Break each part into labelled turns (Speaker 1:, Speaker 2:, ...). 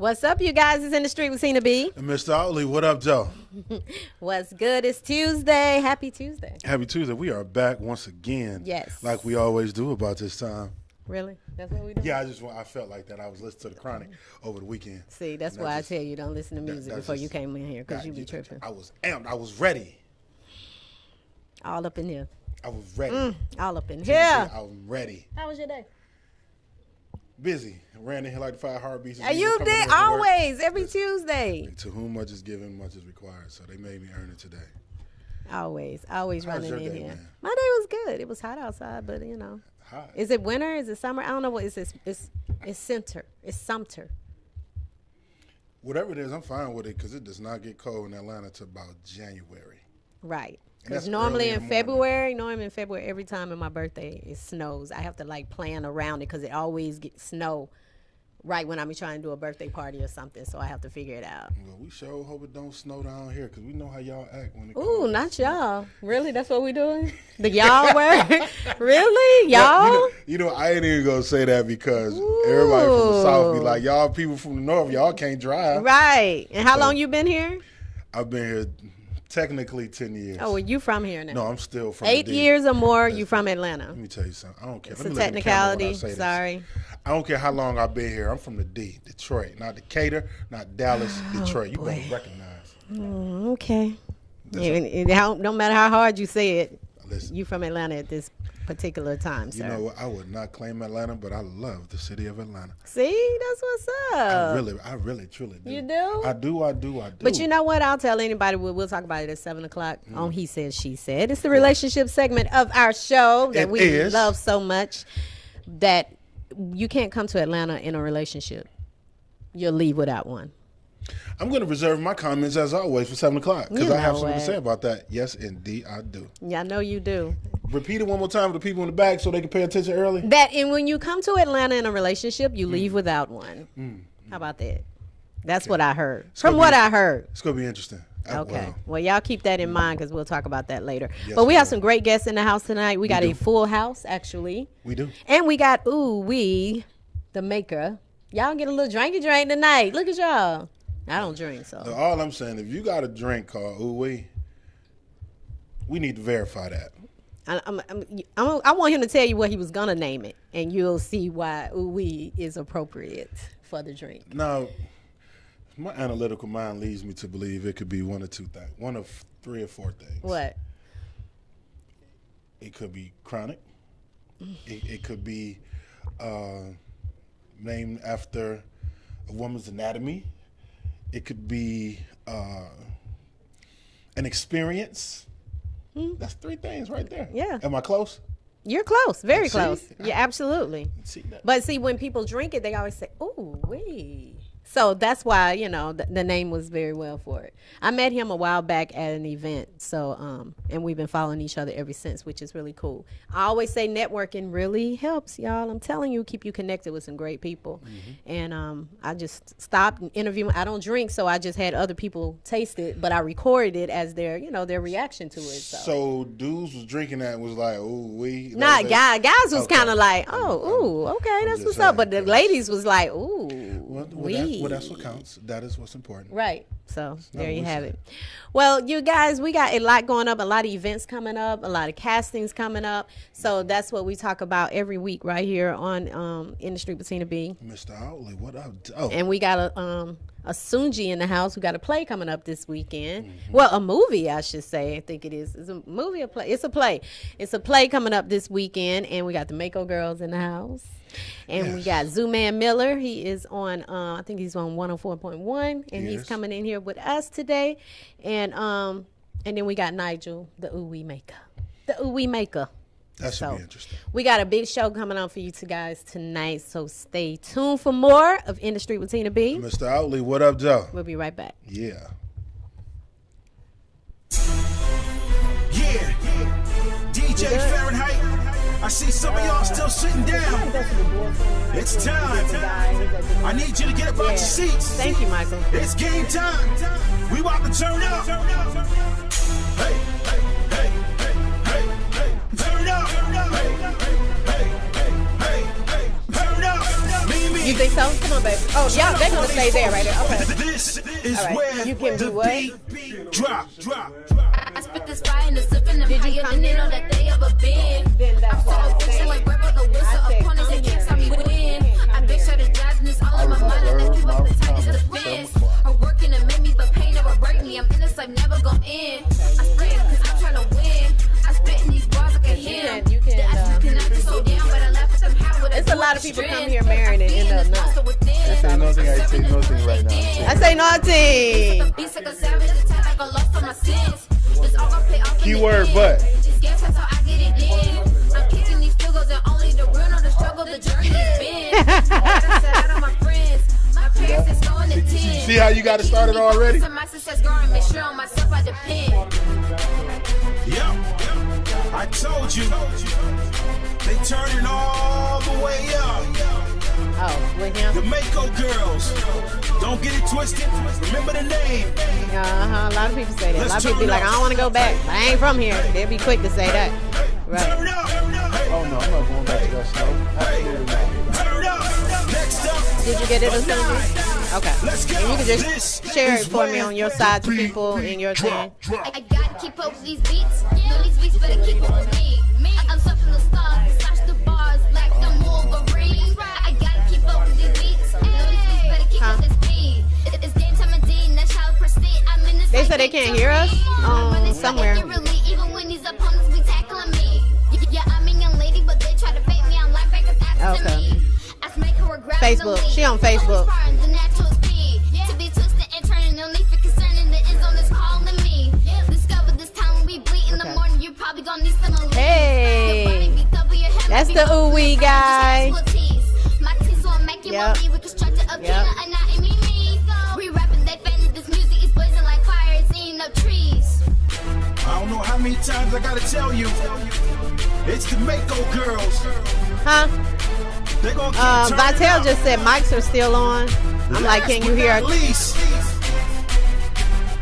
Speaker 1: What's up, you guys? It's In the Street with Tina B
Speaker 2: Mr Outley. What up, Joe?
Speaker 1: What's good? It's Tuesday. Happy Tuesday.
Speaker 2: Happy Tuesday. We are back once again.
Speaker 1: Yes.
Speaker 2: Like we always do about this time.
Speaker 1: Really? That's what we do?
Speaker 2: Yeah, I felt like that. I was listening to the Chronic over the weekend.
Speaker 1: See, that's why I tell you don't listen to music before you came in here, because you be tripping.
Speaker 2: I was amped. I was ready.
Speaker 1: All up in here.
Speaker 2: I was ready.
Speaker 1: All up in here.
Speaker 2: I was ready.
Speaker 1: How was your day?
Speaker 2: Busy. Ran in here like the 5 heartbeats.
Speaker 1: You did always, every Tuesday.
Speaker 2: To whom much is given, much is required. So they made me earn it today.
Speaker 1: Always
Speaker 2: How's
Speaker 1: running
Speaker 2: your
Speaker 1: in
Speaker 2: day,
Speaker 1: here.
Speaker 2: man?
Speaker 1: My day was good. It was hot outside, but you know.
Speaker 2: Hot.
Speaker 1: Is it winter? Is it summer? I don't know what it's center. It's Sumter.
Speaker 2: Whatever it is, I'm fine with it because it does not get cold in Atlanta until about January.
Speaker 1: Right.
Speaker 2: And
Speaker 1: Because
Speaker 2: that's
Speaker 1: normally
Speaker 2: early
Speaker 1: in
Speaker 2: in the
Speaker 1: February, every time in my birthday, it snows. I have to like plan around it because it always gets snow right when I'm trying to do a birthday party or something. So I have to figure it out.
Speaker 2: Well, we sure hope it don't snow down here because we know how y'all act when it comes.
Speaker 1: Ooh, not y'all. Really? That's what we doing? The y'all word? Really? Y'all?
Speaker 2: You know, I ain't even going to say that because everybody from the South be like, y'all people from the North, y'all can't drive.
Speaker 1: Right. And how long you been here?
Speaker 2: I've been here technically 10 years.
Speaker 1: Oh, well, you from here now?
Speaker 2: No, I'm still from
Speaker 1: 8 years or more, you from Atlanta.
Speaker 2: Let me tell you something. I don't care.
Speaker 1: It's
Speaker 2: Let
Speaker 1: a
Speaker 2: me look at the camera when I
Speaker 1: technicality.
Speaker 2: say this.
Speaker 1: Sorry.
Speaker 2: I don't care how long I've been here. I'm from the D, Detroit, not Decatur, not Dallas, Detroit. You better recognize.
Speaker 1: Okay. It don't matter how hard you say it.
Speaker 2: Listen,
Speaker 1: You from Atlanta at this particular time, sir.
Speaker 2: you know what? I would not claim Atlanta, but I love the city of Atlanta.
Speaker 1: See, that's what's up.
Speaker 2: I really, truly do.
Speaker 1: You do?
Speaker 2: I do.
Speaker 1: But you know what? I'll tell anybody. We'll talk about it at 7 o'clock on He Said, She Said. It's the relationship segment of our show that we love so much that you can't come to Atlanta in a relationship. You'll leave without one.
Speaker 2: I'm going to reserve my comments, as always, for 7 o'clock because I have something to
Speaker 1: it.
Speaker 2: say about that. Yes, indeed, I do.
Speaker 1: Yeah, I know you do.
Speaker 2: Repeat it one more time for the people in the back so they can pay attention early.
Speaker 1: And when you come to Atlanta in a relationship, you leave without one. How about that? That's what I heard. From what I heard.
Speaker 2: It's going to be interesting.
Speaker 1: Okay.
Speaker 2: Wow.
Speaker 1: Well, y'all keep that in mind because we'll talk about that later.
Speaker 2: Yes,
Speaker 1: but we
Speaker 2: we
Speaker 1: have
Speaker 2: will.
Speaker 1: some great guests in the house tonight. We got
Speaker 2: do.
Speaker 1: a full house, actually.
Speaker 2: We do.
Speaker 1: And we got, the maker. Y'all get a little drinky drink tonight. Look at y'all. I don't drink, so.
Speaker 2: All I'm saying, if you got a drink called Ooh Wee, we need to verify that.
Speaker 1: I want him to tell you what he was going to name it, and you'll see why Ooh Wee is appropriate for the drink.
Speaker 2: Now, my analytical mind leads me to believe it could be one or two things. One of 3 or 4 things.
Speaker 1: What?
Speaker 2: It could be chronic. It could be named after a woman's anatomy. It could be an experience. That's 3 things right there.
Speaker 1: Yeah.
Speaker 2: Am I close?
Speaker 1: You're close. Very
Speaker 2: See?
Speaker 1: close. Yeah, absolutely.
Speaker 2: See that?
Speaker 1: But see, when people drink it, they always say, "Ooh, wee." So that's why, the name was very well for it. I met him a while back at an event. So, and we've been following each other ever since, which is really cool. I always say networking really helps, y'all. I'm telling you, keep you connected with some great people. And I just stopped interviewing. I don't drink, so I just had other people taste it, but I recorded it as their reaction to it.
Speaker 2: So dudes was drinking that and was like, "Ooh, we."
Speaker 1: Not guys. Guys was
Speaker 2: Okay.
Speaker 1: kind of like, okay, that's
Speaker 2: just
Speaker 1: what's up. But
Speaker 2: saying,
Speaker 1: the ladies was like, ooh,
Speaker 2: That's what counts. That is what's important.
Speaker 1: Right. So there you
Speaker 2: what we
Speaker 1: have
Speaker 2: say.
Speaker 1: it. Well, you guys, we got a lot going up, a lot of events coming up, a lot of castings coming up. So that's what we talk about every week right here on In the Street with Tina B.
Speaker 2: Mr. Outley, what up? Oh,
Speaker 1: And we got a Sunji in the house. We got a play coming up this weekend. Well, a movie, I should say. I think it is. It's a movie, a play. It's a play. It's a play coming up this weekend. And we got the Mako Girls in the house. And we got Zooman Miller. He is on, I think he's on 104.1. And he's coming in here with us today. And then we got Nigel, the Ooh Wee Maker. The Ooh Wee Maker.
Speaker 2: that should be interesting.
Speaker 1: We got a big show coming on for you two guys tonight. So stay tuned for more of In the Street with Tina B.
Speaker 2: Mr. Outley, what up, Joe?
Speaker 1: We'll be right back.
Speaker 2: Yeah.
Speaker 3: Yeah, DJ Fahrenheit. I see some of y'all still sitting down. It's time. I need you to get up out your seats.
Speaker 1: Thank you, Michael.
Speaker 3: It's game time. We about to turn up. Hey, hey, hey, hey, hey, hey. Turn up. Hey, hey, hey, hey, hey, hey. Turn up. Me, me,
Speaker 1: You think so? Come on, baby. Oh, yeah, they're gonna stay there right there. Okay.
Speaker 3: This is
Speaker 1: All right.
Speaker 3: where
Speaker 1: You can
Speaker 3: the
Speaker 1: do what?
Speaker 3: beat drop.
Speaker 4: I spit this fire and the sipping them
Speaker 1: Did you
Speaker 4: higher
Speaker 1: come
Speaker 4: than they
Speaker 1: here?
Speaker 4: know that they ever been.
Speaker 1: Then that's what I'm
Speaker 4: So
Speaker 1: saying.
Speaker 4: like Rebel the whistle,
Speaker 1: I said,
Speaker 4: opponents
Speaker 1: come
Speaker 4: that can't
Speaker 1: here.
Speaker 4: stop me win. I bitch strategizing this all in my mind and I keep up the tightest defense. Her working to make me, but pain never break me. I'm in this life, never gon' end. I sprint cause I'm trying to win. I spit in these bars like a hymn.
Speaker 1: You can,
Speaker 4: Cannot just slow down, but I laugh at them how would I
Speaker 1: It's
Speaker 4: do
Speaker 1: a lot
Speaker 4: it
Speaker 1: of people
Speaker 4: strength.
Speaker 1: come here married and end up not.
Speaker 2: I say nothing. I say nothing right now.
Speaker 1: I say naughty.
Speaker 4: Beats like a savage, attack like a lost on my sins. It's all gonna pay off in the
Speaker 2: Keyword,
Speaker 4: end.
Speaker 2: but.
Speaker 4: This gas, that's how I get it in. I'm kicking these field goals and only the real know the struggle, the journey has been. I set out on my friends. My parents is going to 10.
Speaker 2: See how you got it started already?
Speaker 4: So my success growing, make sure on myself I depend.
Speaker 3: Yep, I told you. They turning all the way up.
Speaker 1: Oh, with him?
Speaker 3: The Mako Girls. Don't get it twisted. Remember the name.
Speaker 1: A lot of people say that. A lot of people be like, I don't want to go back. I ain't from here. They'll be quick to say that. Right.
Speaker 3: Turn up.
Speaker 2: Oh no, I'm not going back to that snow. Absolutely not.
Speaker 3: Turn up. Next up.
Speaker 1: Did you get it or something? Okay.
Speaker 3: Let's go.
Speaker 1: And you can
Speaker 3: This
Speaker 1: just share it
Speaker 3: is
Speaker 1: for me
Speaker 3: where
Speaker 1: on your
Speaker 3: the
Speaker 1: side to
Speaker 3: beat
Speaker 1: people in your thing.
Speaker 4: I gotta keep up with these beats. Know these beats better keep up with me. I'm stuffing the stars, slash the bars like I'm Wolverine. I gotta keep up with these beats. Know these beats better keep up with speed. It's game time indeed, that's how I proceed. I'm in this
Speaker 1: They said they can't hear us somewhere.
Speaker 4: Even when these opponents be tackling me. Yeah, I'm a young lady, but they try to bait me on linebackers after
Speaker 1: Okay.
Speaker 4: me. I make her grab
Speaker 1: Facebook. She on Facebook.
Speaker 4: The natural speed. To be twisted and turning, no need for concerning. The end zone is calling me. Discover this time when we bleed in the
Speaker 1: Okay.
Speaker 4: morning. You're probably gonna need some elite.
Speaker 1: Hey. That's the ooh-wee guy.
Speaker 4: My teeth so I'm making
Speaker 1: Yep.
Speaker 4: we constructed a
Speaker 1: Yep.
Speaker 4: and not in me. We rapping, they fanning. This music is blazing like fire. It's eating up trees.
Speaker 3: I don't know how many times I gotta tell you. It's the Mako Girls.
Speaker 1: Huh?
Speaker 3: They're gonna keep turning
Speaker 1: Vitel
Speaker 3: up.
Speaker 1: just said mics are still on. I'm like,
Speaker 3: Last
Speaker 1: can
Speaker 3: but
Speaker 1: you hear?
Speaker 3: not least,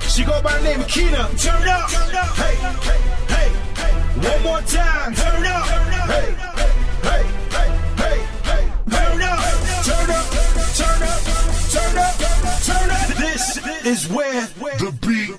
Speaker 3: she go by the name of Kina. Turn up. Hey, hey, hey, hey. One more time. Turn up. Hey, hey, hey, hey, hey. Turn up. Turn up. Turn up. Turn up. Turn up. This is where the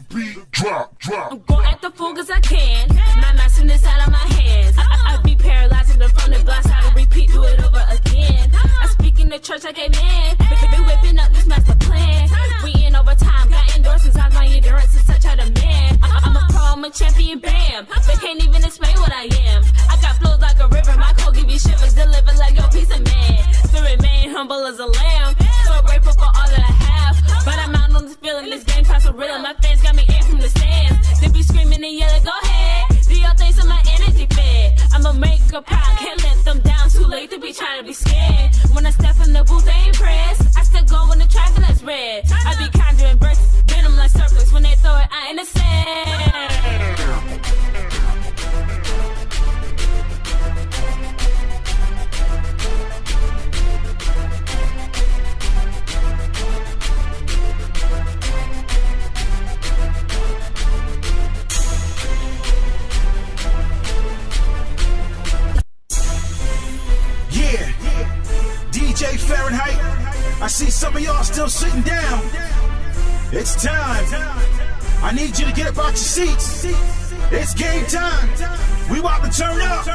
Speaker 3: beat drop.
Speaker 5: I'm going at the fool as I can. My messing this out of my hands. I be paralyzing the front and blast out and repeat, do it over again. I speak in the church like amen. Been whipping up this master plan. We in overtime, got endorsements out my endurance is such a demand. I'm a pro, I'm a champion, bam. They can't even explain what I am. I got flows like a river, my code give you shivers, deliver like your piece of man. To remain humble as a lamb. So grateful for all that I have. But I'm out on this feeling, this game past a riddle. My fans got me in from the stands. They be screaming and yelling, go ahead. Do your thing so my energy fed. I'ma make a proud, can't let them down. Too late to be trying to be scared. When I step in the booth, they impressed. I still go when the traffic lights red. I be conjuring verses, venom like surplus. When they throw it, I ain't the sand.
Speaker 3: DJ Fahrenheit, I see some of y'all still sitting down. It's time. I need you to get up out your seats. It's game time. We about to turn up.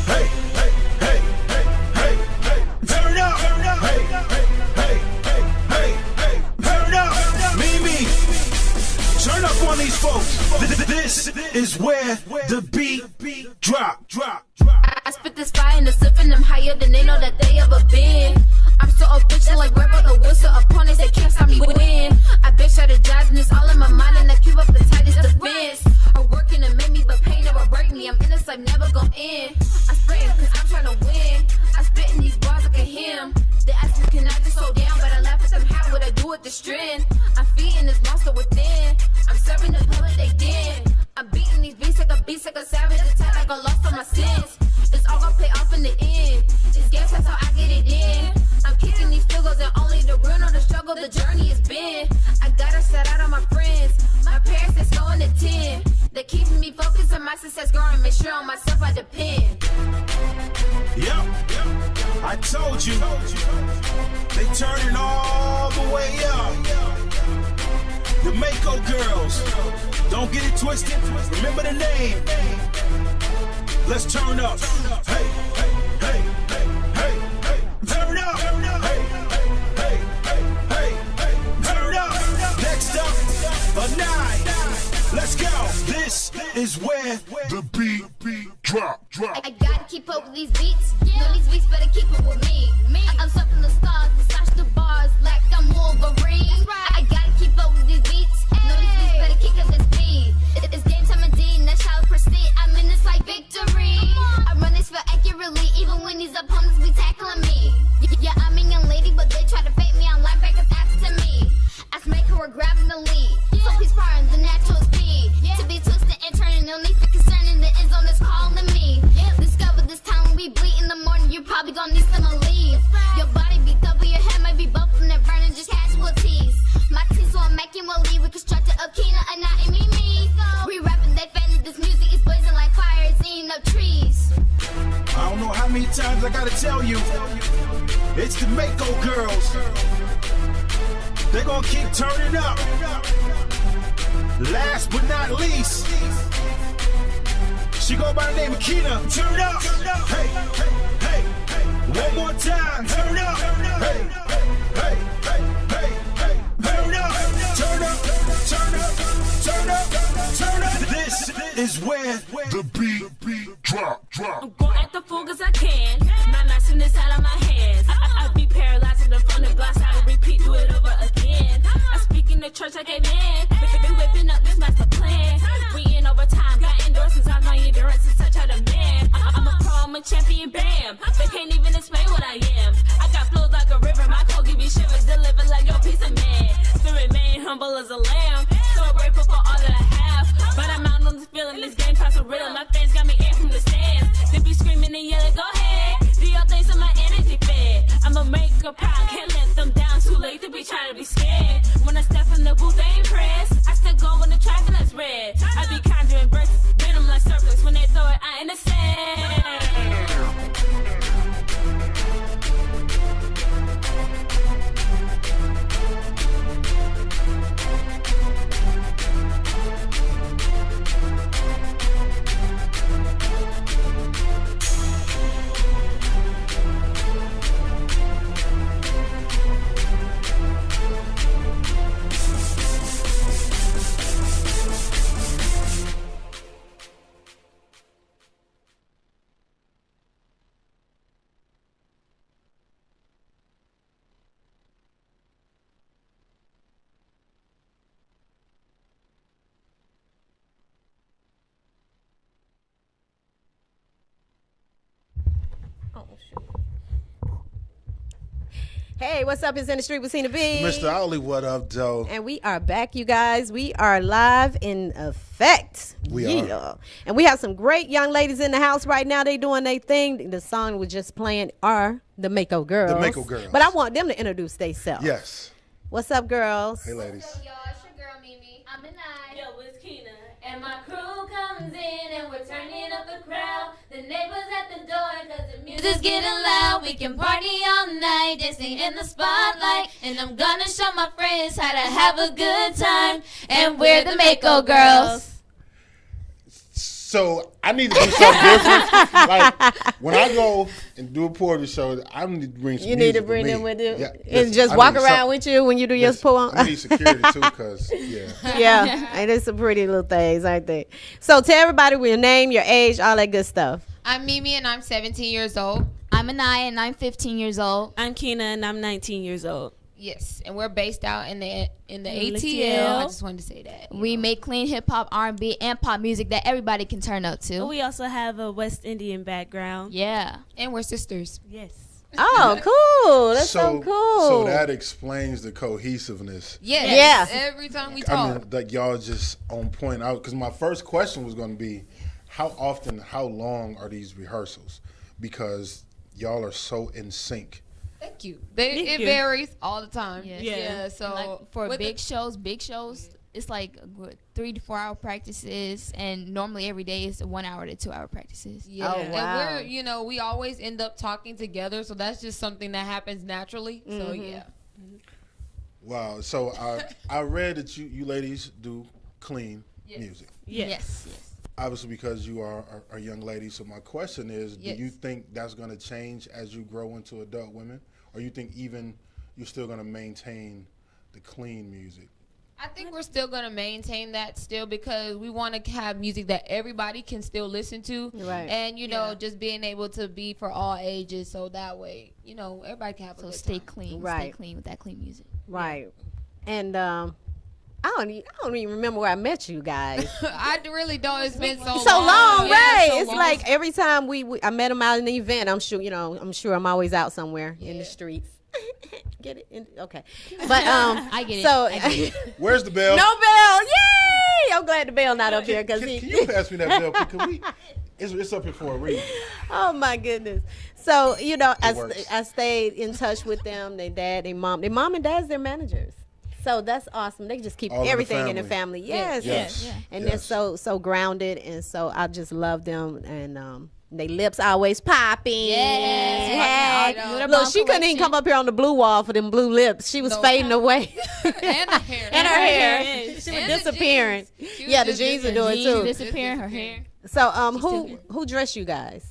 Speaker 3: Hey, hey, hey, hey, hey, hey. Turn up. Hey, hey, hey, hey, hey, hey. Turn up. Mimi, turn up on these folks. This is where the beat drop.
Speaker 4: I spit this fire and the sipping them higher than they know that they ever been. I'm so official like Rebel the whistle. Opponents that can't stop me win. I bitch strategizing this all in my mind and I keep up the tightest defense. Her working to make me, but pain never break me. I'm in this life, never gon' end. I sprint cause I'm trying to win. I spit in these bars like a hymn. They ask me can I just slow down, but I laugh at them. How would I do it? The strength. I'm feeding this monster within. I'm serving the public they did. I'm beating these beats like a savage. Attack like a lost on my sins. It's all gonna pay off in the end. This game, that's how I get it in. I'm kicking these field goals and only the real know the struggle, the journey has been. I gotta set out on my friends. My parents is going to 10. They're keeping me focused on my success growing. Make sure on myself I depend.
Speaker 3: Yep. I told you, they turning all the way up. The Mako Girls, don't get it twisted. Remember the name. Let's turn up. Hey, hey, hey, hey, hey, hey. Turn up. Hey, hey, hey, hey, hey, hey. Turn up. Next up, a 9. Let's go. This is where the beat drop.
Speaker 4: I gotta keep up with these beats. No, these beats better keep up with me. I'm surfing the stars, massage the bars like I'm Wolverine. I gotta keep up with these beats. No, these beats better keep up this beat. It's game time indeed, and that's how I proceed. I'm in this like victory. I run this for accurately, even when these opponents be tackling me. Yeah, I'm a young lady, but they try to fake me. I'm linebackers after me. I smack her, we're grabbing the lead. So he's parting the natural speed. To be twisted and turning, no need for concerning. The end zone is calling me. Discover this time when we bleed in the morning. You're probably gonna need some relief. Your body be double, your head might be bumping and burning, just casualties. My team, so I'm making will leave. Reconstructed of Kina and not me. We rapping, they fanning. This music is blazing like fire. It's eating up trees.
Speaker 3: I don't know how many times I gotta tell you, it's the Mako Girls. They're gonna keep turning up. Last but not least, she go by the name of Kina. Turn up. Hey, hey, hey, hey. One more time. Turn up. Hey, hey, hey, hey, hey. Turn up. Turn up. Turn up. Turn up. Turn up. This is where the beat drop.
Speaker 5: I'm going at the full as I can. Not messing this out of my hands. I be paralyzing the front and blast out and repeat, do it over again. I speak in the church like amen. Been whipping up this master plan. We in overtime, got endorsements on my endurance is such a demand. I'm a pro, I'm a champion, bam. They can't even explain what I am. I got flows like a river, my code give you shivers, deliver like your piece of man. Spirit man, humble as a lamb. So grateful for all that I have. But I'm out on this feeling, this game past a riddle. My fans got me in from the stands. They be screaming and yelling, go ahead. Do your things so my energy fed. I'ma make a proud, can't let them down. Too late to be trying to be scared. When I step in the booth, they impressed. I still go when the track and it's red. I be conjuring verses, venom like surplus. When they throw it, I understand.
Speaker 1: Hey, what's up? It's In the Street with Tina B.
Speaker 2: Mr. Outley, what up, Joe?
Speaker 1: And we are back, you guys. We are live in effect.
Speaker 2: We are.
Speaker 1: And we have some great young ladies in the house right now. They doing their thing. The song was just playing are the Mako Girls.
Speaker 2: The Mako Girls.
Speaker 1: But I want them to introduce themselves.
Speaker 2: Yes.
Speaker 1: What's up, girls?
Speaker 2: Hey, ladies.
Speaker 4: What's up, y'all? It's your girl, Mimi. I'm Nigel.
Speaker 5: Yo, it's Kina. And my crew comes in and we're turning up the crowd. The neighbors at the door cause the music's getting loud. We can party all night, dancing in the spotlight. And I'm gonna show my friends how to have a good time. And we're the Mako Girls.
Speaker 2: So I need to do something different. Like when I go and do a portrait show, I need to bring some
Speaker 1: You need to
Speaker 2: music
Speaker 1: bring
Speaker 2: with
Speaker 1: them
Speaker 2: me.
Speaker 1: with you.
Speaker 2: Yeah,
Speaker 1: And
Speaker 2: listen,
Speaker 1: just
Speaker 2: I
Speaker 1: walk
Speaker 2: need
Speaker 1: around
Speaker 2: some-
Speaker 1: with you when you do your
Speaker 2: listen,
Speaker 1: poem.
Speaker 2: I need security too, cause yeah.
Speaker 1: Yeah, and it's some pretty little things, aren't they? So tell everybody your name, your age, all that good stuff.
Speaker 6: I'm Mimi and I'm 17 years old.
Speaker 4: I'm Anaya and I'm 15 years old.
Speaker 5: I'm Kina and I'm 19 years old.
Speaker 6: Yes, and we're based out in the ATL.
Speaker 5: ATL.
Speaker 6: I just wanted to say that.
Speaker 4: We make clean hip hop, R&B, and pop music that everybody can turn up to.
Speaker 5: We also have a West Indian background.
Speaker 4: Yeah.
Speaker 6: And we're sisters.
Speaker 5: Yes.
Speaker 1: Oh, cool. That's so cool.
Speaker 2: So that explains the cohesiveness.
Speaker 6: Yes.
Speaker 1: Yeah.
Speaker 6: Every time we talk.
Speaker 2: I mean, like y'all just on point out. Because my first question was going to be, how often, how long are these rehearsals? Because y'all are so in sync.
Speaker 6: Thank you.
Speaker 5: Thank
Speaker 6: It
Speaker 5: you.
Speaker 6: varies all the time.
Speaker 4: Yes.
Speaker 5: Yeah.
Speaker 6: Yeah. So
Speaker 4: Like for
Speaker 6: with
Speaker 4: big shows,
Speaker 6: it's like 3 to 4 hour practices, and normally every day is 1 hour to 2 hour practices.
Speaker 7: Yeah,
Speaker 1: Oh, wow.
Speaker 7: and we're we always end up talking together, so that's just something that happens naturally. So yeah.
Speaker 2: Wow. So I read that you ladies do clean music.
Speaker 6: Yes.
Speaker 2: Obviously, because you are a young lady. So my question is, do you think that's going to change as you grow into adult women, or you think even you're still going to maintain the clean music?
Speaker 7: I think we're still going to maintain that still, because we want to have music that everybody can still listen to.
Speaker 1: Right.
Speaker 7: And, just being able to be for all ages, so that way, everybody can have a
Speaker 6: So
Speaker 7: good
Speaker 6: stay
Speaker 7: time.
Speaker 6: clean.
Speaker 1: Right.
Speaker 6: Stay clean with that clean music.
Speaker 1: Right. And I don't even remember where I met you guys.
Speaker 7: I really don't. It's been so long.
Speaker 1: So long,
Speaker 7: Yeah,
Speaker 1: right?
Speaker 7: so
Speaker 1: It's
Speaker 7: long.
Speaker 1: like every time I met him out in the event, I'm sure I'm always out somewhere in the streets. Get it? Okay. But
Speaker 6: I get it.
Speaker 1: So
Speaker 6: I get it.
Speaker 2: Where's the bell?
Speaker 1: no bell. Yay! I'm glad the bell not up here because
Speaker 2: Can you pass me that bell? Because it's up here for a reason.
Speaker 1: Oh my goodness. So
Speaker 2: works.
Speaker 1: I stayed in touch with them. Their mom and dad's their managers. So that's awesome. They just keep
Speaker 2: All in the
Speaker 1: everything in the family. Yes.
Speaker 2: Yes.
Speaker 1: And
Speaker 2: Yes.
Speaker 1: they're so grounded, and so I just love them. And they lips always popping.
Speaker 6: Yes.
Speaker 1: Hey. Look, she couldn't even come up here on the blue wall for them blue lips. She was fading away.
Speaker 7: And the hair.
Speaker 1: And her hair.
Speaker 5: Yeah,
Speaker 1: She was
Speaker 7: And the
Speaker 1: disappearing.
Speaker 7: jeans. She was
Speaker 1: Yeah, the
Speaker 7: just
Speaker 1: jeans are
Speaker 7: disappearing.
Speaker 1: doing
Speaker 6: Jeans
Speaker 1: too.
Speaker 6: disappearing, her hair.
Speaker 1: So
Speaker 6: still
Speaker 1: who dressed you guys?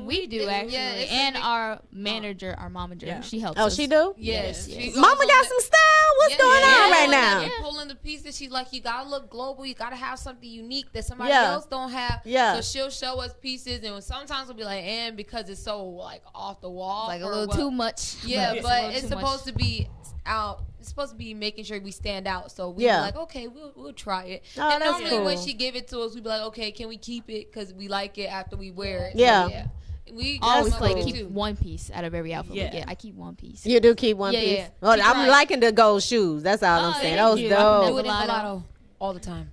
Speaker 6: We do actually,
Speaker 7: yeah, it's
Speaker 6: and
Speaker 7: a big-
Speaker 6: our manager, our momager, she helps
Speaker 1: Oh,
Speaker 6: us.
Speaker 1: she do?
Speaker 7: Yes.
Speaker 6: Yes.
Speaker 7: She
Speaker 1: Mama
Speaker 7: goes
Speaker 1: got
Speaker 7: on
Speaker 1: some style. What's going on right now?
Speaker 7: Yeah. Pulling the pieces. She's like, you gotta look global. You gotta have something unique that somebody
Speaker 1: Yeah.
Speaker 7: else don't have.
Speaker 1: Yeah.
Speaker 7: So she'll show us pieces, and sometimes we'll be like, and because it's so like off the wall,
Speaker 6: Like a
Speaker 7: or
Speaker 6: little
Speaker 7: what-
Speaker 6: too much.
Speaker 7: Yeah,
Speaker 6: a
Speaker 7: but
Speaker 6: little
Speaker 7: it's
Speaker 6: too
Speaker 7: supposed
Speaker 6: much.
Speaker 7: to be out. It's supposed to be making sure we stand out. So we
Speaker 1: Yeah.
Speaker 7: be like, okay, we'll try it.
Speaker 1: Oh,
Speaker 7: and
Speaker 1: that's
Speaker 7: normally
Speaker 1: cool.
Speaker 7: when she give it to us, we be like, okay, can we keep it because we like it after we wear it.
Speaker 1: Yeah.
Speaker 7: So, we
Speaker 6: I always
Speaker 7: that's
Speaker 6: like
Speaker 7: what we
Speaker 6: keep
Speaker 7: do.
Speaker 6: one piece out of every outfit
Speaker 5: Yeah.
Speaker 6: we get. I keep one piece.
Speaker 1: You do keep one
Speaker 7: Yeah,
Speaker 1: piece.
Speaker 7: yeah.
Speaker 1: Well,
Speaker 7: She
Speaker 1: I'm
Speaker 7: tried.
Speaker 1: liking the gold shoes. That's all I'm saying.
Speaker 6: thank
Speaker 1: Those
Speaker 6: you.
Speaker 7: Do
Speaker 1: dope.
Speaker 7: it in mulatto all the time.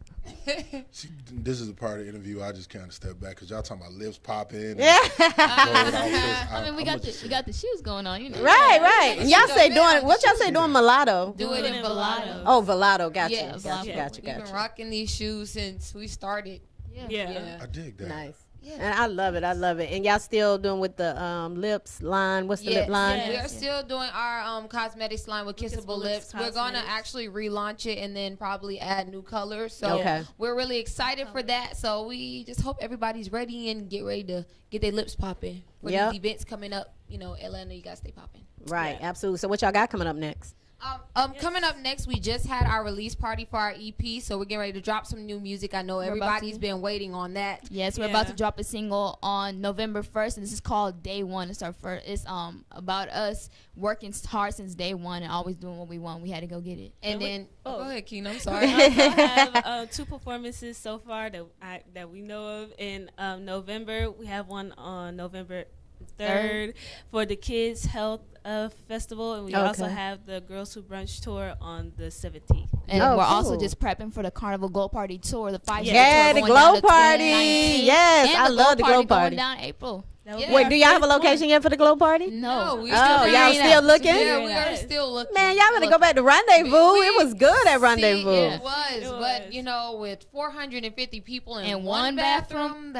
Speaker 2: See, this is the part of the interview I just kind of step back because y'all talking about lips popping. and
Speaker 1: Yeah.
Speaker 2: gold outfits.
Speaker 6: I mean, we
Speaker 2: I'ma
Speaker 6: got
Speaker 2: just
Speaker 6: we got the shoes going on, you know.
Speaker 1: Right. And y'all say
Speaker 7: Yeah,
Speaker 1: doing what y'all say doing mulatto?
Speaker 7: Do it in mulatto.
Speaker 1: Oh, Velato. Gotcha.
Speaker 7: Yes.
Speaker 1: Gotcha.
Speaker 6: Yeah.
Speaker 1: Gotcha.
Speaker 7: We've been
Speaker 1: Gotcha.
Speaker 7: rocking these shoes since we started.
Speaker 5: Yeah.
Speaker 2: I dig that.
Speaker 1: Nice.
Speaker 7: Yeah.
Speaker 1: And I love it. I love it. And y'all still doing with the lips line? What's the lip line?
Speaker 5: Yes.
Speaker 7: We are still doing our cosmetics line with Kissable Lips. We're gonna
Speaker 5: Cosmetics.
Speaker 7: actually relaunch it and then probably add new colors. So
Speaker 1: Okay.
Speaker 7: we're really excited for that. So we just hope everybody's ready and get ready to get their lips popping for
Speaker 1: Yep.
Speaker 7: these events coming up. Atlanta, you gotta stay popping.
Speaker 1: Right. Absolutely. So what y'all got coming up next?
Speaker 7: Coming up next, we just had our release party for our EP, so we're getting ready to drop some new music. I know everybody's been waiting on that.
Speaker 6: Yes, we're about to drop a single on November 1st, and this is called Day One. It's our first. It's about us working hard since day one and always doing what we want. We had to go get it.
Speaker 7: And then,
Speaker 5: oh.
Speaker 7: go ahead, Keen. I'm sorry.
Speaker 5: We also have 2 performances so far that we know of. In November, we have one on November 3rd for the Kids Health Festival, and we also have the Girls Who Brunch tour on the 17th.
Speaker 6: And
Speaker 1: Oh,
Speaker 6: we're also
Speaker 1: cool.
Speaker 6: just prepping for the Carnival Glow Party tour, the 5
Speaker 1: Yeah,
Speaker 6: tour
Speaker 1: the
Speaker 6: going
Speaker 1: Glow
Speaker 6: down to
Speaker 1: Party.
Speaker 6: 2019.
Speaker 1: Yes,
Speaker 6: And
Speaker 1: I love the Glow
Speaker 6: going
Speaker 1: Party.
Speaker 6: down April.
Speaker 7: Yeah.
Speaker 1: Wait, do y'all have a location yet for the Glow Party?
Speaker 6: No,
Speaker 7: we
Speaker 1: Oh,
Speaker 7: still
Speaker 1: y'all
Speaker 7: figuring it
Speaker 1: still
Speaker 7: out.
Speaker 1: looking?
Speaker 7: Yeah, we
Speaker 5: Yes.
Speaker 7: are still looking.
Speaker 1: Man, y'all better go back to Rendezvous. It was good at Rendezvous.
Speaker 7: It was,
Speaker 5: It
Speaker 7: but
Speaker 5: was.
Speaker 7: with 450 people in
Speaker 6: And
Speaker 7: one
Speaker 6: one
Speaker 7: bathroom,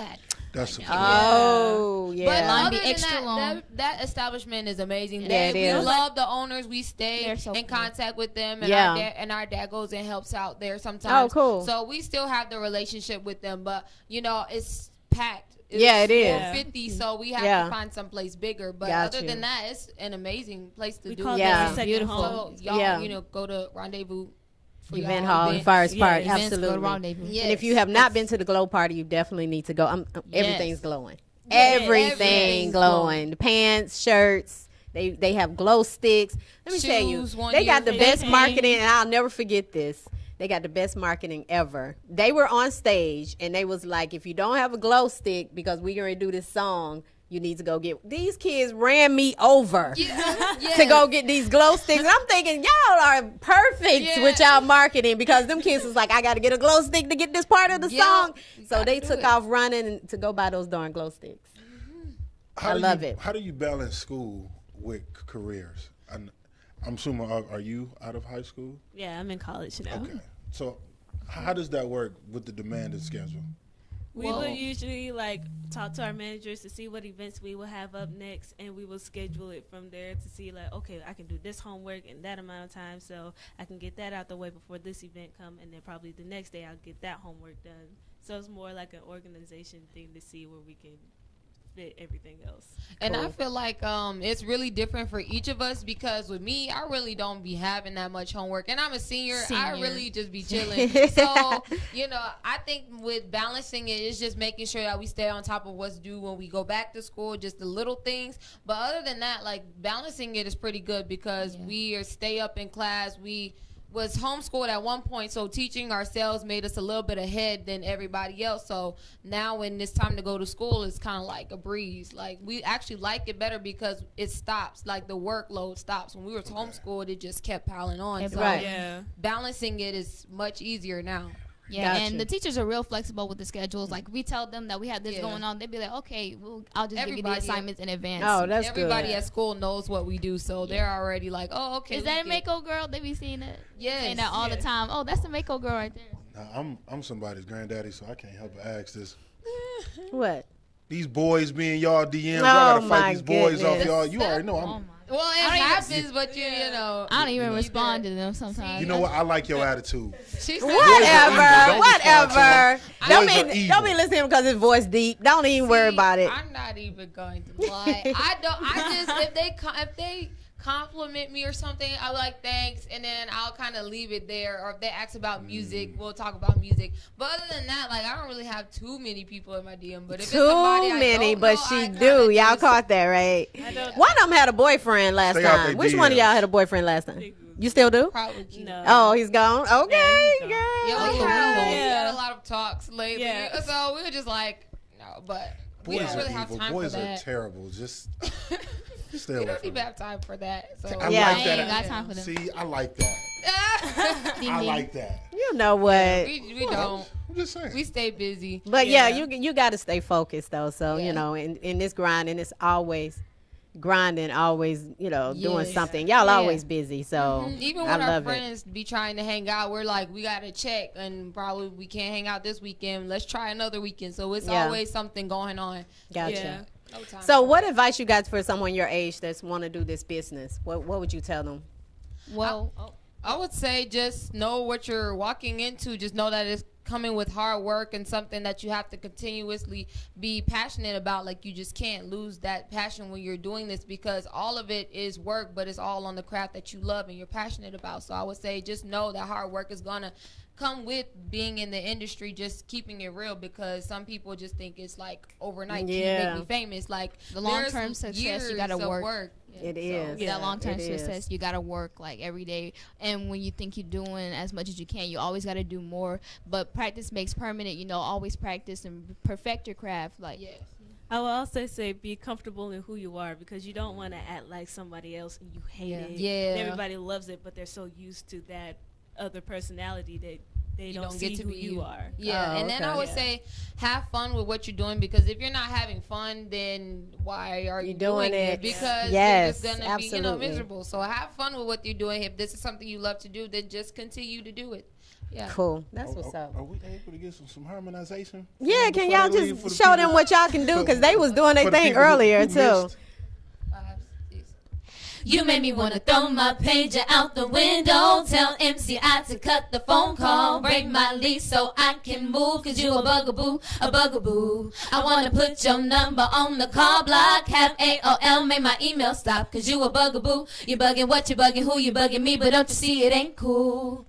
Speaker 2: That's
Speaker 1: Oh,
Speaker 7: But
Speaker 1: yeah.
Speaker 6: Line
Speaker 7: other
Speaker 6: be
Speaker 7: than
Speaker 6: extra long.
Speaker 7: that establishment is amazing.
Speaker 1: Yeah, it
Speaker 7: we
Speaker 1: is.
Speaker 7: love the owners. We stay
Speaker 6: They're so
Speaker 7: in
Speaker 6: cool.
Speaker 7: contact with them, and
Speaker 1: Yeah.
Speaker 7: our dad goes and helps out there sometimes.
Speaker 1: Oh, cool.
Speaker 7: So we still have the relationship with them, but it's packed.
Speaker 1: Yeah, it is.
Speaker 7: 450, so we have
Speaker 1: Yeah.
Speaker 7: to find someplace bigger. But
Speaker 1: Got
Speaker 7: other
Speaker 1: you.
Speaker 7: than that, it's an amazing place to
Speaker 5: We
Speaker 7: do
Speaker 5: call
Speaker 7: it.
Speaker 1: Yeah.
Speaker 5: that a second
Speaker 6: Beautiful.
Speaker 5: home.
Speaker 7: So y'all,
Speaker 1: Yeah.
Speaker 7: go to Rendezvous for
Speaker 1: Event
Speaker 7: y'all
Speaker 1: hall in
Speaker 7: events.
Speaker 1: Forest
Speaker 5: Yeah,
Speaker 1: Park.
Speaker 5: events,
Speaker 6: Events, go to
Speaker 1: Absolutely.
Speaker 6: Rendezvous.
Speaker 7: Yes.
Speaker 1: And if you have not been to the Glow Party, you definitely need to go. Everything's glowing.
Speaker 7: Yes,
Speaker 1: Everything
Speaker 7: everything's
Speaker 1: glowing. The pants, shirts. They have glow sticks. Let me tell you,
Speaker 7: Shoes, one
Speaker 1: they got
Speaker 7: year
Speaker 1: the best
Speaker 5: campaign.
Speaker 1: marketing, and I'll never forget this. They got the best marketing ever. They were on stage, and they was like, if you don't have a glow stick, because we're going to do this song, you need to go get. These kids ran me over to go get these glow sticks. And I'm thinking, y'all are perfect
Speaker 7: Yeah.
Speaker 1: with y'all marketing, because them kids was like, I got to get a glow stick to get this part of the
Speaker 7: Yeah.
Speaker 1: song.
Speaker 7: You
Speaker 1: So
Speaker 7: gotta
Speaker 1: they
Speaker 7: do
Speaker 1: took
Speaker 7: it.
Speaker 1: off running to go buy those darn glow sticks.
Speaker 2: How
Speaker 1: I
Speaker 2: do
Speaker 1: love
Speaker 2: you,
Speaker 1: it.
Speaker 2: How do you balance school with careers? I'm assuming, are you out of high school?
Speaker 5: Yeah, I'm in college now.
Speaker 2: Okay. So How does that work with the demanded schedule?
Speaker 5: We will usually like talk to our managers to see what events we will have up next, and we will schedule it from there to see like, okay, I can do this homework in that amount of time, so I can get that out the way before this event come, and then probably the next day I'll get that homework done. So it's more like an organization thing to see where we can fit everything else.
Speaker 7: And I feel like it's really different for each of us, because with me, I really don't be having that much homework, and I'm a senior. I really just be chilling. So you know, I think with balancing it, it's just making sure that we stay on top of what's due when we go back to school, just the little things. But other than that, like, balancing it is pretty good, because we stay up in class. We was homeschooled at one point, so teaching ourselves made us a little bit ahead than everybody else. So now when it's time to go to school, it's kind of like a breeze. Like, we actually like it better because it stops. Like, the workload stops. When we were homeschooled, it just kept piling on. So balancing it is much easier now.
Speaker 6: Yeah, and the teachers are real flexible with the schedules. Like, we tell them that we have this going on, they'd be like, okay, I'll just give you the assignments in advance.
Speaker 1: Oh, that's
Speaker 7: Everybody
Speaker 1: good.
Speaker 7: at school knows what we do, so they're already like, oh, okay.
Speaker 6: Is that a Mako girl? They be seeing it. Saying that all the time. Oh, that's the Mako girl right there.
Speaker 2: Now, I'm somebody's granddaddy, so I can't help but ask this.
Speaker 1: What?
Speaker 2: These boys being y'all DMs, y'all gotta fight these boys off y'all. You already know I'm.
Speaker 7: Well, it happens, but you know.
Speaker 6: I don't even respond to them sometimes.
Speaker 2: You know what? I like your attitude.
Speaker 1: Whatever. Don't be listening to him because his voice deep. Don't even worry about it.
Speaker 7: I'm not even going to lie. I just if they compliment me or something, I like thanks, and then I'll kind of leave it there. Or if they ask about music, we'll talk about music. But other than that, like, I don't really have too many people in my DM. But if it's somebody I don't know,
Speaker 1: she do. Y'all caught that, right? One of them had a boyfriend last time. Which one of y'all had a boyfriend last time? You still do?
Speaker 7: Probably.
Speaker 5: No.
Speaker 1: Oh, he's gone. Okay, girl.
Speaker 7: Yeah, we had a lot of talks lately, so we were just like, no, but we don't really have time for that.
Speaker 2: Boys are terrible. Just stay away
Speaker 7: we don't
Speaker 2: from
Speaker 7: even have time for that. So.
Speaker 2: I like that.
Speaker 6: I ain't got time for them.
Speaker 2: See, I like that. I like that.
Speaker 1: You know what?
Speaker 7: We don't.
Speaker 2: I'm just saying.
Speaker 7: We stay busy.
Speaker 1: But you got to stay focused though. So you know, in this grind, and it's always grinding, always doing something. Y'all always busy. So
Speaker 7: even when our friends be trying to hang out, we're like, we got to check, and probably we can't hang out this weekend. Let's try another weekend. So it's always something going on.
Speaker 1: Gotcha.
Speaker 7: Yeah. No time
Speaker 1: so what advice you got for someone your age that's want to do this business? What would you tell them?
Speaker 6: Well,
Speaker 7: I would say just know what you're walking into. Just know that it's coming with hard work and something that you have to continuously be passionate about. Like, you just can't lose that passion when you're doing this, because all of it is work, but it's all on the craft that you love and you're passionate about. So I would say just know that hard work is gonna come with being in the industry, just keeping it real, because some people just think it's like overnight. Can you make me famous? Like,
Speaker 6: the long-term success, you gotta work.
Speaker 1: It is.
Speaker 6: That long-term success, you gotta work like every day. And when you think you're doing as much as you can, you always gotta do more. But practice makes permanent. Always practice and perfect your craft. Like,
Speaker 5: I will also say be comfortable in who you are, because you don't want to act like somebody else and you hate it.
Speaker 7: Yeah.
Speaker 5: Everybody loves it, but they're so used to that other personality that they don't
Speaker 7: get
Speaker 5: see
Speaker 7: to
Speaker 5: who
Speaker 7: be
Speaker 5: you are.
Speaker 7: And then I would say have fun with what you're doing, because if you're not having fun, then why are you doing it? Because you're just gonna be miserable. So have fun with what you're doing. If this is something you love to do, then just continue to do it. Yeah.
Speaker 1: Cool. That's what's up.
Speaker 2: Are we able to get some harmonization?
Speaker 1: Yeah, can y'all just show them what y'all can do? Because they was doing their thing earlier too.
Speaker 4: You made me wanna throw my pager out the window. Tell MCI to cut the phone call. Break my lease so I can move. Cause you a bugaboo, a bugaboo. I wanna put your number on the call block. Have AOL make my email stop. Cause you a bugaboo. You bugging what, you bugging who, you bugging me. But don't you see it ain't cool.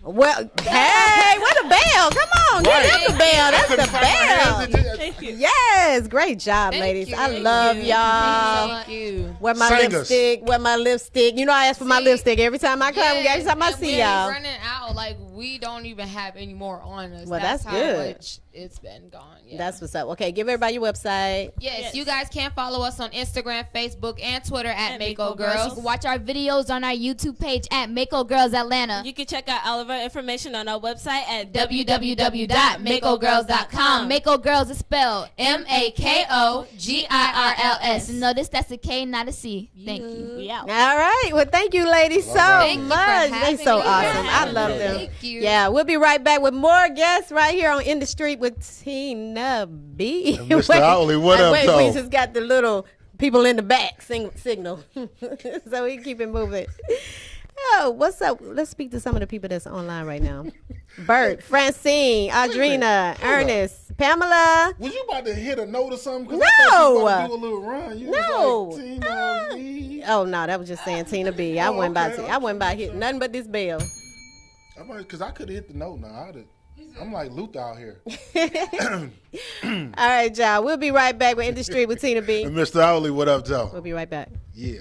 Speaker 1: Well, hey, what a bell. Come on, give them the bell. That's the bell.
Speaker 5: Thank you.
Speaker 1: Yes, great job, ladies. I love y'all.
Speaker 7: Thank you.
Speaker 1: Wear my lipstick. Wear my lipstick. You know I ask for my lipstick every time I come. Every time I see y'all.
Speaker 7: Running out, like, we don't even have any more on us.
Speaker 1: Well, that's good.
Speaker 7: it's been gone. Yeah.
Speaker 1: That's what's up. Okay, give everybody your website.
Speaker 7: Yes, you guys can follow us on Instagram, Facebook, and Twitter at Mako Girls.
Speaker 6: You can watch our videos on our YouTube page at Mako Girls Atlanta.
Speaker 5: You can check out all of our information on our website at
Speaker 7: www.makogirls.com.
Speaker 6: Mako Girls is spelled
Speaker 7: MAKOGIRLS.
Speaker 6: And notice that's a K, not a C. Thank you.
Speaker 5: We out.
Speaker 1: All right. Well, thank you, ladies, so much. They're so awesome. I love them.
Speaker 7: Thank you.
Speaker 1: Yeah, we'll be right back with more guests right here on InDuStreet with Tina B.
Speaker 2: Mr. Outley, what up,
Speaker 1: wait,
Speaker 2: though?
Speaker 1: we just got the little people in the back signal. So we keep it moving. Oh, what's up? Let's speak to some of the people that's online right now. Bert, Francine, Audrina, Ernest, Pamela.
Speaker 2: Was you about to hit a note or something?
Speaker 1: No.
Speaker 2: I thought you about to do a little run. You
Speaker 1: No.
Speaker 2: was like, Tina B.
Speaker 1: Oh no, that was just saying Tina B. I went by hitting nothing but this bell.
Speaker 2: Because I could have hit the note now. I'm like Luther out here.
Speaker 1: All right, y'all. We'll be right back with InDuStreet with Tina B.
Speaker 2: And Mr. Outley, what up, Joe?
Speaker 1: We'll be right back.
Speaker 2: Yeah.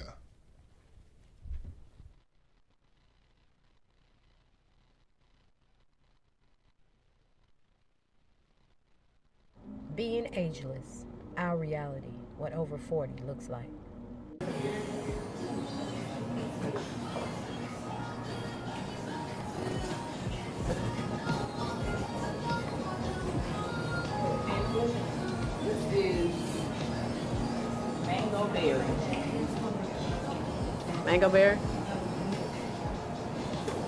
Speaker 1: Being ageless, our reality, what over 40 looks like.
Speaker 8: This is mango berry.
Speaker 1: Mango berry?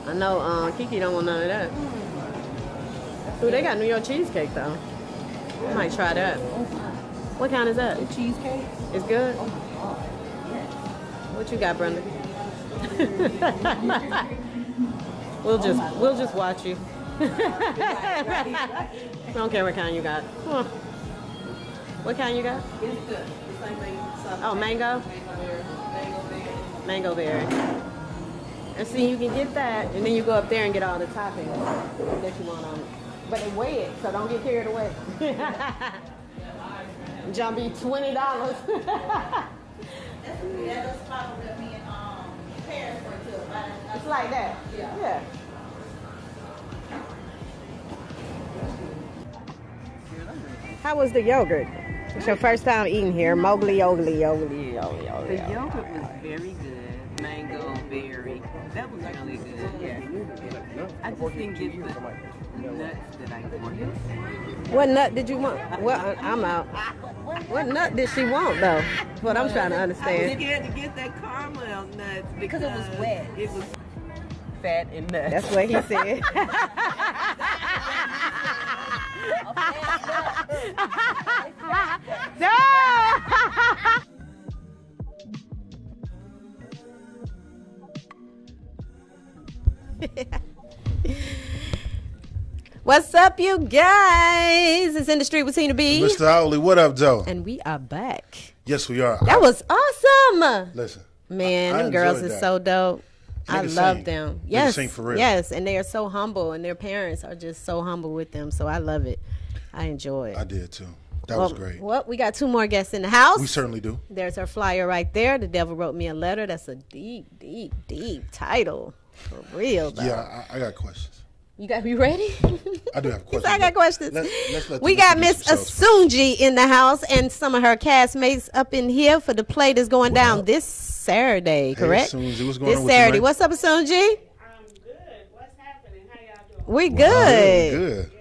Speaker 1: I know Kiki don't want none of that. Ooh, they got New York cheesecake though. I might try that. What kind is that?
Speaker 8: The cheesecake.
Speaker 1: It's good?
Speaker 8: Oh my God. Yes.
Speaker 1: What you got, Brenda? We'll just watch you. I don't care what kind you got. Huh. What kind you got?
Speaker 8: It's good. The same thing.
Speaker 1: Oh, mango? Mango berry. And see, you can get that, and then you go up there and get all the toppings that you want on it. But they weigh it, so don't get carried away. John be $20.
Speaker 8: That's probably me and Paris went to.
Speaker 1: It's like that. Yeah. How was the yogurt? It's your first time eating here. Mowgli, Ogli.
Speaker 8: The yogurt was very good. Mango, berry. That was really good. Yeah. I just didn't get the nuts that I wanted.
Speaker 1: What nut did you want? Well, I'm out. What nut did she want, though? That's what I'm trying to
Speaker 8: I was
Speaker 1: understand.
Speaker 8: scared to get that caramel nuts because it was wet. It was fat and nuts.
Speaker 1: That's what he said. No! What's up, you guys? It's InDuStreet with Tina B.
Speaker 2: Mr. Outley, what up, Joe?
Speaker 1: And we are back.
Speaker 2: Yes, we are.
Speaker 1: That was awesome.
Speaker 2: Listen.
Speaker 1: Man,
Speaker 2: I
Speaker 1: them girls
Speaker 2: enjoyed
Speaker 1: is
Speaker 2: that.
Speaker 1: so dope. I
Speaker 2: Niggas
Speaker 1: love
Speaker 2: sing.
Speaker 1: them.
Speaker 2: Niggas
Speaker 1: Yes.
Speaker 2: sing for real.
Speaker 1: Yes, and they are so humble, and their parents are just so humble with them. So I love it. I enjoy it.
Speaker 2: I did, too. That was great.
Speaker 1: Well, we got 2 more guests in the house.
Speaker 2: We certainly do.
Speaker 1: There's her flyer right there. The Devil Wrote Me a Letter. That's a deep, deep, deep title. For real, though.
Speaker 2: Yeah, I got questions.
Speaker 1: You ready?
Speaker 2: I do have questions.
Speaker 1: I got questions.
Speaker 2: Let's let
Speaker 1: We
Speaker 2: them
Speaker 1: got
Speaker 2: introduce
Speaker 1: Miss
Speaker 2: themselves.
Speaker 1: Asunji in the house and some of her castmates up in here for the play that's going down this Saturday, correct?
Speaker 2: Hey, Asunji, what's going
Speaker 1: this
Speaker 2: on with
Speaker 1: Saturday.
Speaker 2: you, man?
Speaker 1: What's up, Asunji?
Speaker 9: I'm good. What's happening? How y'all doing?
Speaker 1: We
Speaker 2: Wow,
Speaker 1: good.
Speaker 2: good.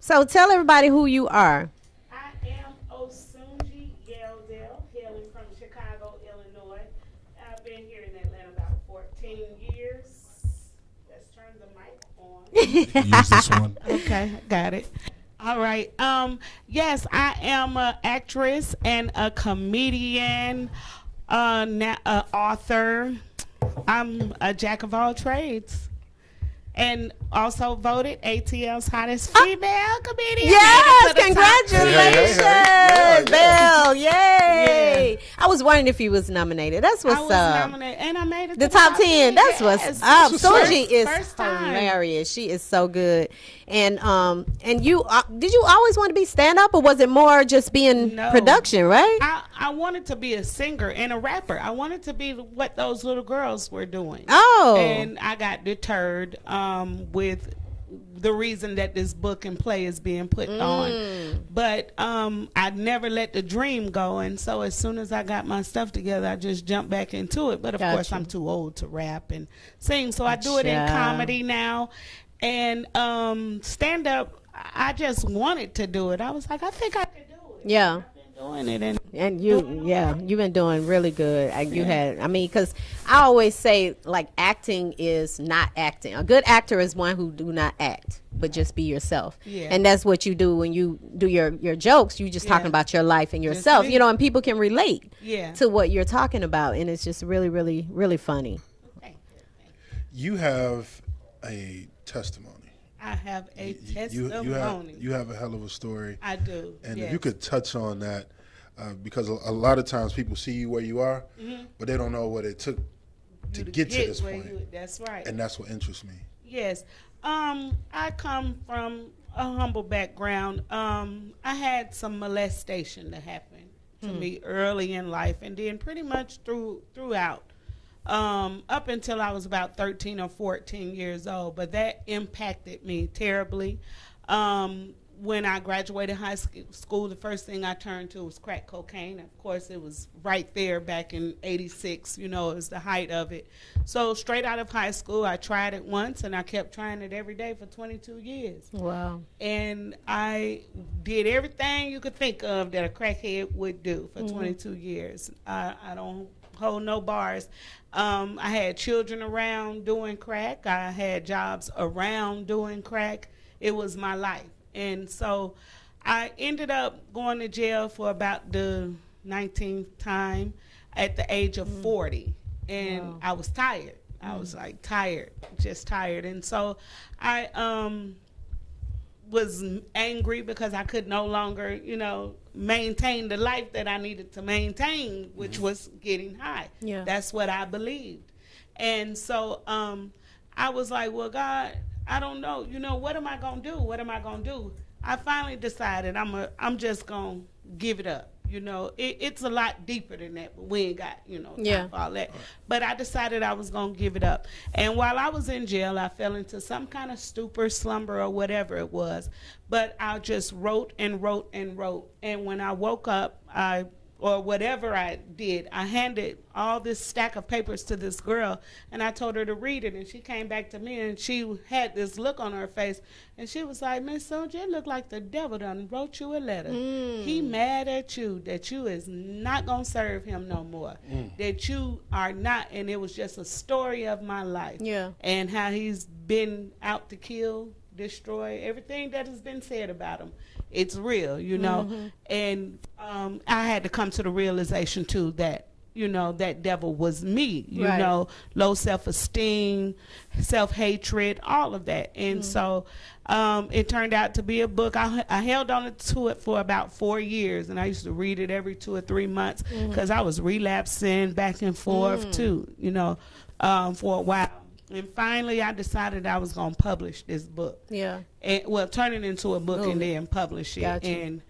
Speaker 1: So tell everybody who you are.
Speaker 9: I am Osunji Yeldell, hailing from Chicago, Illinois. I've been here in Atlanta about 14 years. Let's turn the mic on.
Speaker 2: Use this one.
Speaker 9: Okay, got it. All right. Yes, I am an actress and a comedian, author. I'm a jack of all trades. And also voted ATL's hottest female comedian.
Speaker 1: Yes,
Speaker 9: Made it to the top.
Speaker 1: congratulations,
Speaker 2: Hey.
Speaker 1: Belle. Yay. I was wondering if you was nominated. That's what's
Speaker 9: I was
Speaker 1: up.
Speaker 9: nominated, and I made it
Speaker 1: The
Speaker 9: to
Speaker 1: top 10. That's
Speaker 9: Yes.
Speaker 1: what's up. Sunji is
Speaker 9: First time.
Speaker 1: hilarious. She is so good. And you did you always want to be stand up, or was it more just being
Speaker 9: No.
Speaker 1: production, right?
Speaker 9: I wanted to be a singer and a rapper. I wanted to be what those little girls were doing.
Speaker 1: Oh.
Speaker 9: And I got deterred with the reason that this book and play is being put on. But I never let the dream go, and so as soon as I got my stuff together, I just jumped back into it. But of course, I'm too old to rap and sing, so I do it in comedy now. And stand up, I just wanted to do it. I was like, I think I can do it.
Speaker 1: Yeah.
Speaker 9: I've been doing it,
Speaker 1: and you've been doing really good. You had, I mean, because I always say, like, acting is not acting. A good actor is one who do not act, but just be yourself. Yeah. And that's what you do when you do your jokes. You just talking about your life and yourself, you know, and people can relate to what you're talking about, and it's just really, really, really funny.
Speaker 2: You have a testimony.
Speaker 9: I have a testimony.
Speaker 2: You have a hell of a story.
Speaker 9: I do.
Speaker 2: And if you could touch on that, because a lot of times people see you where you are, but they don't know what it took to get to this point.
Speaker 9: That's right.
Speaker 2: And that's what interests me.
Speaker 9: Yes. I come from a humble background. I had some molestation that happened to me early in life, and then pretty much throughout. Up until I was about 13 or 14 years old, but that impacted me terribly. When I graduated high school, the first thing I turned to was crack cocaine. Of course, it was right there back in '86, you know, it was the height of it. So straight out of high school, I tried it once, and I kept trying it every day for 22 years. Wow. And I did everything you could think of that a crackhead would do for 22 years. I don't hold no bars. I had children around doing crack. I had jobs around doing crack. It was my life. And so I ended up going to jail for about the 19th time at the age of 40. And I was tired. I was like tired, just tired. And so I was angry because I could no longer, you know, maintain the life that I needed to maintain, which was getting high. Yeah. That's what I believed. And so I was like, well, God, I don't know. You know, what am I going to do? What am I going to do? I finally decided I'm just going to give it up. You know, it's a lot deeper than that, but we ain't got, you know, time for all that. But I decided I was going to give it up. And while I was in jail, I fell into some kind of stupor, slumber, or whatever it was. But I just wrote and wrote and wrote. And when I woke up, or whatever I did, I handed all this stack of papers to this girl, and I told her to read it, and she came back to me, and she had this look on her face, and she was like, Miss Sonia, it looked like the devil done wrote you a letter. He mad at you that you is not going to serve him no more, that you are not, and it was just a story of my life, and how he's been out to kill, destroy, everything that has been said about him. It's real, you know. And I had to come to the realization, too, that, you know, that devil was me, you know, low self-esteem, self-hatred, all of that. And so it turned out to be a book. I held on to it for about 4 years, and I used to read it every 2 or 3 months because I was relapsing back and forth, too, you know, for a while. And finally, I decided I was going to publish this book. And, well, turn it into a book and then publish it. And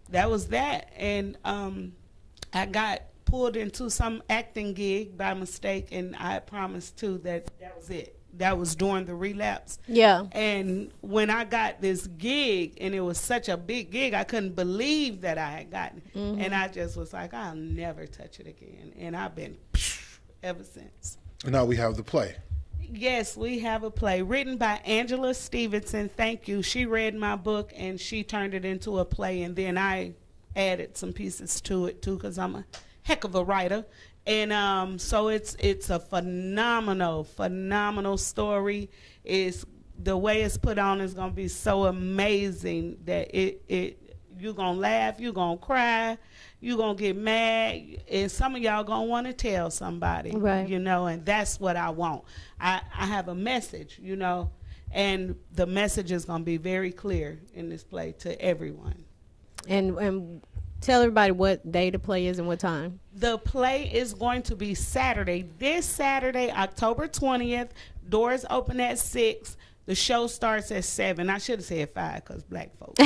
Speaker 9: that was that. And I got pulled into some acting gig by mistake, and I promised, too, that was it. That was during the relapse. And when I got this gig, and it was such a big gig, I couldn't believe that I had gotten it. And I just was like, I'll never touch it again. And I've been ever since.
Speaker 2: And now we have the play.
Speaker 9: Yes, we have a play written by Angela Stevenson. Thank you. She read my book and she turned it into a play, and then I added some pieces to it too because I'm a heck of a writer. And so it's a phenomenal story. It's the way it's put on is gonna be so amazing that you're gonna laugh, you're gonna cry, you're going to get mad, and some of y'all going to want to tell somebody, you know, and that's what I want. I have a message, you know, and the message is going to be very clear in this play to everyone.
Speaker 1: And tell everybody what day the play is and what time.
Speaker 9: The play is going to be Saturday, this Saturday, October 20th. Doors open at 6. The show starts at 7. I should have said 5 because black folks.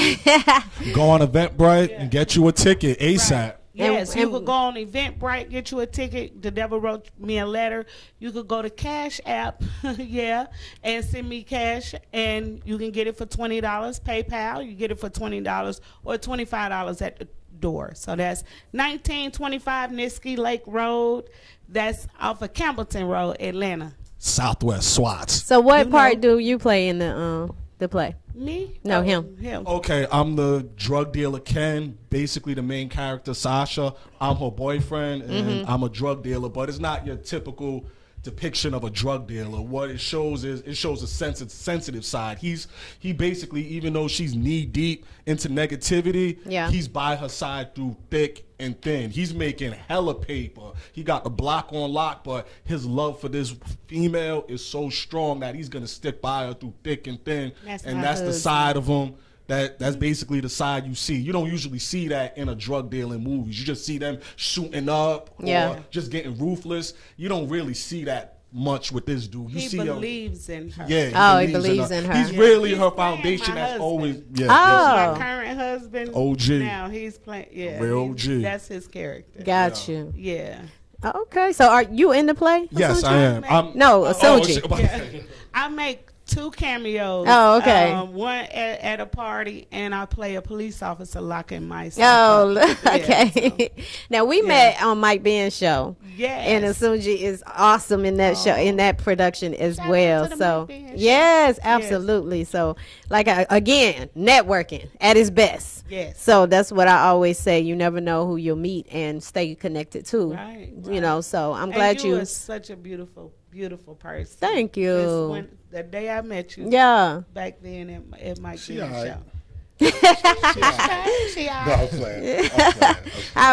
Speaker 3: Go on Eventbrite and get you a ticket ASAP.
Speaker 9: Yes, you could go on Eventbrite, get you a ticket. The Devil Wrote Me a Letter. You could go to Cash App, and send me cash, and you can get it for $20. PayPal, you get it for $20 or $25 at the door. So that's 1925 Niskey Lake Road. That's off of Campbellton Road, Atlanta.
Speaker 10: Southwest Swats.
Speaker 1: So what part do you play in the play?
Speaker 9: Me?
Speaker 1: No, him.
Speaker 10: Okay, I'm the drug dealer Ken, basically the main character Sasha. I'm her boyfriend, and I'm a drug dealer, but it's not your typical depiction of a drug dealer. What it shows is a sensitive side. He basically, even though she's knee deep into negativity, he's by her side through thick and thin. He's making hella paper. He got the block on lock, but his love for this female is so strong that he's gonna stick by her through thick and thin. That's the side of him that's basically the side you see. You don't usually see that in a drug dealing movies. You just see them shooting up or just getting ruthless. You don't really see that much with this dude.
Speaker 9: He believes in her.
Speaker 10: Yeah,
Speaker 1: he believes in her.
Speaker 10: He's really her foundation. That's always
Speaker 9: my current husband.
Speaker 10: OG.
Speaker 9: Now he's playing. Yeah,
Speaker 10: real OG.
Speaker 9: That's his character.
Speaker 1: Got you.
Speaker 9: Yeah.
Speaker 1: Okay, so are you in the play?
Speaker 10: Yes, I am.
Speaker 1: Soji.
Speaker 9: I make 2 cameos.
Speaker 1: Oh, okay.
Speaker 9: One at a party, and I play a police officer locking myself.
Speaker 1: Oh, okay. So. Now we met on Mike Ben's show.
Speaker 9: Yes.
Speaker 1: And Asunji is awesome in that show, in that production as well. So yes, absolutely. Yes. So like again, networking at its best.
Speaker 9: Yes.
Speaker 1: So that's what I always say. You never know who you'll meet and stay connected to.
Speaker 9: Right.
Speaker 1: You know. So I'm glad
Speaker 9: you are such a beautiful person.
Speaker 1: Thank you.
Speaker 9: The day I met you, back then at Mike Ben's show.
Speaker 1: I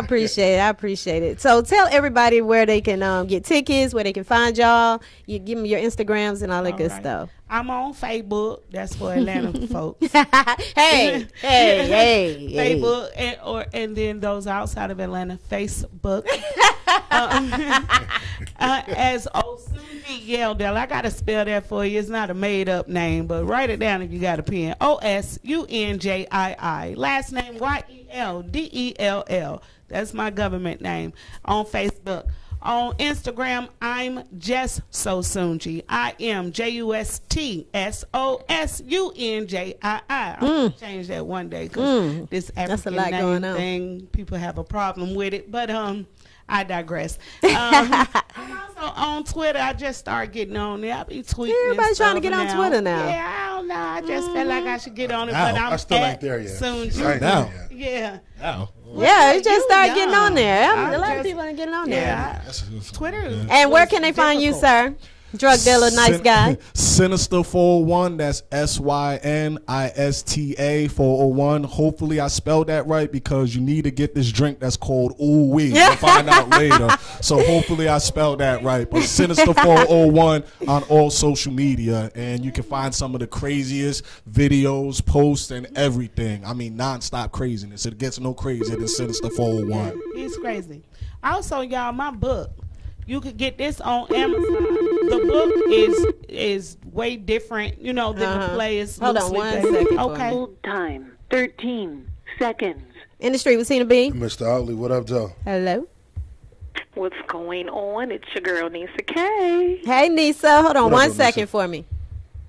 Speaker 1: appreciate it. So tell everybody where they can get tickets, where they can find y'all. You give them your Instagrams and all that good stuff.
Speaker 9: I'm on Facebook. That's for Atlanta folks.
Speaker 1: hey.
Speaker 9: Facebook and then those outside of Atlanta, Facebook. As Osunji Yeldell. I gotta spell that for you. It's not a made up name, but write it down if you got a pen. Osunjii. Last name Yeldell. That's my government name on Facebook. On Instagram, I'm Just Sosunji. I am JUSTSOSUNJII. I'm gonna change that one day because this African name thing, people have a problem with it. But I digress. I'm also on Twitter. I just started getting on there. I be tweeting.
Speaker 1: Everybody's trying to get on Twitter now.
Speaker 9: Yeah, I don't know. I just felt like I should get on it, but
Speaker 2: I still ain't there yet.
Speaker 9: Yeah.
Speaker 1: Yeah, it just started getting on there. A lot of people are getting on there.
Speaker 9: Yeah. Twitter.
Speaker 1: And where can they find you, sir? Drug dealer, nice guy.
Speaker 10: Sinister 401. That's SYNISTA 401. Hopefully I spelled that right because you need to get this drink that's called Ooh Wee. You'll find out later. So hopefully I spelled that right. But Sinister 401 on all social media, and you can find some of the craziest videos, posts, and everything. I mean, nonstop craziness. It gets no crazier than Sinister 401.
Speaker 9: He's crazy. Also, y'all, my book. You could get this on Amazon. The book is way different, than the play. Is
Speaker 1: hold on 1 second.
Speaker 9: Okay.
Speaker 11: Hold time 13 seconds.
Speaker 1: InDuStreet with Tina B.
Speaker 2: Mr. Outley, what up, Joe?
Speaker 1: Hello.
Speaker 11: What's going on? It's your girl Nisa K.
Speaker 1: Hey Nisa, hold on 1 second for me.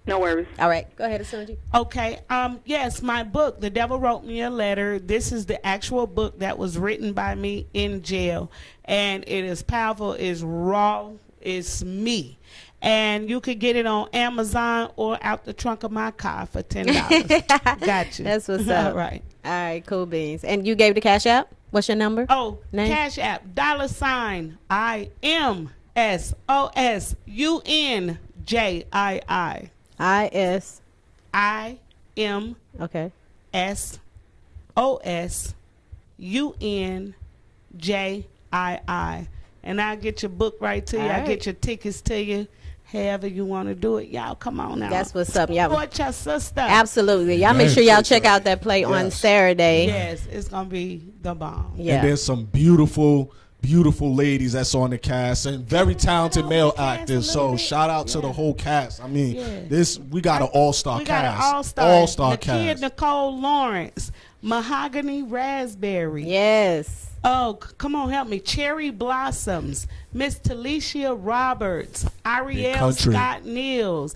Speaker 11: No worries.
Speaker 1: All right, go ahead, Asunji.
Speaker 9: Okay. Yes, my book, The Devil Wrote Me a Letter. This is the actual book that was written by me in jail, and it is powerful. It's raw. It's me. And you could get it on Amazon or out the trunk of my car for $10. Got you.
Speaker 1: That's what's up.
Speaker 9: All right.
Speaker 1: All right, cool beans. And you gave the Cash App? What's your number?
Speaker 9: Oh,
Speaker 1: name?
Speaker 9: Cash App, $IMSOSUNJII.
Speaker 1: Okay.
Speaker 9: SOSUNJII. And I'll get your book right to you. I'll get your tickets to you. However you want to do it. Y'all come on now.
Speaker 1: That's what's up. Y'all
Speaker 9: support your sister.
Speaker 1: Absolutely. Y'all make sure y'all check out that play on Saturday.
Speaker 9: Yes, it's going to be the bomb.
Speaker 10: Yeah. And there's some beautiful ladies that's on the cast and very talented male actors. So shout out to the whole cast. I mean, we got an all-star cast.
Speaker 9: We got an all-star cast. Nicole Lawrence, Mahogany Raspberry.
Speaker 1: Yes.
Speaker 9: come on, help me. Cherry Blossoms, Miss Talisha Roberts, Ariel Scott Niels,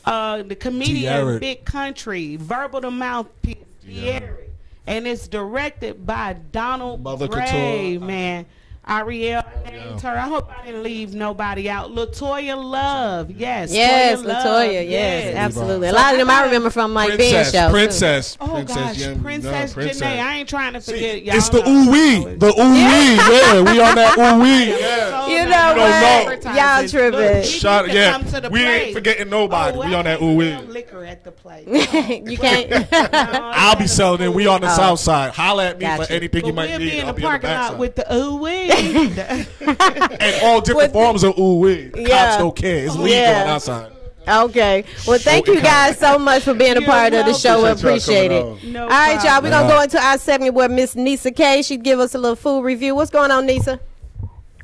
Speaker 9: the comedian Big Country, Verbal the Mouthpiece, Thierry. And it's directed by Donald Gray, man. Ariel named her. I hope I didn't leave nobody out. Latoya Love, yes.
Speaker 1: Yes, Latoya, yes, absolutely. A lot of them I remember from my band show.
Speaker 10: Princess.
Speaker 9: Oh, gosh, Princess Janae. I ain't trying to forget. Y'all
Speaker 10: it's the ooh-wee. The ooh-wee. Yeah, we on that ooh-wee. Yeah.
Speaker 1: You know what? Y'all tripping.
Speaker 10: We ain't forgetting nobody. We on that ooh-wee.
Speaker 9: Liquor at the place.
Speaker 1: You can't.
Speaker 10: I'll be selling it. We on the south side. Holla at me for anything you might need.
Speaker 9: We'll be in the parking lot with the ooh-wee.
Speaker 10: And all different forms of ooh-wee. Cops don't care. It's legal on our side.
Speaker 1: Okay. Well, thank you guys so much for being a part of the show. We appreciate it. All right, y'all. We're going to go into our segment where Miss Nisa K, she'd give us a little food review. What's going on, Nisa?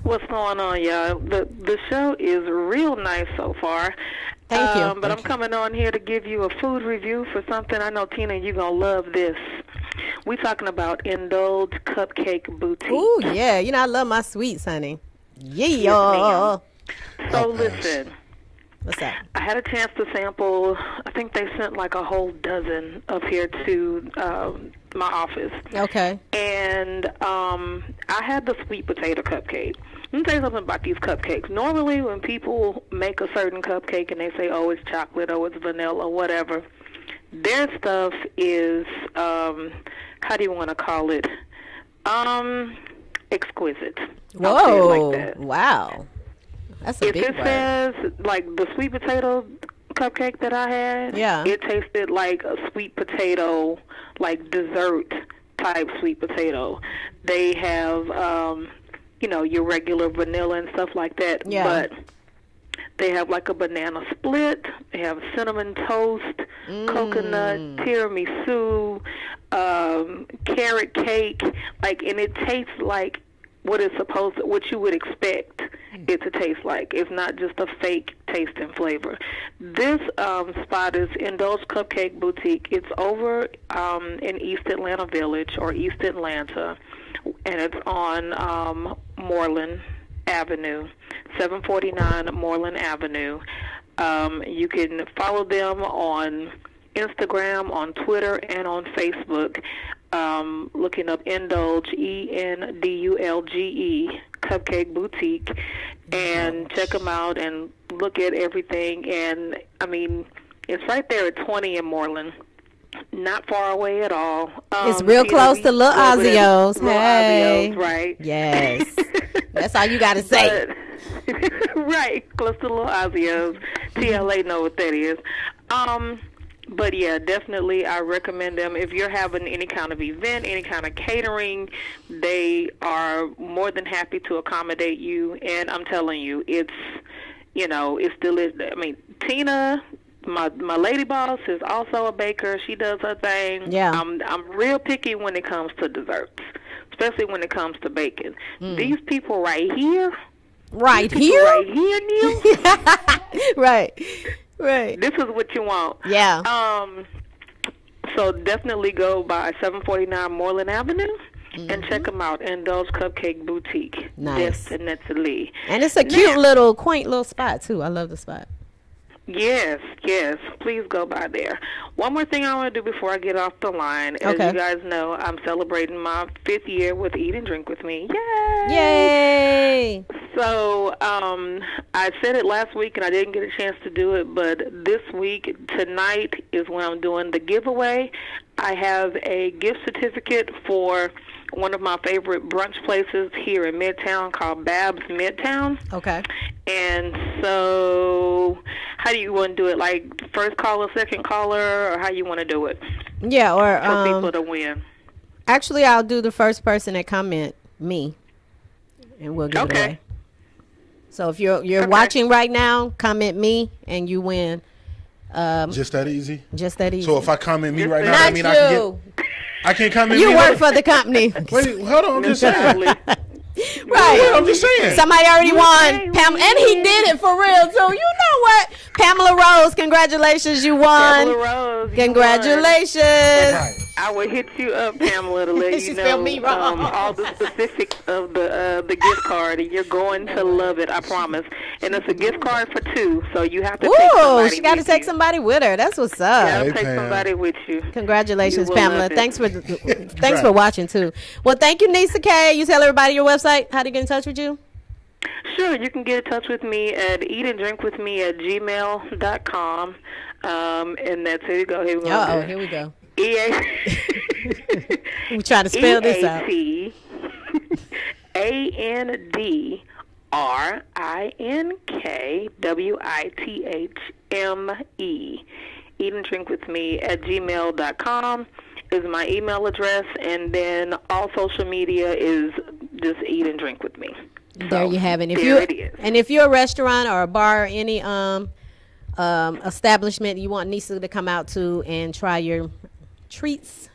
Speaker 11: What's going on, y'all? The show is real nice so far.
Speaker 1: Thank you.
Speaker 11: But I'm coming on here to give you a food review for something. I know, Tina, you're going to love this. We're talking about Indulge Cupcake Boutique.
Speaker 1: Ooh, yeah. You know, I love my sweets, honey. Yeah.
Speaker 11: So listen.
Speaker 1: What's that?
Speaker 11: I had a chance to sample. I think they sent like a whole dozen up here to my office.
Speaker 1: Okay.
Speaker 11: And I had the sweet potato cupcake. Let me tell you something about these cupcakes. Normally when people make a certain cupcake and they say, oh, it's chocolate, oh, it's vanilla, whatever, their stuff is, how do you want to call it? Exquisite.
Speaker 1: Whoa.
Speaker 11: Like that.
Speaker 1: Wow. That's a big word. If it
Speaker 11: says, like, the sweet potato cupcake that I had, it tasted like a sweet potato, like dessert type sweet potato. They have, you know, your regular vanilla and stuff like that. Yeah. But they have like a banana split. They have cinnamon toast, coconut, tiramisu, carrot cake. Like, and it tastes like what you would expect it to taste like. It's not just a fake taste and flavor. This spot is Indulge Cupcake Boutique. It's over in East Atlanta Village or East Atlanta, and it's on Moreland Avenue, 749 Moreland Avenue. You can follow them on Instagram, on Twitter, and on Facebook. Looking up Indulge, ENDULGE, Cupcake Boutique, and check them out and look at everything. And, I mean, it's right there at 20 in Moreland. Not far away at all.
Speaker 1: It's real close to Lil Ozio's. Hey.
Speaker 11: Ozio's, right?
Speaker 1: Yes. That's all you got to say.
Speaker 11: Right, close to Lil Ozio's. TLA know what that is. But yeah, definitely I recommend them. If you're having any kind of event, any kind of catering, they are more than happy to accommodate you. And I'm telling you, it's, you know, it's delicious. I mean, Tina, my lady boss, is also a baker. She does her thing.
Speaker 1: Yeah.
Speaker 11: I'm real picky when it comes to desserts, especially when it comes to baking. These people right here.
Speaker 1: Right here?
Speaker 11: Right here, Neil.
Speaker 1: Right. Right.
Speaker 11: This is what you want.
Speaker 1: Yeah.
Speaker 11: So definitely go by 749 Moreland Avenue and check them out. Indulge Cupcake Boutique.
Speaker 1: Nice.
Speaker 11: Definitely.
Speaker 1: And it's a cute little, quaint little spot, too. I love the spot.
Speaker 11: Yes, yes. Please go by there. One more thing I want to do before I get off the line. As you guys know, I'm celebrating my 5th year with Eat and Drink with Me. Yay!
Speaker 1: Yay!
Speaker 11: So I said it last week, and I didn't get a chance to do it, but this week, tonight, is when I'm doing the giveaway. I have a gift certificate for one of my favorite brunch places here in Midtown called Babs Midtown.
Speaker 1: Okay.
Speaker 11: And so how do you want to do it? Like first caller, second caller, or how you want to do it?
Speaker 1: Yeah, or
Speaker 11: for people to win.
Speaker 1: Actually, I'll do the first person that comment me, and we'll give it away. So if you're watching right now, comment me, and you win.
Speaker 2: Just that easy?
Speaker 1: Just that easy.
Speaker 2: So if I comment me right now,
Speaker 1: that
Speaker 2: I mean I can get... I can't comment
Speaker 1: you me. You work for the company.
Speaker 2: Wait, hold on, I'm just saying.
Speaker 1: Right.
Speaker 2: I'm just saying.
Speaker 1: Somebody already won. Pam, and he did it for real, too. You know what? Pamela Rose, congratulations. You won.
Speaker 11: Pamela Rose.
Speaker 1: Congratulations.
Speaker 2: Won.
Speaker 11: I will hit you up, Pamela, to let you know
Speaker 1: me wrong.
Speaker 11: All the specifics of the gift card, and you're going to love it, I promise. And it's a gift card for 2, so you have to take somebody.
Speaker 1: She got to take somebody with her. That's what's up.
Speaker 11: You got to take somebody with you.
Speaker 1: Congratulations, Pamela. Thanks for watching too. Well, thank you, Nisa K. You tell everybody your website. How to get in touch with you?
Speaker 11: Sure, you can get in touch with me at eatanddrinkwithme@gmail.com. And that's here we go. Here we go.
Speaker 1: Here we go.
Speaker 11: We
Speaker 1: trying to spell this out.
Speaker 11: EATANDRINKWITHME. eatanddrinkwithme@gmail.com is my email address, and then all social media is just Eat and Drink with Me.
Speaker 1: There you have it. If you're a restaurant or a bar or any establishment you want Nisa to come out to and try your treats,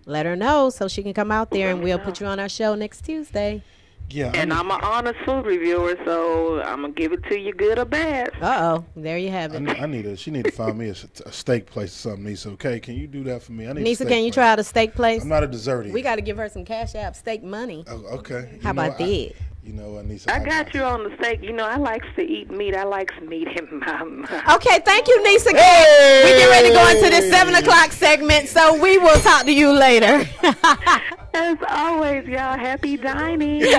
Speaker 1: let her know so she can come out there, and we'll put you on our show next Tuesday.
Speaker 2: Yeah,
Speaker 11: and I'm an honest food reviewer, so I'm gonna give it to you good or bad.
Speaker 1: There you have it.
Speaker 2: She need to find me a steak place or something, Nisa. Okay, can you do that for me? I need
Speaker 1: Nisa, can you try out a steak place?
Speaker 2: I'm not a dessert eater.
Speaker 1: We got to give her some Cash App steak money.
Speaker 2: Okay.
Speaker 1: How about that?
Speaker 2: You know what, Nisa?
Speaker 11: I got you on the steak. You know, I likes to eat meat. I likes meat in my mouth.
Speaker 1: Okay, thank you, Nisa. Hey! We get ready to go into this 7 o'clock segment, so we will talk to you later.
Speaker 11: As always, y'all, happy dining.
Speaker 1: Girl,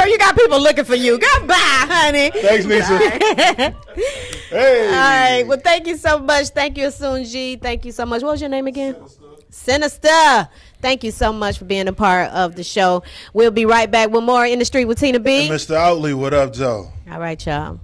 Speaker 1: you got people looking for you. Goodbye, honey.
Speaker 2: Thanks, Nisa. Hey.
Speaker 1: All right. Well, thank you so much. Thank you, Asunji. Thank you so much. What was your name again? Sinister. Thank you so much for being a part of the show. We'll be right back with more In the Street with Tina B.
Speaker 2: And Mr. Outley, what up, Joe?
Speaker 1: All right, y'all.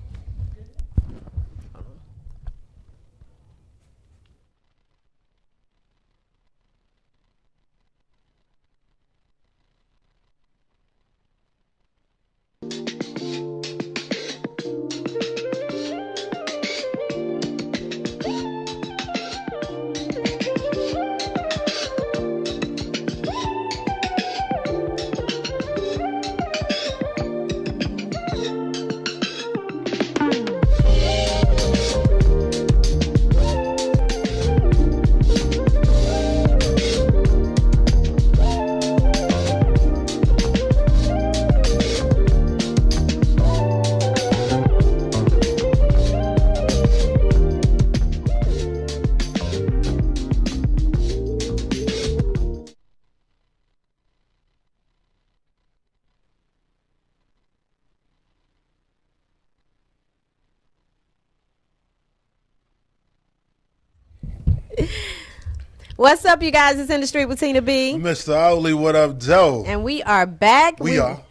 Speaker 1: What's up, you guys? It's In the Street with Tina B.
Speaker 2: Mr. Outley, what up, Joe?
Speaker 1: And we are back.
Speaker 2: We are.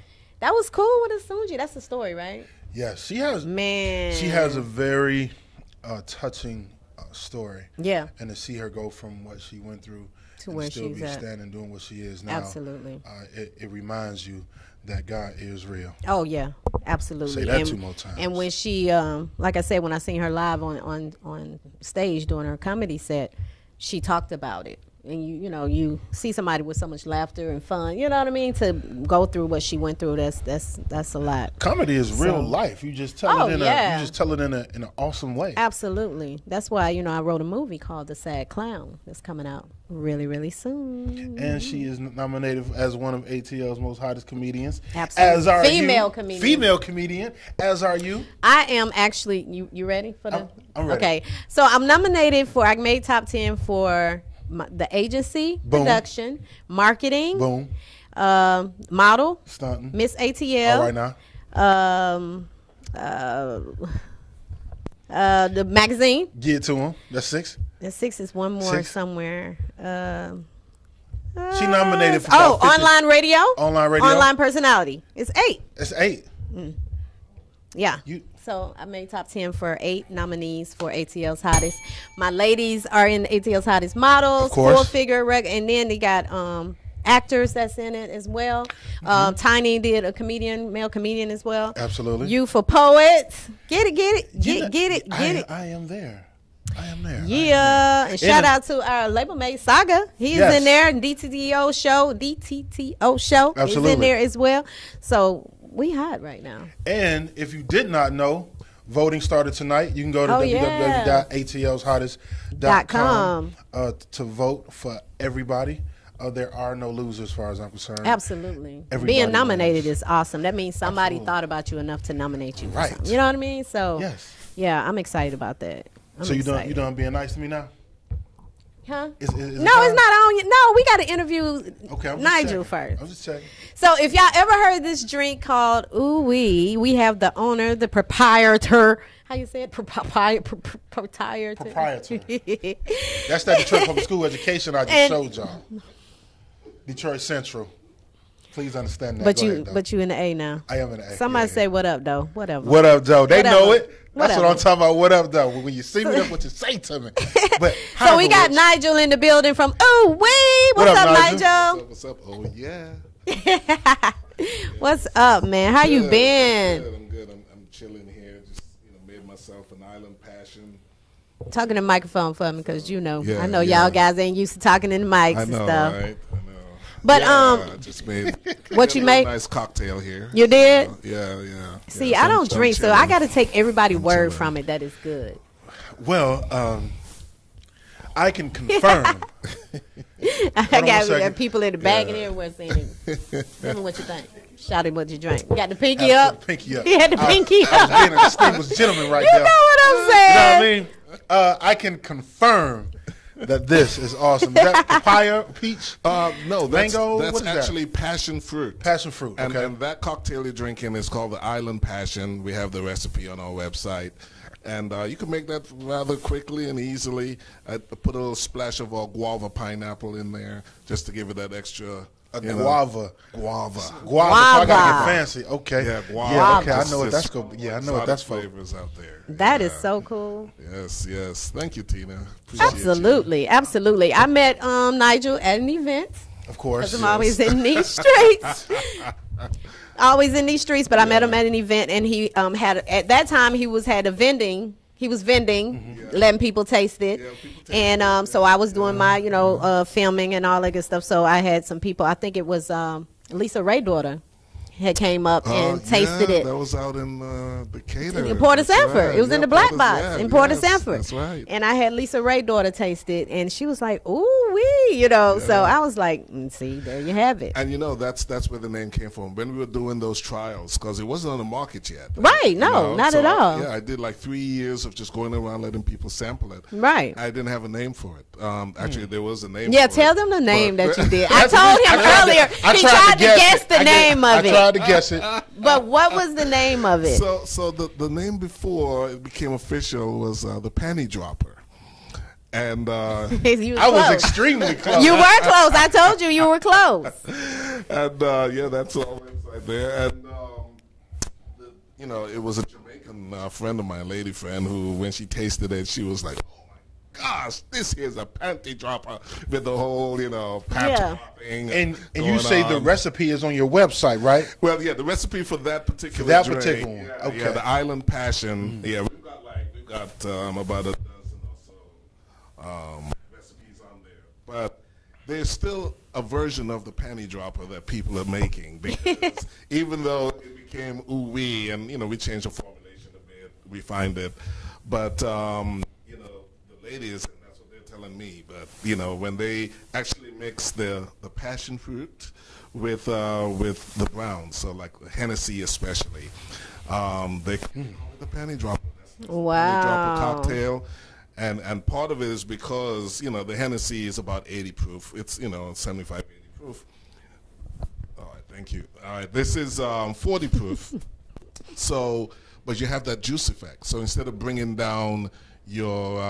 Speaker 1: That was cool with Asunji. That's the story, right?
Speaker 2: Yeah, she has.
Speaker 1: Man.
Speaker 2: She has a very touching story.
Speaker 1: Yeah.
Speaker 2: And to see her go from what she went through
Speaker 1: to where
Speaker 2: still
Speaker 1: she's
Speaker 2: be
Speaker 1: at.
Speaker 2: standing doing what she is now.
Speaker 1: Absolutely.
Speaker 2: It reminds you that God is real.
Speaker 1: Oh yeah, absolutely.
Speaker 2: Say that 2 more times.
Speaker 1: And when she, like I said, when I seen her live on stage doing her comedy set, she talked about it. And you know, you see somebody with so much laughter and fun, you know what I mean, to go through what she went through. That's a lot.
Speaker 2: Comedy is real life. You just tell it in an awesome way.
Speaker 1: Absolutely. That's why, you know, I wrote a movie called The Sad Clown that's coming out really, really soon.
Speaker 2: And she is nominated as one of ATL's most hottest comedians.
Speaker 1: Absolutely.
Speaker 2: As are
Speaker 1: Female
Speaker 2: you.
Speaker 1: comedian.
Speaker 2: Female comedian. As are you.
Speaker 1: I am actually. You ready for the?
Speaker 2: I'm ready.
Speaker 1: Okay. So I'm nominated for. I made top 10 for the agency,
Speaker 2: Boom.
Speaker 1: production, marketing,
Speaker 2: Boom.
Speaker 1: Model,
Speaker 2: Stunting,
Speaker 1: Miss ATL.
Speaker 2: All right now.
Speaker 1: The magazine.
Speaker 2: Get to him. That's 6.
Speaker 1: The 6 is one more
Speaker 2: 6.
Speaker 1: somewhere.
Speaker 2: She nominated for
Speaker 1: online radio.
Speaker 2: Online radio.
Speaker 1: Online personality. It's 8.
Speaker 2: It's 8.
Speaker 1: Yeah. So I made top 10 for 8 nominees for ATL's hottest. My ladies are in ATL's hottest models, full figure, and then they got actors that's in it as well. Tiny did a male comedian as well.
Speaker 2: Absolutely.
Speaker 1: You for poets. Get it.
Speaker 2: I am there.
Speaker 1: Yeah. And shout out to our label mate Saga. He's in there. DTTO show.
Speaker 2: Absolutely.
Speaker 1: He's in there as well. So we hot right now.
Speaker 2: And if you did not know, Voting started tonight. You can go to www.atlshottest.com to vote for everybody. There are no losers as far as I'm concerned.
Speaker 1: Absolutely. Being nominated is awesome. That means somebody thought about you enough to nominate you. Right. You know what I mean? So, yeah, I'm excited about that.
Speaker 2: So you done being nice to me now?
Speaker 1: Huh? No, it's not on you. No, we got to interview Nigel first.
Speaker 2: I'm just checking.
Speaker 1: So if y'all ever heard this drink called Ooh Wee, we have the owner, the proprietor. How you say it? Proprietor.
Speaker 2: That's that Detroit Public School education I just showed y'all. Detroit Central. Please understand that.
Speaker 1: But you in the A now.
Speaker 2: I am in the A.
Speaker 1: Somebody say what up, though. Whatever.
Speaker 2: What up, though? They know it. That's what I'm talking about. What up, though? When you see me, that's what you say to me. But
Speaker 1: so we got Nigel in the building from Ooh Wee. What's up, Nigel?
Speaker 12: What's up? Oh yeah.
Speaker 1: What's up, man? How you been?
Speaker 12: I'm good. I'm chilling here. Just made myself an island passion.
Speaker 1: Talking to the microphone for me, because I know y'all guys ain't used to talking in the mics and stuff.
Speaker 12: Right? I know.
Speaker 1: But
Speaker 12: I just made
Speaker 1: what you made?
Speaker 12: Nice cocktail here.
Speaker 1: You did?
Speaker 12: Yeah.
Speaker 1: See, I don't drink, so I got to take everybody's word from it that it's good.
Speaker 2: Well, I can confirm.
Speaker 1: I got people in the back and everywhere saying, "Tell me what you think." Shout it what you drank. You got the pinky up.
Speaker 2: Pinky up.
Speaker 1: He had the pinky up.
Speaker 2: I was being a distinguished gentleman right there.
Speaker 1: You know what I'm saying?
Speaker 2: You know what I mean? I can confirm that this is awesome. Is that papaya, peach?
Speaker 12: No,
Speaker 2: mango.
Speaker 12: That's actually passion fruit.
Speaker 2: Passion fruit. Okay.
Speaker 12: And that cocktail you're drinking is called the Island Passion. We have the recipe on our website. And you can make that rather quickly and easily. I put a little splash of guava pineapple in there just to give it that extra.
Speaker 2: Guava.
Speaker 12: Guava.
Speaker 2: So I gotta get fancy. Okay.
Speaker 12: Yeah, guava.
Speaker 2: Yeah, okay. I know what that's going. Yeah, I know what that's for.
Speaker 12: Flavors out there.
Speaker 1: That is so cool.
Speaker 12: Yes. Thank you, Tina.
Speaker 1: Absolutely. I met Nigel at an event.
Speaker 2: Of course.
Speaker 1: Because I'm always in these streets. Always in these streets, but I met him at an event, and he had at that time he was vending, letting people taste it, and so I was doing my filming and all that good stuff. So I had some people. I think it was Lisa Ray's daughter had came up and tasted it.
Speaker 12: That was out in Decatur.
Speaker 1: In Port of Sanford. Right. It was in the Black Box in Port of Sanford.
Speaker 12: That's right.
Speaker 1: And I had Lisa Ray's daughter taste it, and she was like, "Ooh wee," So I was like, "See, there you have it."
Speaker 12: And that's where the name came from. When we were doing those trials, because it wasn't on the market yet.
Speaker 1: Right? No, not at all.
Speaker 12: Yeah, I did like 3 years of just going around letting people sample it.
Speaker 1: Right.
Speaker 12: I didn't have a name for it. Actually, there was a name.
Speaker 1: Yeah,
Speaker 12: for
Speaker 1: tell
Speaker 12: it,
Speaker 1: them the name that you did. I told him earlier. He tried to guess the name of it.
Speaker 2: I tried to guess it.
Speaker 1: But what was the name of it?
Speaker 12: So the name before it became official was the Panty Dropper. And
Speaker 2: I was extremely close.
Speaker 1: You were close. I told you were close.
Speaker 12: And that's all inside there. And it was a Jamaican friend of mine, lady friend, who when she tasted it, she was like, gosh, this is a panty dropper with the whole, pant dropping.
Speaker 2: And you say the recipe is on your website, right?
Speaker 12: Well, yeah, the recipe for that particular drink,
Speaker 2: particular one.
Speaker 12: Yeah,
Speaker 2: okay.
Speaker 12: Yeah, the Island Passion. Yeah, we've got about a dozen or so recipes on there. But there's still a version of the panty dropper that people are making, because even though it became ooh wee, and we changed the formulation a bit, refined it, but ladies, and that's what they're telling me, but when they actually mix the passion fruit with the brown, so like Hennessy especially, they call it the panty dropper.
Speaker 1: Wow.
Speaker 12: Panty dropper cocktail, and part of it is because the Hennessy is about 80 proof. It's 75, 80 proof. All right, thank you. All right, this is 40 proof. So, but you have that juice effect. So instead of bringing down your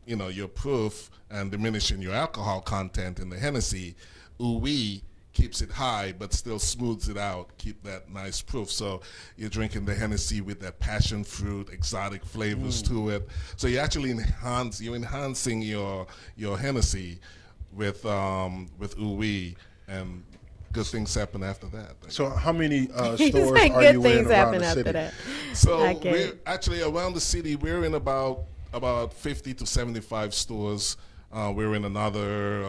Speaker 12: your proof and diminishing your alcohol content in the Hennessy, ooh wee keeps it high but still smooths it out, keep that nice proof. So you're drinking the Hennessy with that passion fruit, exotic flavors to it. So you actually enhancing your Hennessy with ooh wee, and good things happen after that.
Speaker 2: So how many stores are you in around the city?
Speaker 1: That.
Speaker 12: So we're actually around the city. We're in about 50 to 75 stores. We're in another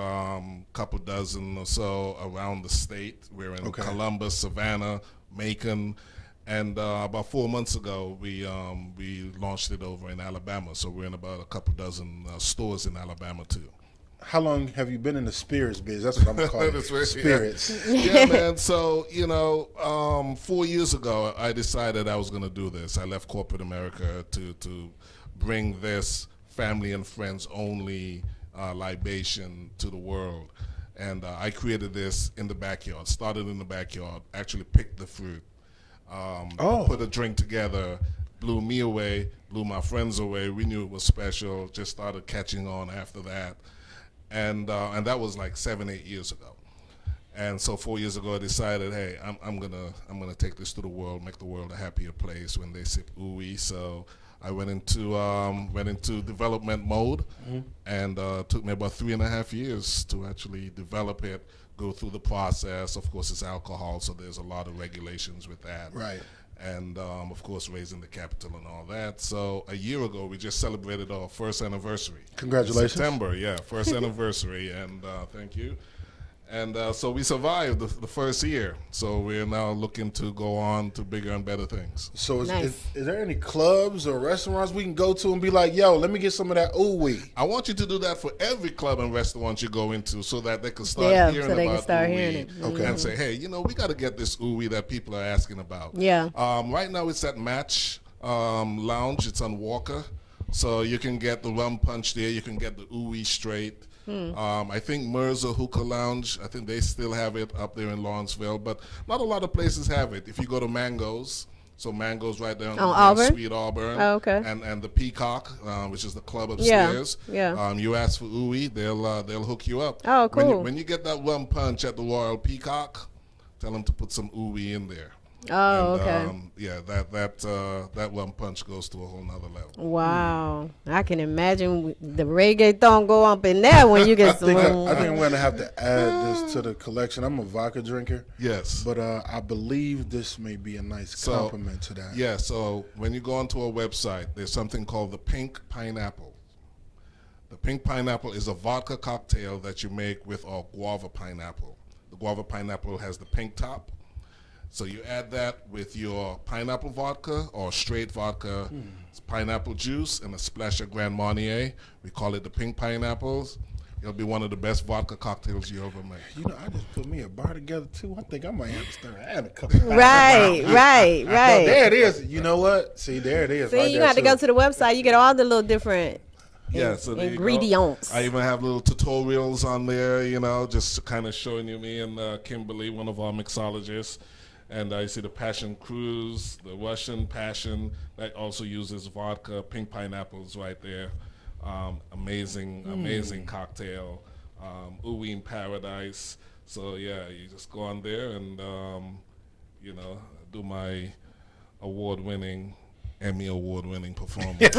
Speaker 12: couple dozen or so around the state. We're in Columbus, Savannah, Macon, And about 4 months ago, we launched it over in Alabama. So we're in about a couple dozen stores in Alabama too.
Speaker 2: How long have you been in the spirits biz? That's what I'm calling it. Spirits.
Speaker 12: Yeah, man. So, 4 years ago, I decided I was going to do this. I left corporate America to bring this family and friends only libation to the world. And I created this in the backyard, started in the backyard, actually picked the fruit, put a drink together, blew me away, blew my friends away. We knew it was special, just started catching on after that. And that was like 7-8 years ago. And so 4 years ago, I decided, hey, I'm gonna take this to the world, make the world a happier place when they sip ooey. So I went into development mode, and took me about 3.5 years to actually develop it, go through the process. Of course, it's alcohol, so there's a lot of regulations with that.
Speaker 2: Right.
Speaker 12: And of course, raising the capital and all that. So a year ago, we just celebrated our first anniversary.
Speaker 2: Congratulations.
Speaker 12: September, yeah, first anniversary, and thank you. And so we survived the first year. So we're now looking to go on to bigger and better things.
Speaker 2: So is there any clubs or restaurants we can go to and be like, yo, let me get some of that ooey?
Speaker 12: I want you to do that for every club and restaurant you go into so that they can start hearing about ooey. Okay. And say, hey, we got to get this ooey that people are asking about.
Speaker 1: Yeah.
Speaker 12: Right now it's at Match Lounge. It's on Walker. So you can get the rum punch there. You can get the ooey straight. I think Mirza Hookah Lounge, I think they still have it up there in Lawrenceville, but not a lot of places have it. If you go to Mango's, so Mango's right there on
Speaker 1: Auburn?
Speaker 12: Sweet Auburn,
Speaker 1: oh, okay.
Speaker 12: and the Peacock, which is the club upstairs.
Speaker 1: Yeah.
Speaker 12: You ask for ooey, they'll hook you up.
Speaker 1: Oh, cool.
Speaker 12: When you get that rum punch at the Royal Peacock, tell them to put some ooey in there.
Speaker 1: Oh,
Speaker 12: and,
Speaker 1: okay.
Speaker 12: That rum punch goes to a whole nother level.
Speaker 1: Wow. I can imagine the reggaeton go up in there when you get some.
Speaker 2: I think I'm going to have to add this to the collection. I'm a vodka drinker.
Speaker 12: Yes.
Speaker 2: But I believe this may be a nice compliment to that.
Speaker 12: Yeah, so when you go onto our website, there's something called the Pink Pineapple. The Pink Pineapple is a vodka cocktail that you make with our guava pineapple. The guava pineapple has the pink top. So you add that with your pineapple vodka or straight vodka, pineapple juice, and a splash of Grand Marnier. We call it the Pink Pineapples. It'll be one of the best vodka cocktails you ever make.
Speaker 2: I just put me a bar together too. I think I might have to start adding a couple.
Speaker 1: Right.
Speaker 2: No, there it is. You know what? See, there it is.
Speaker 1: See, you got to go to the website. You get all the little different
Speaker 12: so
Speaker 1: ingredients.
Speaker 12: I even have little tutorials on there, just kind of showing you me and Kimberly, one of our mixologists. And I see the Passion Cruise, the Russian Passion, that also uses vodka, pink pineapples right there. Amazing cocktail. Ooey in Paradise. So, yeah, you just go on there and, do my Emmy award-winning performance.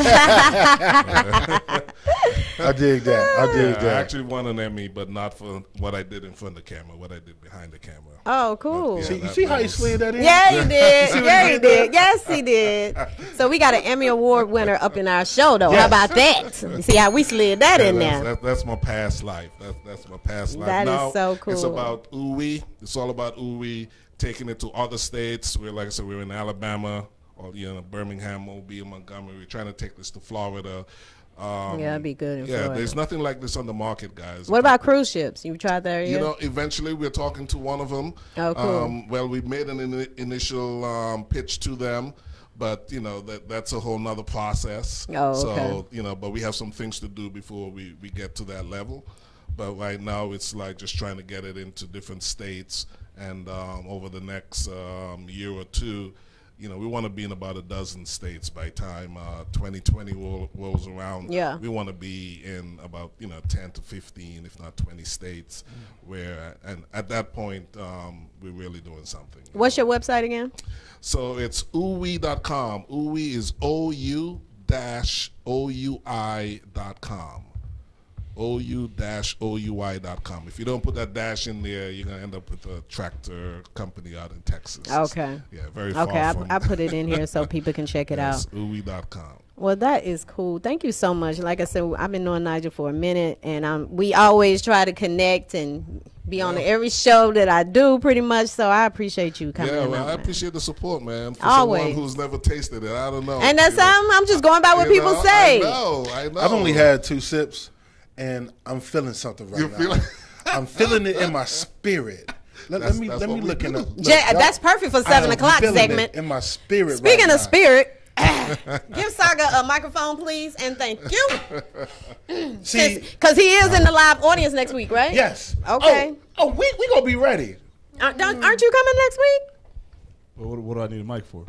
Speaker 2: I dig that.
Speaker 12: I actually won an Emmy, but not for what I did in front of the camera, what I did behind the camera.
Speaker 1: Oh, cool.
Speaker 2: But, you see how you slid that in?
Speaker 1: Yeah, he did. Yeah, he did. Yes, he did. So we got an Emmy Award winner up in our show, though. Yes. How about that? You see how we slid that in there?
Speaker 12: That's my past life. That's my past life.
Speaker 1: That
Speaker 12: now,
Speaker 1: is so cool.
Speaker 12: It's about ooey. It's all about ooey, taking it to other states. Like I said, we're in Alabama, or Birmingham, Mobile, Montgomery. We're trying to take this to Florida.
Speaker 1: It'd be good in Florida.
Speaker 12: There's nothing like this on the market, guys.
Speaker 1: What about cruise ships? You tried that yet?
Speaker 12: Eventually we're talking to one of them.
Speaker 1: Oh, cool.
Speaker 12: Well, we made an initial pitch to them, but that's a whole nother process.
Speaker 1: Oh, okay.
Speaker 12: So but we have some things to do before we get to that level. But right now it's like just trying to get it into different states, and over the next year or two, we want to be in about a dozen states by time 2020 rolls around.
Speaker 1: Yeah.
Speaker 12: We want to be in about 10 to 15, if not 20 states, and at that point we're really doing something.
Speaker 1: What's your website again?
Speaker 12: So it's ooey.com. Ooey is OU-OUI.com. OU-OUI.com. If you don't put that dash in there, you're going to end up with a tractor company out in Texas.
Speaker 1: Okay.
Speaker 12: Yeah, very far from.
Speaker 1: I put it in here so people can check it out.
Speaker 12: OUI.com.
Speaker 1: Well, that is cool. Thank you so much. Like I said, I've been knowing Nigel for a minute, and we always try to connect and be on every show that I do, pretty much. So I appreciate you coming.
Speaker 12: Yeah, well, I appreciate the support, man. For
Speaker 1: always.
Speaker 12: Someone who's never tasted it, I don't know.
Speaker 1: And that's I'm just going by what people say.
Speaker 12: I know.
Speaker 2: I've only had 2 sips, and I'm feeling something right now. I'm feeling it in my spirit. Let me look it up.
Speaker 1: That's perfect for 7 o'clock segment.
Speaker 2: In my spirit.
Speaker 1: Speaking of spirit. Give Saga a microphone, please, and thank you. Because he is in the live audience next week, right?
Speaker 2: Yes.
Speaker 1: Okay.
Speaker 2: Oh, we gonna be ready.
Speaker 1: Aren't you coming next week?
Speaker 10: Well, what do I need a mic for?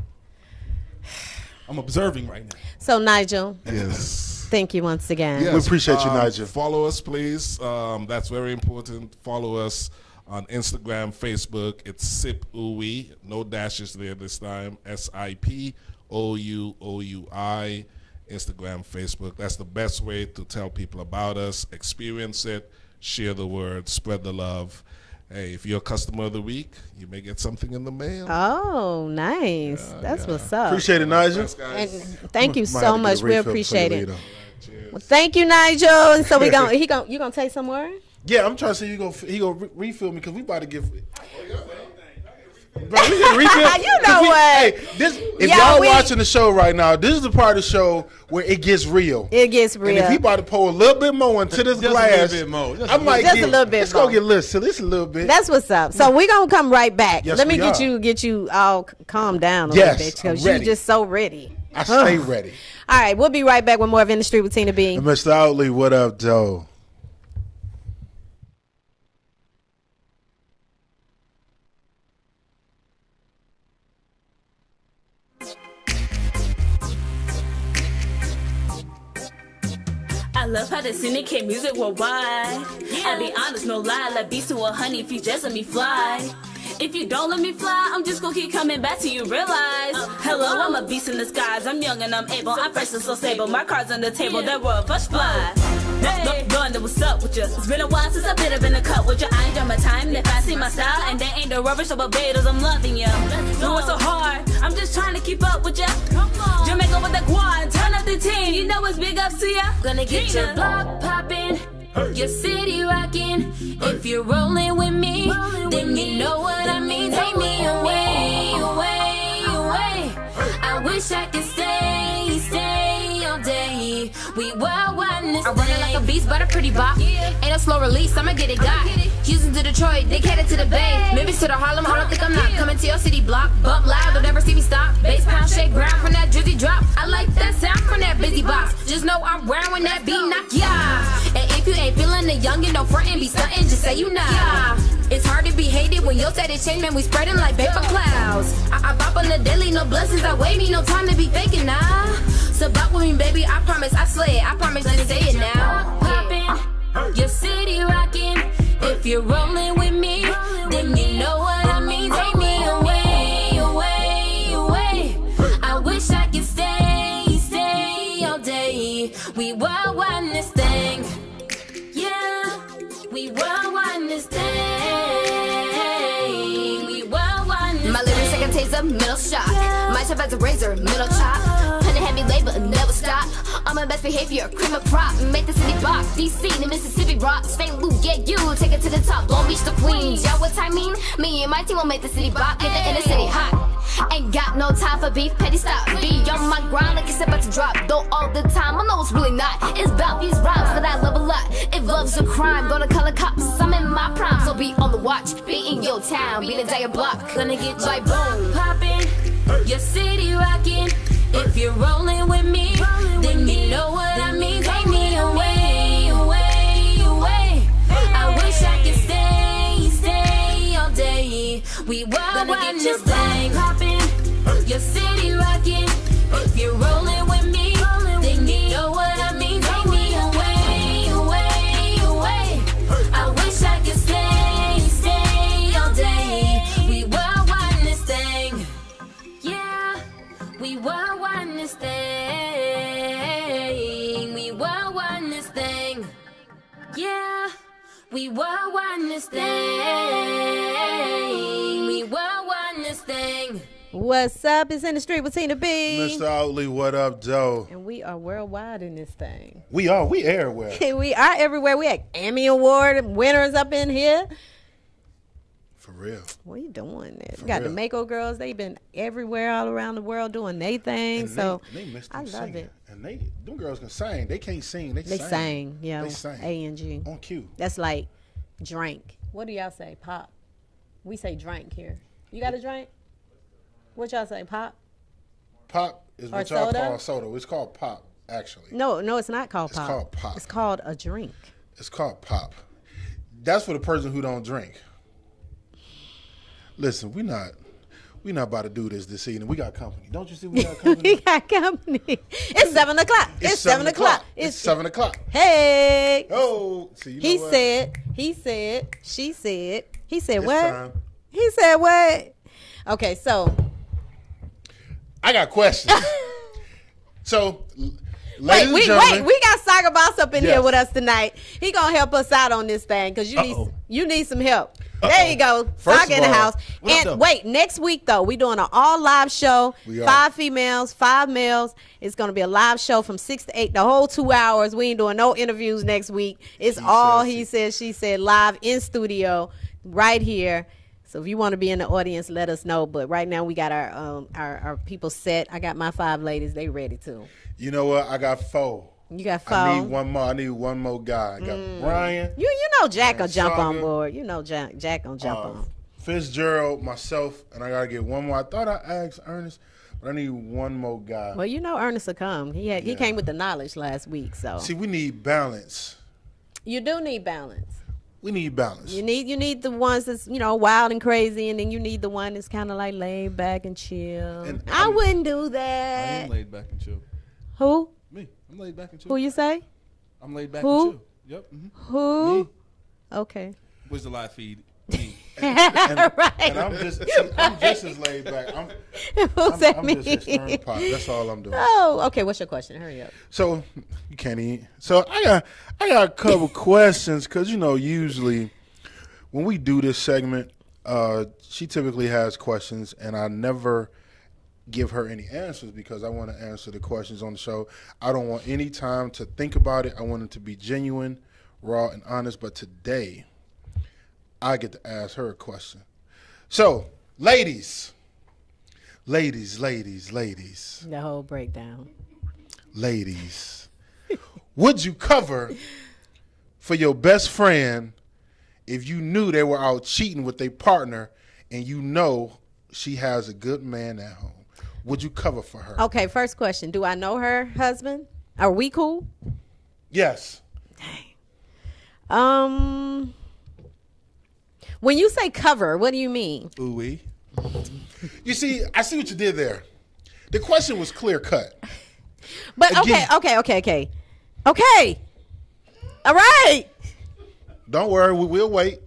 Speaker 10: I'm observing right now.
Speaker 1: So, Nigel.
Speaker 12: Yes.
Speaker 1: Thank you once again.
Speaker 2: Yes, we appreciate you, Nigel.
Speaker 12: Follow us, please. That's very important. Follow us on Instagram, Facebook. It's Sip Ooey. No dashes there this time. SIPOUOUI. Instagram, Facebook. That's the best way to tell people about us. Experience it. Share the word. Spread the love. Hey, if you're a customer of the week, you may get something in the mail.
Speaker 1: Oh, nice. That's what's up.
Speaker 2: Appreciate it, Nigel.
Speaker 1: And thank you so much. We appreciate it. Well, thank you, Nigel. And so you gonna take some more?
Speaker 2: Yeah, I'm trying to see he gonna refill me because we about to give. Bro, we can refill.
Speaker 1: You know what?
Speaker 2: If y'all watching the show right now, this is the part of the show where it gets real.
Speaker 1: It gets real.
Speaker 2: And if he about to pour a little bit more into this glass,
Speaker 10: a little bit more.
Speaker 2: I might
Speaker 1: just a little bit.
Speaker 2: Let's go get a little silly. It's a little bit.
Speaker 1: That's what's up. So we're gonna come right back.
Speaker 2: Yes,
Speaker 1: Let me get you all calm down a little bit because you're just so ready.
Speaker 2: I stay ready.
Speaker 1: All right, we'll be right back with more of In the Street with Tina B.
Speaker 2: And Mr. Outley, what up, Joe?
Speaker 5: I love how they syndicate music worldwide. I be honest, no lie, like beast to a honey if you just let me fly. If you don't let me fly, I'm just gonna keep coming back till you realize. Hello, I'm a beast in the skies. I'm young and I'm able. I'm fresh and so stable. My cards on the table, that world first fly. Look, London, what's up with you? It's been a while since I've been up in the cup with you. I ain't done my time, if I see my style, and they ain't the rubbish of Barbados. I'm loving you. Doing so hard, I'm just trying to keep up with you. Jamaica with the quad, turn up the team. You know it's big ups to you. Gonna get your block poppin'. Your city rockin'. If you're rolling with me, then you know what I mean. Take me away, away, away. I wish I could stay all day. We wild wildness. I'm running like a beast, but a pretty bop. Ain't a slow release, I'ma get it got. Houston to Detroit, they cater to the Bay. Memphis to the Harlem, I don't think I'm not coming to your city block. Bump loud, don't ever see me stop. Bass pound, shake ground from that drizzy drop. I like that sound from that busy box. Just know I'm round when that beat knock, yeah. And if you ain't feeling the young, you know front and be stunting, just say you not. Yeah. It's hard to be hated when your status change, man. We spreading like paper clouds. I bop on the daily, no blessings. I wait me, no time to be faking now. So bop with me, baby. I promise, I slay it. I promise, let's say it now. Poppin', your city rockin'. If you're rolling with me, then you know what I mean. Take me away, away, away. I wish I could stay all day. We wild wildin' this thing. Yeah, we wild wildin' this thing. We wild wildin' this thing. My lyrics like a taser, middle shot. My chop as a razor, middle chop. Put a heavy labor, never stop. On my best behavior, cream of prop. Make the city box, DC, the Mississippi rock. St. Luke, get you, take it to the top. Long Beach to Queens, y'all what I mean? Me and my team will make the city rock. Get the inner city hot. Ain't got no time for beef, petty stop. Be on my grind like it's about to drop. Though all the time, I know it's really not. It's about these rhymes that I love a lot. If love's a crime, gonna color cops. I'm in my prime, so be on the watch. Be in your town, be the entire block. Gonna get you like boom, poppin', your city rockin'. If you're rolling with me, then you know what I mean. Take me away, away, away. I wish I could stay all day. We wild wildin' this thing. Poppin', your city rockin'. If you're rolling with me, then you know what I mean. Take me away, away, away. I wish I could stay all day. We wild wildin' this thing. Yeah, we wild wildin' this thing. We wild wildin' this thing. Yeah, we wild wildin' this thing. We wild wildin' this thing.
Speaker 1: What's up? It's In the Street with Tina B.
Speaker 2: Mr. Outley, what up, Joe?
Speaker 1: And we are worldwide in this thing.
Speaker 2: We are. We everywhere.
Speaker 1: We are everywhere. We have Emmy Award winners up in here.
Speaker 2: For real.
Speaker 1: What are you doing? We got the Mako Girls. They've been everywhere all around the world doing their thing.
Speaker 2: And
Speaker 1: so
Speaker 2: they missed them
Speaker 1: I love
Speaker 2: singing.
Speaker 1: it.
Speaker 2: And them girls can sing. They can't sing. They
Speaker 1: sang. Yeah.
Speaker 2: They sang.
Speaker 1: A-N-G.
Speaker 2: On cue.
Speaker 1: That's like drink. What do y'all say? Pop. We say drink here. You got a drink? What y'all say? Pop?
Speaker 2: Pop is what y'all call soda. It's called pop, actually.
Speaker 1: No, it's not called pop.
Speaker 2: It's called pop.
Speaker 1: It's called a drink.
Speaker 2: It's called pop. That's for the person who don't drink. Listen, we not about to do this evening. We got company. Don't you see we got company?
Speaker 1: We got company. It's 7 o'clock. It's 7 o'clock.
Speaker 2: It's 7 o'clock.
Speaker 1: Hey.
Speaker 2: Oh. See,
Speaker 1: he said, she said, he said
Speaker 2: it's
Speaker 1: what?
Speaker 2: Time.
Speaker 1: He said what? Okay, so.
Speaker 2: I got questions. So,
Speaker 1: wait, we got Soccer Boss up in here with us tonight. He gonna help us out on this thing because you need some help. There you go, Soccer in the house. And wait, next week though, we doing an all live show. 5 females, 5 males. It's gonna be a live show from 6 to 8, the whole 2 hours. We ain't doing no interviews next week. It's he said, she said, live in studio right here. So if you want to be in the audience, let us know. But right now we got our people set. I got my 5 ladies. They ready too.
Speaker 2: You know what? I got 4.
Speaker 1: You got 4.
Speaker 2: I need one more. I need one more guy. I got Brian.
Speaker 1: You know Jack will jump on board. You know Jack gonna jump on.
Speaker 2: Fitzgerald, myself, and I gotta get one more. I thought I asked Ernest, but I need one more guy.
Speaker 1: Well, you know Ernest will come. He came with the knowledge last week. So
Speaker 2: see, we need balance.
Speaker 1: You do need balance.
Speaker 2: We need balance.
Speaker 1: You need the ones that's wild and crazy, and then you need the one that's kind of like laid back and chill. And I wouldn't do that.
Speaker 10: I am laid back and chill.
Speaker 1: Who?
Speaker 10: Me. I'm laid back and chill.
Speaker 1: Who you say?
Speaker 10: I'm laid back and chill. Yep. Mm-hmm.
Speaker 1: Who?
Speaker 10: Me.
Speaker 1: Okay.
Speaker 10: Where's the live feed? Me.
Speaker 2: And I'm just as laid back. I'm just a stern pot. That's all I'm doing.
Speaker 1: Oh, okay. What's your question? Hurry up.
Speaker 2: So you can't eat. So I got a couple questions because usually when we do this segment, she typically has questions, and I never give her any answers because I want to answer the questions on the show. I don't want any time to think about it. I want it to be genuine, raw, and honest. But today, I get to ask her a question. So, ladies.
Speaker 1: The whole breakdown.
Speaker 2: Ladies, would you cover for your best friend if you knew they were out cheating with their partner and she has a good man at home? Would you cover for her?
Speaker 1: Okay, first question. Do I know her husband? Are we cool?
Speaker 2: Yes.
Speaker 1: Dang. When you say cover, what do you mean?
Speaker 10: Ooh-wee.
Speaker 2: You see, I see what you did there. The question was clear cut.
Speaker 1: But
Speaker 2: again,
Speaker 1: okay. Okay. All right.
Speaker 2: Don't worry, we will wait.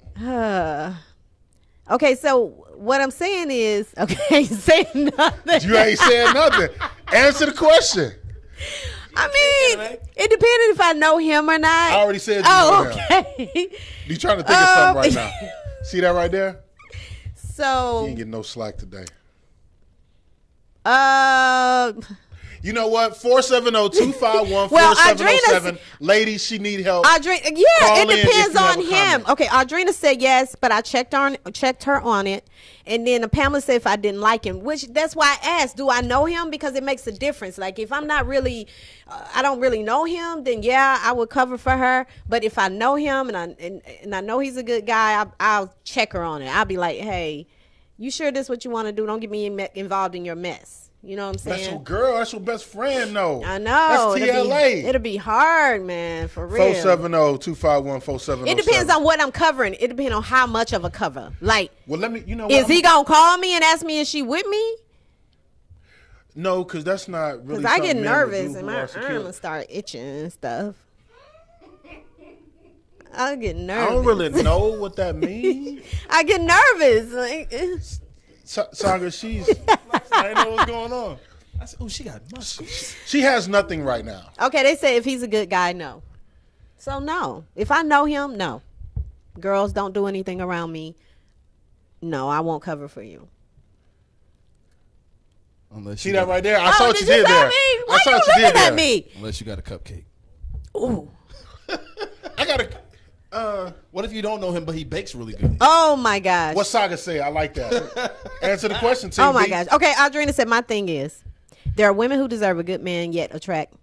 Speaker 1: Okay, so what I'm saying is, say nothing.
Speaker 2: You ain't saying nothing. Answer the question.
Speaker 1: I mean, it depends if I know him or not.
Speaker 2: I already said you know him.
Speaker 1: Okay.
Speaker 2: You trying to think of something right now. See that right there?
Speaker 1: So
Speaker 2: you ain't getting no slack today. You know what? 470-251-4707. Ladies, she need help.
Speaker 1: It depends on him. Okay, Audrina said yes, but I checked her on it. And then Pamela said if I didn't like him, which that's why I asked, do I know him? Because it makes a difference. Like if I'm not really, I don't really know him, then yeah, I would cover for her. But if I know him and I know he's a good guy, I'll check her on it. I'll be like, hey, you sure this is what you want to do? Don't get me involved in your mess. You know what I'm saying?
Speaker 2: That's your girl. That's your best friend, though.
Speaker 1: I know.
Speaker 2: That's TLA.
Speaker 1: It'll be hard, man, for real.
Speaker 2: 470-251-4707.
Speaker 1: It depends on what I'm covering. It depends on how much of a cover. Like,
Speaker 2: well, let me.
Speaker 1: Is he gonna call me and ask me is she with me?
Speaker 2: No, because that's not really.
Speaker 1: Because I get nervous and my arm will start itching and stuff. I get nervous.
Speaker 2: I don't really know what that means.
Speaker 1: I get nervous. Like,
Speaker 2: Saga,
Speaker 10: I know what's going on. I said, oh, she got muscles.
Speaker 2: She has nothing right now.
Speaker 1: Okay, they say if he's a good guy, no. So no. If I know him, no. Girls, don't do anything around me. No, I won't cover for you.
Speaker 13: Unless
Speaker 2: see that right there? I saw what you did there.
Speaker 1: Why you looking at me?
Speaker 13: Unless you got a cupcake.
Speaker 1: Ooh.
Speaker 2: I got a.
Speaker 13: What if you don't know him, but he bakes really good?
Speaker 1: Oh my gosh.
Speaker 2: What Saga say? I like that. Answer the question, Team
Speaker 1: Oh my
Speaker 2: B.
Speaker 1: gosh. Okay, Audrina said my thing is there are women who deserve a good man yet attract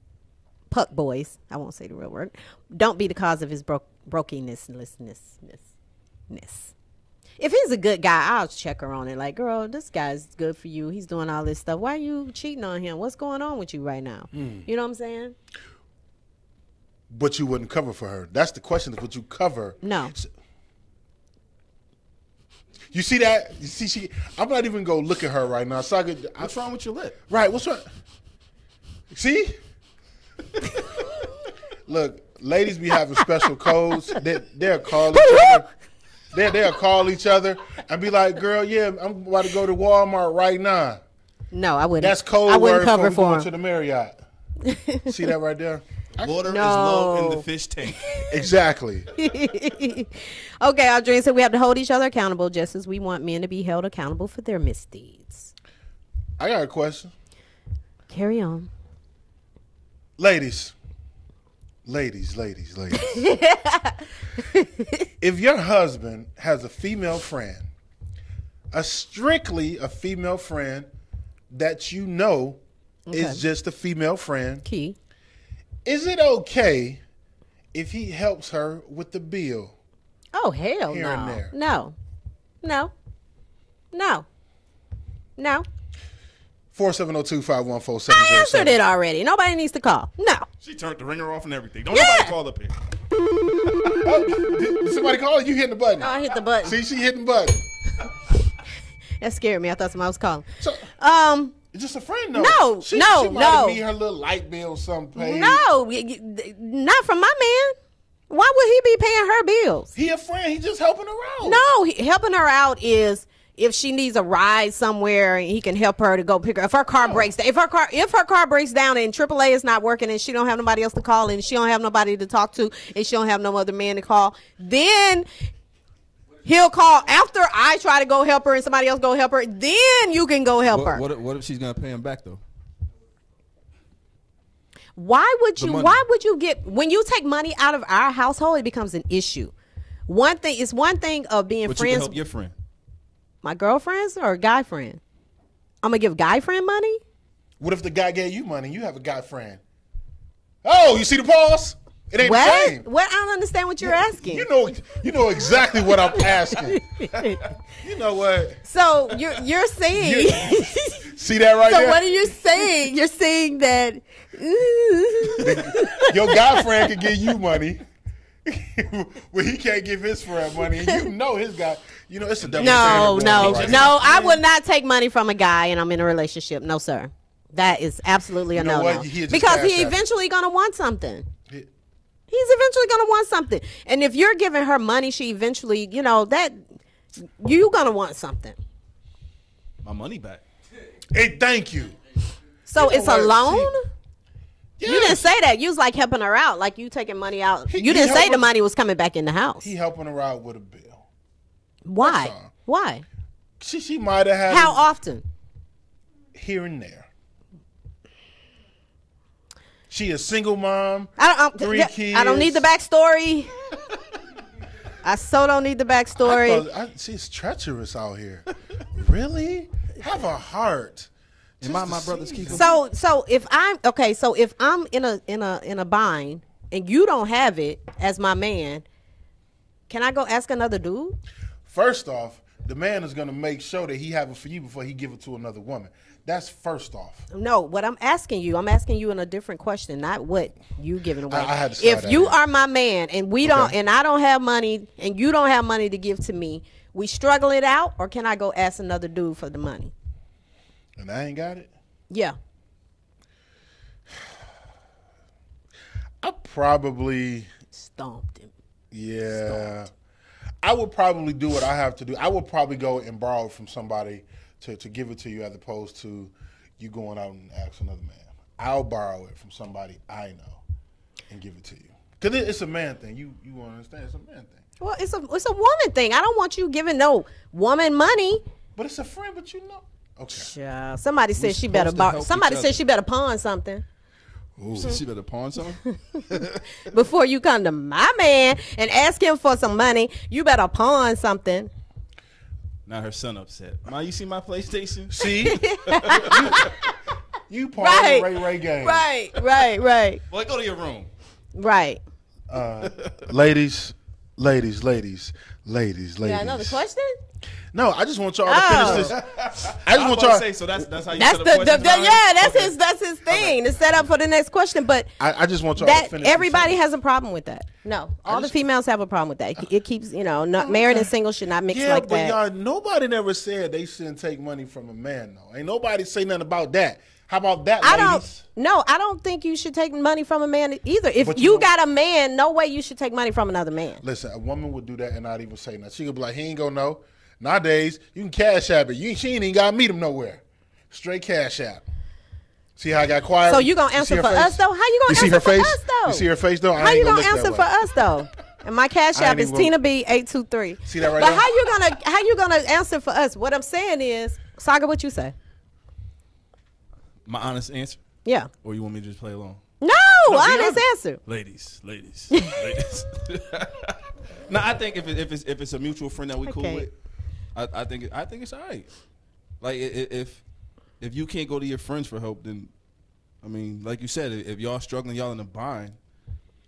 Speaker 1: puck boys. I won't say the real word. Don't be the cause of his brokenness. If he's a good guy, I'll check her on it. Like, girl, this guy's good for you. He's doing all this stuff. Why are you cheating on him? What's going on with you right now? You know what I'm saying?
Speaker 2: But you wouldn't cover for her. That's the question. Would you cover?
Speaker 1: No.
Speaker 2: You see that? You see, I'm not even going to look at her right now. Saga,
Speaker 13: what's wrong with your lip?
Speaker 2: Right. What's wrong? See? Look, ladies be having special codes. They'll call each other. They'll call each other and be like, girl, yeah, I'm about to go to Walmart right now.
Speaker 1: No, I wouldn't.
Speaker 2: That's code word for going to the Marriott. See that right there?
Speaker 13: Water is low in the fish tank.
Speaker 2: Exactly.
Speaker 1: Okay, Audrey said we have to hold each other accountable just as we want men to be held accountable for their misdeeds.
Speaker 2: I got a question.
Speaker 1: Carry on.
Speaker 2: Ladies. If your husband has a female friend, strictly a female friend that you know is just a female friend.
Speaker 1: Key.
Speaker 2: Is it okay if he helps her with the bill?
Speaker 1: Oh, hell
Speaker 2: here
Speaker 1: no.
Speaker 2: And there?
Speaker 1: No.
Speaker 2: 470-251-4707.
Speaker 1: I answered it already. Nobody needs to call. No.
Speaker 13: She turned the ringer off and everything. Don't nobody call up here.
Speaker 2: Did somebody call you? Hitting the button.
Speaker 1: Oh, I hit the button.
Speaker 2: See, she hitting the button.
Speaker 1: That scared me. I thought somebody was calling.
Speaker 2: So, just a friend, though.
Speaker 1: No.
Speaker 2: She might have need her little light bill or something paid.
Speaker 1: No, not from my man. Why would he be paying her bills?
Speaker 2: He a friend. He just helping her out.
Speaker 1: No, helping her out is if she needs a ride somewhere and he can help her to go pick her. If her car breaks down, if her car breaks down and AAA is not working and she don't have nobody else to call and she don't have nobody to talk to and she don't have no other man to call, then he'll call after I try to go help her and somebody else go help her. Then you can go help her.
Speaker 13: What if she's gonna pay him back though?
Speaker 1: Why would you get, when you take money out of our household, it becomes an issue. One thing of being
Speaker 13: but
Speaker 1: friends.
Speaker 13: You can help your friend.
Speaker 1: My girlfriends or a guy friend? I'm gonna give guy friend money?
Speaker 2: What if the guy gave you money and you have a guy friend? Oh, you see the pause? It ain't the same.
Speaker 1: What? I don't understand what you're asking.
Speaker 2: You know exactly what I'm asking. You know what?
Speaker 1: So you're saying
Speaker 2: see that right there?
Speaker 1: So what are you saying? You're saying that
Speaker 2: your guy friend can give you money. Well, he can't give his friend money, and you know his guy. You know it's a double standard.
Speaker 1: No. I would not take money from a guy, and I'm in a relationship. No, sir. That is absolutely a no-no. Because he eventually gonna want something. He's eventually gonna want something, and if you're giving her money, she eventually, that you gonna want something.
Speaker 13: My money back.
Speaker 2: Hey, thank you.
Speaker 1: So it's a loan. Yes. You didn't say that. You was like helping her out, like you taking money out. You didn't say the money was coming back in the house.
Speaker 2: He helping her out with a bill.
Speaker 1: Why? Why?
Speaker 2: She might have had.
Speaker 1: How often?
Speaker 2: Here and there. She a single mom. 3 kids.
Speaker 1: I don't need the backstory. I so don't need the backstory.
Speaker 2: She's treacherous out here. Really? Have a heart.
Speaker 13: Am I my brother's keeper?
Speaker 1: So if I'm in a bind and you don't have it as my man, can I go ask another dude?
Speaker 2: First off, the man is gonna make sure that he have it for you before he give it to another woman. That's first off.
Speaker 1: No, what I'm asking you in a different question, not what you giving away.
Speaker 2: I had to
Speaker 1: if you are my man and we don't, and I don't have money, and you don't have money to give to me, we struggle it out, or can I go ask another dude for the money?
Speaker 2: And I ain't got it?
Speaker 1: Yeah.
Speaker 2: I probably
Speaker 1: stomped him.
Speaker 2: Yeah. I would probably do what I have to do. I would probably go and borrow it from somebody to give it to you as opposed to you going out and ask another man. I'll borrow it from somebody I know and give it to you. Because it's a man thing. You want to understand? It's a man thing.
Speaker 1: Well, it's a woman thing. I don't want you giving no woman money.
Speaker 2: But it's a friend, but you know. Okay.
Speaker 1: Somebody said she better somebody said she better pawn something.
Speaker 13: Ooh. So she better pawn something?
Speaker 1: Before you come to my man and ask him for some money, you better pawn something.
Speaker 13: Now her son upset. Ma, you see my PlayStation?
Speaker 2: See? You part of the Ray game.
Speaker 1: Right.
Speaker 13: Boy, go to your room.
Speaker 1: Right.
Speaker 2: Ladies.
Speaker 1: You got another question?
Speaker 2: No, I just want y'all to finish this. I just want y'all to
Speaker 13: say, so that's how you set up questions.
Speaker 1: That's his thing to set up for the next question. But
Speaker 2: I just want y'all to finish.
Speaker 1: Everybody has a problem with that. No, all the females have a problem with that. It keeps, not married and single should not mix like that.
Speaker 2: Yeah, but y'all, nobody never said they shouldn't take money from a man, though. Ain't nobody say nothing about that. How about that, ladies?
Speaker 1: I don't think you should take money from a man either. If you got a man, no way you should take money from another man.
Speaker 2: Listen, a woman would do that and not even say nothing. She could be like, he ain't gonna know. Nowadays, you can cash app it. She ain't even gotta meet him nowhere. Straight cash app. See how I got quiet?
Speaker 1: So you gonna answer for us though? How you gonna answer for us though?
Speaker 2: You see her face though?
Speaker 1: How you gonna answer for us though? And my cash app is Tina B 823.
Speaker 2: See that right
Speaker 1: But
Speaker 2: there?
Speaker 1: how you gonna answer for us? What I'm saying is, Saga, what you say?
Speaker 13: My honest answer?
Speaker 1: Yeah.
Speaker 13: Or you want me to just play along?
Speaker 1: No, honest answer.
Speaker 13: Ladies. No, I think if it's a mutual friend that we cool with, I think it's all right. Like if you can't go to your friends for help, then I mean, like you said, if y'all struggling, y'all in a bind,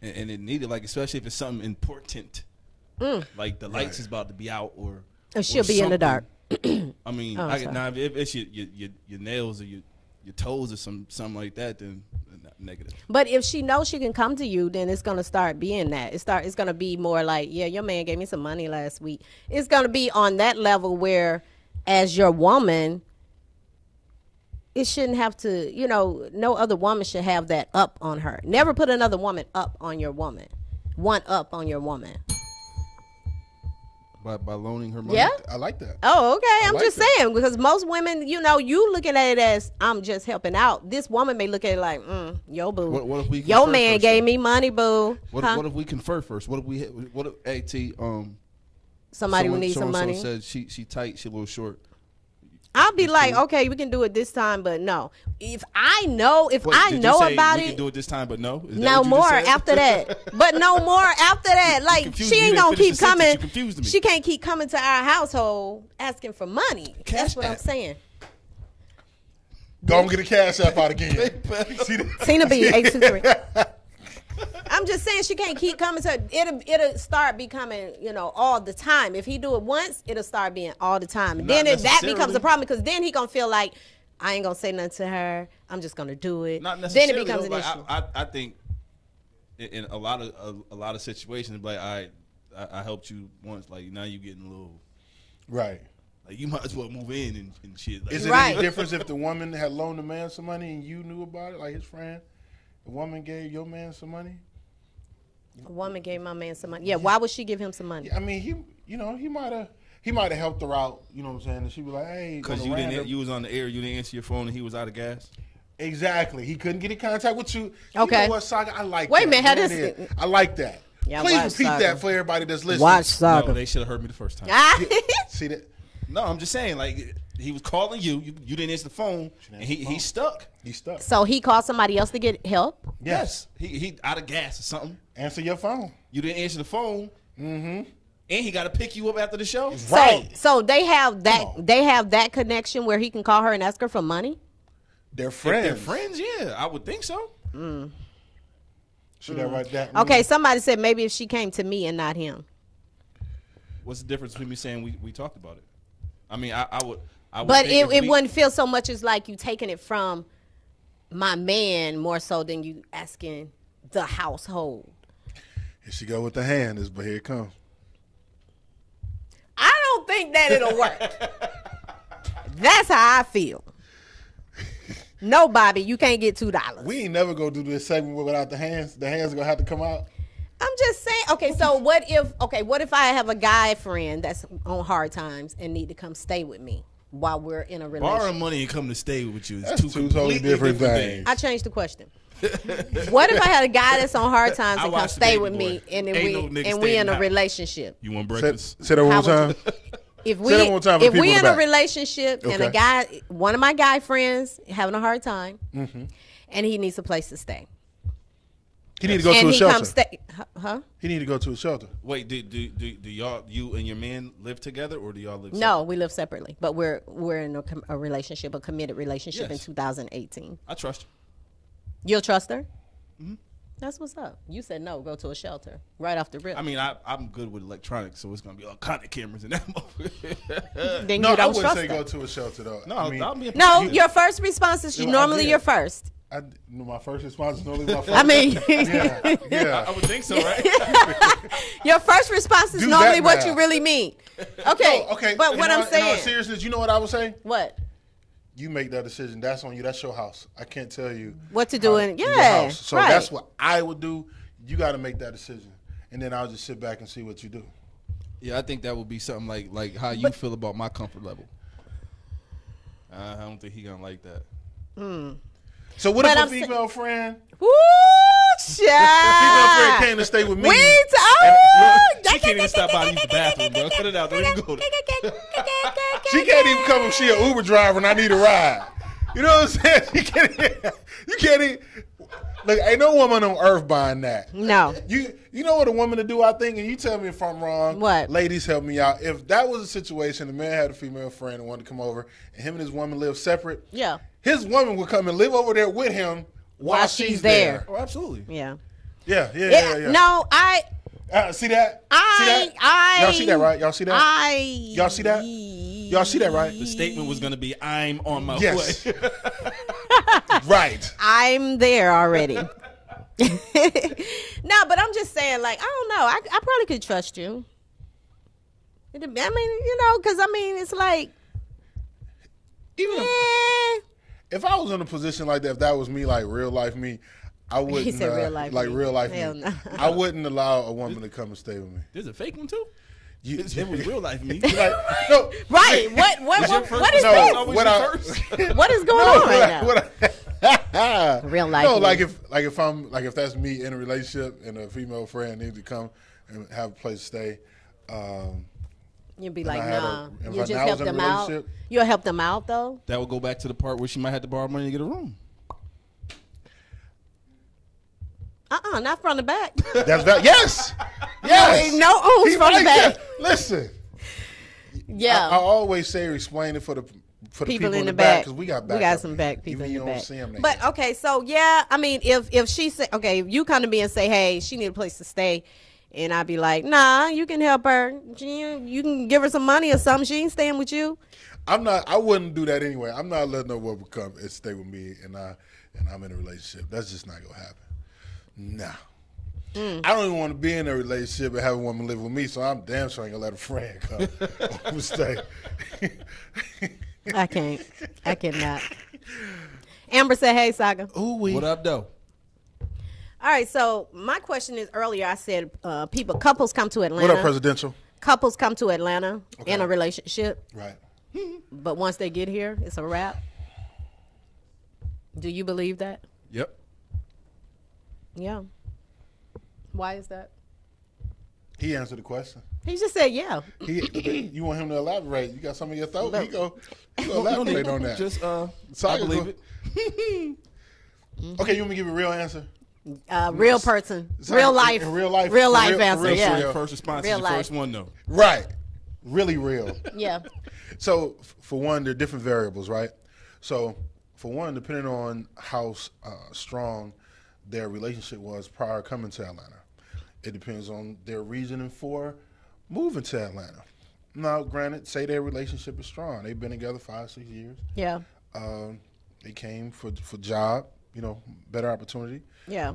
Speaker 13: and it needed, like especially if it's something important, like the lights is about to be out or
Speaker 1: she'll be in the dark.
Speaker 13: I mean, now if it's your nails or your toes or something like that, then negative.
Speaker 1: But if she knows she can come to you, then it's gonna start being that. It's gonna be more like, yeah, your man gave me some money last week. It's gonna be on that level where, as your woman, it shouldn't have to. No other woman should have that up on her. Never put another woman up on your woman. One up on your woman.
Speaker 13: By loaning her money?
Speaker 1: Yeah.
Speaker 2: I like that.
Speaker 1: Oh, okay. I'm just saying, because most women, you looking at it as, I'm just helping out. This woman may look at it like, yo, boo.
Speaker 13: What if we
Speaker 1: your man gave me money, boo.
Speaker 13: What if we confer first? What if AT,
Speaker 1: somebody who needs some money
Speaker 13: said she tight, she a little short.
Speaker 1: I'll be like, okay, we can do it this time, but no. If I know about
Speaker 13: we
Speaker 1: it,
Speaker 13: can do it this time, but no.
Speaker 1: No more after that. But no more after that. Like she ain't gonna keep coming. She can't keep coming to our household asking for money. That's what I'm saying.
Speaker 2: Go and get a cash app out again.
Speaker 1: Tina B 823. I'm just saying she can't keep coming to it'll start becoming, all the time. If he do it once, it'll start being all the time. And then that becomes a problem, because then he gonna feel like, I ain't gonna say nothing to her. I'm just gonna do it.
Speaker 13: Not necessarily.
Speaker 1: Then it becomes an issue.
Speaker 13: I think in a lot of situations, like I helped you once, like now you getting a little
Speaker 2: right.
Speaker 13: Like you might as well move in and shit. Like,
Speaker 2: is it any difference if the woman had loaned the man some money and you knew about it, like his friend? The woman gave your man some money.
Speaker 1: A woman gave my man some money. Yeah, why would she give him some money?
Speaker 2: I mean, he might have helped her out. You know what I'm saying? And she was like, "Hey,"
Speaker 13: because you was on the air, you didn't answer your phone, and he was out of gas.
Speaker 2: Exactly. He couldn't get in contact with you.
Speaker 1: Okay.
Speaker 2: You know what, Saga? I like.
Speaker 1: Wait a minute, how
Speaker 2: this? I like that.
Speaker 1: Yeah,
Speaker 2: please repeat that for everybody that's listening.
Speaker 1: Watch Saga.
Speaker 13: No, they should have heard me the first time.
Speaker 2: See that?
Speaker 13: No, I'm just saying, like he was calling you didn't answer the phone, and he's stuck.
Speaker 2: He's stuck.
Speaker 1: So he called somebody else to get help?
Speaker 13: Yes. He out of gas or something.
Speaker 2: Answer your phone.
Speaker 13: You didn't answer the phone. Mm-hmm. And he got to pick you up after the show.
Speaker 2: Right.
Speaker 1: So they have that. They have that connection where he can call her and ask her for money.
Speaker 2: They're friends.
Speaker 13: If they're friends, yeah, I would think so.
Speaker 2: Should I write that?
Speaker 1: Okay. Somebody said maybe if she came to me and not him.
Speaker 13: What's the difference between me saying we talked about it? I mean, I would.
Speaker 1: But it wouldn't feel so much as like you taking it from my man more so than you asking the household.
Speaker 2: Here she go with the hand, but here it comes.
Speaker 1: I don't think that it'll work. That's how I feel. No, Bobby, you can't get $2.
Speaker 2: We ain't never gonna do this segment without the hands. The hands are gonna have to come out.
Speaker 1: I'm just saying. Okay, so what if I have a guy friend that's on hard times and need to come stay with me while we're in a relationship?
Speaker 13: Borrowing money and coming to stay with you is
Speaker 2: two totally different things.
Speaker 1: I changed the question. What if I had a guy that's on hard times and come stay with me and we in a relationship?
Speaker 13: You want breakfast?
Speaker 2: Say that one more time.
Speaker 1: if we in a relationship and a guy, one of my guy friends having a hard time, and he needs a place to stay.
Speaker 2: He need to go to a shelter.
Speaker 1: He
Speaker 2: need to go to a shelter.
Speaker 13: Wait, do y'all, you and your man live together, or do y'all live separately?
Speaker 1: No, we live separately, but we're in a relationship, a committed relationship in 2018.
Speaker 13: I trust you.
Speaker 1: You'll trust her? Mm-hmm. That's what's up. You said no, go to a shelter right off the rip.
Speaker 13: I mean, I'm good with electronics, so it's gonna be all kind of cameras in that moment.
Speaker 1: Then
Speaker 2: no,
Speaker 1: you don't
Speaker 2: I wouldn't
Speaker 1: trust
Speaker 2: say
Speaker 1: them.
Speaker 2: go to a shelter though.
Speaker 13: No,
Speaker 2: I mean,
Speaker 1: your first response is normally your first.
Speaker 2: My first response is normally my first.
Speaker 1: I mean,
Speaker 2: yeah.
Speaker 13: I would think so, right?
Speaker 1: Your first response is normally what you really mean. Okay,
Speaker 2: no, okay.
Speaker 1: But what I'm saying,
Speaker 2: in all seriousness, you know what I would say?
Speaker 1: What?
Speaker 2: You make that decision. That's on you. That's your house. I can't tell you
Speaker 1: what to do in
Speaker 2: your house. So that's what I would do. You got to make that decision, and then I'll just sit back and see what you do.
Speaker 13: Yeah, I think that would be something like how you feel about my comfort level. I don't think he gonna like that.
Speaker 2: So what if a female friend?
Speaker 1: Woo, child.
Speaker 2: A female friend came to stay with me.
Speaker 13: She can't even stop by and use the bathroom, bro. Cut it out. Don't even go there.
Speaker 2: She can't even come if she an Uber driver and I need a ride. You know what I'm saying? You can't even. Look, ain't no woman on earth buying that.
Speaker 1: No.
Speaker 2: You know what a woman to do, I think, and you tell me if I'm wrong.
Speaker 1: What?
Speaker 2: Ladies, help me out. If that was a situation, the man had a female friend and wanted to come over, and him and his woman live separate.
Speaker 1: Yeah.
Speaker 2: His woman would come and live over there with him while she's there.
Speaker 13: Oh, absolutely.
Speaker 1: Yeah.
Speaker 2: Yeah.
Speaker 1: No,
Speaker 2: see that? Y'all see that, right? Y'all see that? Y'all see that? Y'all see that, right?
Speaker 13: The statement was going to be, I'm on my way.
Speaker 2: Right.
Speaker 1: I'm there already. No, but I'm just saying, like, I don't know. I probably could trust you. I mean, because, it's like,
Speaker 2: even if I was in a position like that, if that was me, like real life me, I wouldn't.
Speaker 1: He said real life
Speaker 2: like
Speaker 1: me.
Speaker 2: real life
Speaker 1: Hell
Speaker 2: me.
Speaker 1: no.
Speaker 2: I wouldn't allow a woman to come and stay with me.
Speaker 13: There's a fake one, too? It was real life me.
Speaker 2: No,
Speaker 1: right. What is this? What is going on right now? Real life.
Speaker 2: No, if that's me in a relationship and a female friend needs to come and have a place to stay,
Speaker 1: you'd be like, nah. You just help them out. You'll help them out though.
Speaker 13: That would go back to the part where she might have to borrow money to get a room.
Speaker 1: Not from the back.
Speaker 2: That's that. Yes.
Speaker 1: No oohs from the back.
Speaker 2: Listen.
Speaker 1: Yeah.
Speaker 2: I always say explain it for the people in the back because we got
Speaker 1: some back people in the back.
Speaker 2: See them
Speaker 1: but okay, so yeah, I mean, if she say if you come to me and say, hey, she need a place to stay, and I'd be like, nah, you can help her. You can give her some money or something. She ain't staying with you.
Speaker 2: I wouldn't do that anyway. I'm not letting no woman come and stay with me and I'm in a relationship. That's just not gonna happen. Nah. I don't even want to be in a relationship and have a woman live with me, so I'm damn sure I ain't gonna let a friend come stay.
Speaker 1: I can't. I cannot. Amber said, hey, Saga.
Speaker 13: What up, though?
Speaker 1: All right, so my question is, earlier I said couples come to Atlanta.
Speaker 2: What up, presidential?
Speaker 1: Couples come to Atlanta in a relationship.
Speaker 2: Right.
Speaker 1: But once they get here, it's a wrap. Do you believe that?
Speaker 13: Yep.
Speaker 1: Yeah. Why is that?
Speaker 2: He answered the question.
Speaker 1: He just said, yeah.
Speaker 2: You want him to elaborate? You got some of your thoughts? He go elaborate on that.
Speaker 13: Just, I believe it.
Speaker 2: Okay, you want me to give you a real answer?
Speaker 1: Real person. Real life.
Speaker 2: Real life.
Speaker 1: Real life answer, yeah.
Speaker 13: Your first response is your first one, though.
Speaker 2: Right. Really real.
Speaker 1: Yeah.
Speaker 2: So, for one, there are different variables, right? So, for one, depending on how strong their relationship was prior to coming to Atlanta, it depends on their reasoning for moving to Atlanta. Now, granted, say their relationship is strong. They've been together 5-6 years.
Speaker 1: Yeah.
Speaker 2: They came for job, better opportunity.
Speaker 1: Yeah.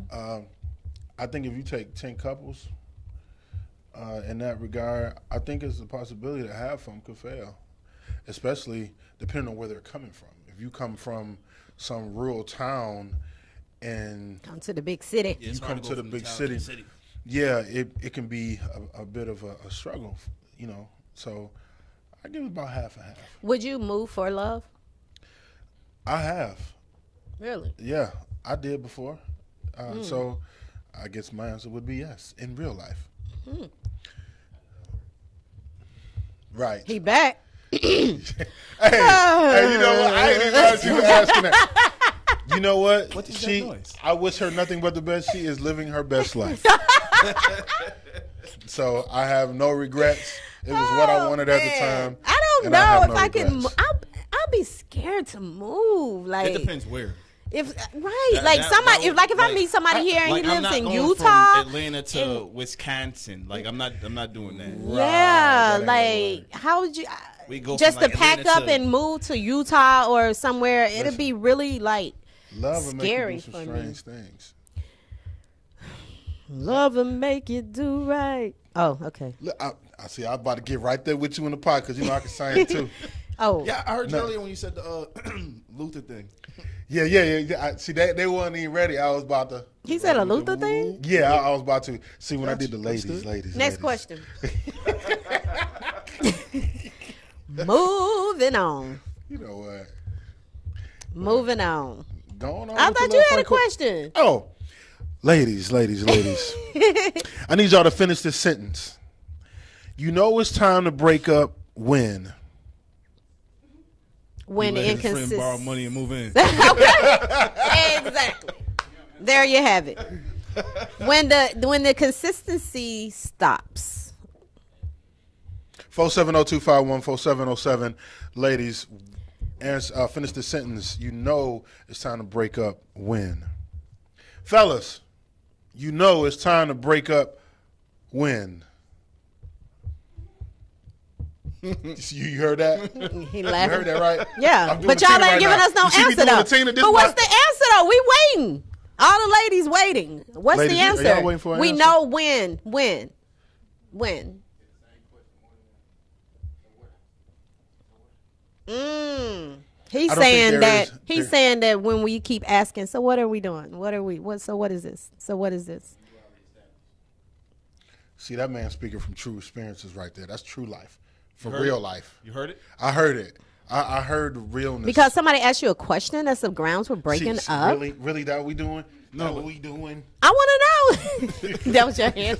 Speaker 2: I think if you take 10 couples in that regard, I think it's a possibility that half of them could fail, especially depending on where they're coming from. If you come from some rural town and
Speaker 1: come to the big city,
Speaker 2: you come to the big city. Yeah, it can be a bit of a struggle, So I give it about half and half.
Speaker 1: Would you move for love?
Speaker 2: I have.
Speaker 1: Really?
Speaker 2: Yeah, I did before. So I guess my answer would be yes, in real life. Right.
Speaker 1: He back.
Speaker 2: hey, you know what? I ain't even asked you asking that. You know what?
Speaker 13: What is that noise?
Speaker 2: I wish her nothing but the best. She is living her best life. So I have no regrets. It was what I wanted at the time.
Speaker 1: I don't know if I can. I'll be scared to move. Like
Speaker 13: it depends where.
Speaker 1: If somebody, if I meet somebody here and he lives in Utah,
Speaker 13: from Atlanta to Wisconsin, like I'm not doing that.
Speaker 1: Yeah, like how would you?
Speaker 13: We go
Speaker 1: just
Speaker 13: from,
Speaker 1: to pack up and move to Utah or somewhere. It'd be really like scary
Speaker 2: for me. Strange things.
Speaker 1: Love and make you do right. Oh, okay.
Speaker 2: Look, I see. I'm about to get right there with you in the pot because I can sing too.
Speaker 1: Oh,
Speaker 13: yeah, I heard you earlier when you said the Luther thing.
Speaker 2: Yeah. See, they weren't even ready. I was about to.
Speaker 1: He said a Luther thing?
Speaker 2: Yeah, I was about to. See, when I did the ladies.
Speaker 1: Next question. Moving on.
Speaker 2: You know what?
Speaker 1: Moving on.
Speaker 2: Going on.
Speaker 1: I thought you had a question.
Speaker 2: Oh, ladies. I need y'all to finish this sentence. You know it's time to break up when?
Speaker 1: When the
Speaker 13: inconsistency. Borrow money and move in.
Speaker 1: Exactly. There you have it. When the consistency stops.
Speaker 2: 470-251-4707. Ladies, finish the sentence. You know it's time to break up when? Fellas, you know it's time to break up when? You heard that?
Speaker 1: He laughed.
Speaker 2: You heard that, right?
Speaker 1: Yeah, but y'all ain't giving us no answer though. But what's the answer though? We waiting. All the ladies waiting. What's the answer?
Speaker 2: Are y'all waiting for an answer?
Speaker 1: Know when. He's saying that when we keep asking, so what are we doing? What is this? So what is this?
Speaker 2: See, that man speaking from true experiences right there. That's true life. For real life.
Speaker 13: You heard it?
Speaker 2: I heard it. I heard the realness.
Speaker 1: Because somebody asked you a question, that's the grounds for breaking up.
Speaker 2: Really that what we doing? No, what we doing?
Speaker 1: I want to know. That was your hand.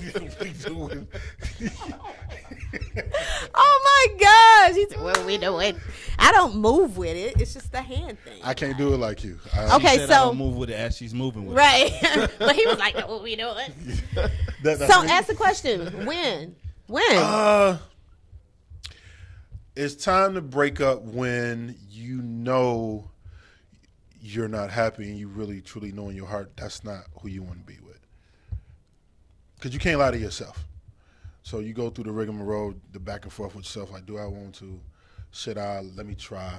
Speaker 1: Oh my gosh. He said, what are we doing? I don't move with it. It's just the hand thing.
Speaker 2: I can't do it like you.
Speaker 1: Okay, so
Speaker 13: I don't move with it as she's moving with it.
Speaker 1: Right. But he was like, what are we doing? So ask the question. When?
Speaker 2: It's time to break up when you know you're not happy and you really, truly know in your heart that's not who you want to be with. Because you can't lie to yourself. So you go through the rigmarole, the back and forth with yourself, like, do I want to? Should I? Let me try.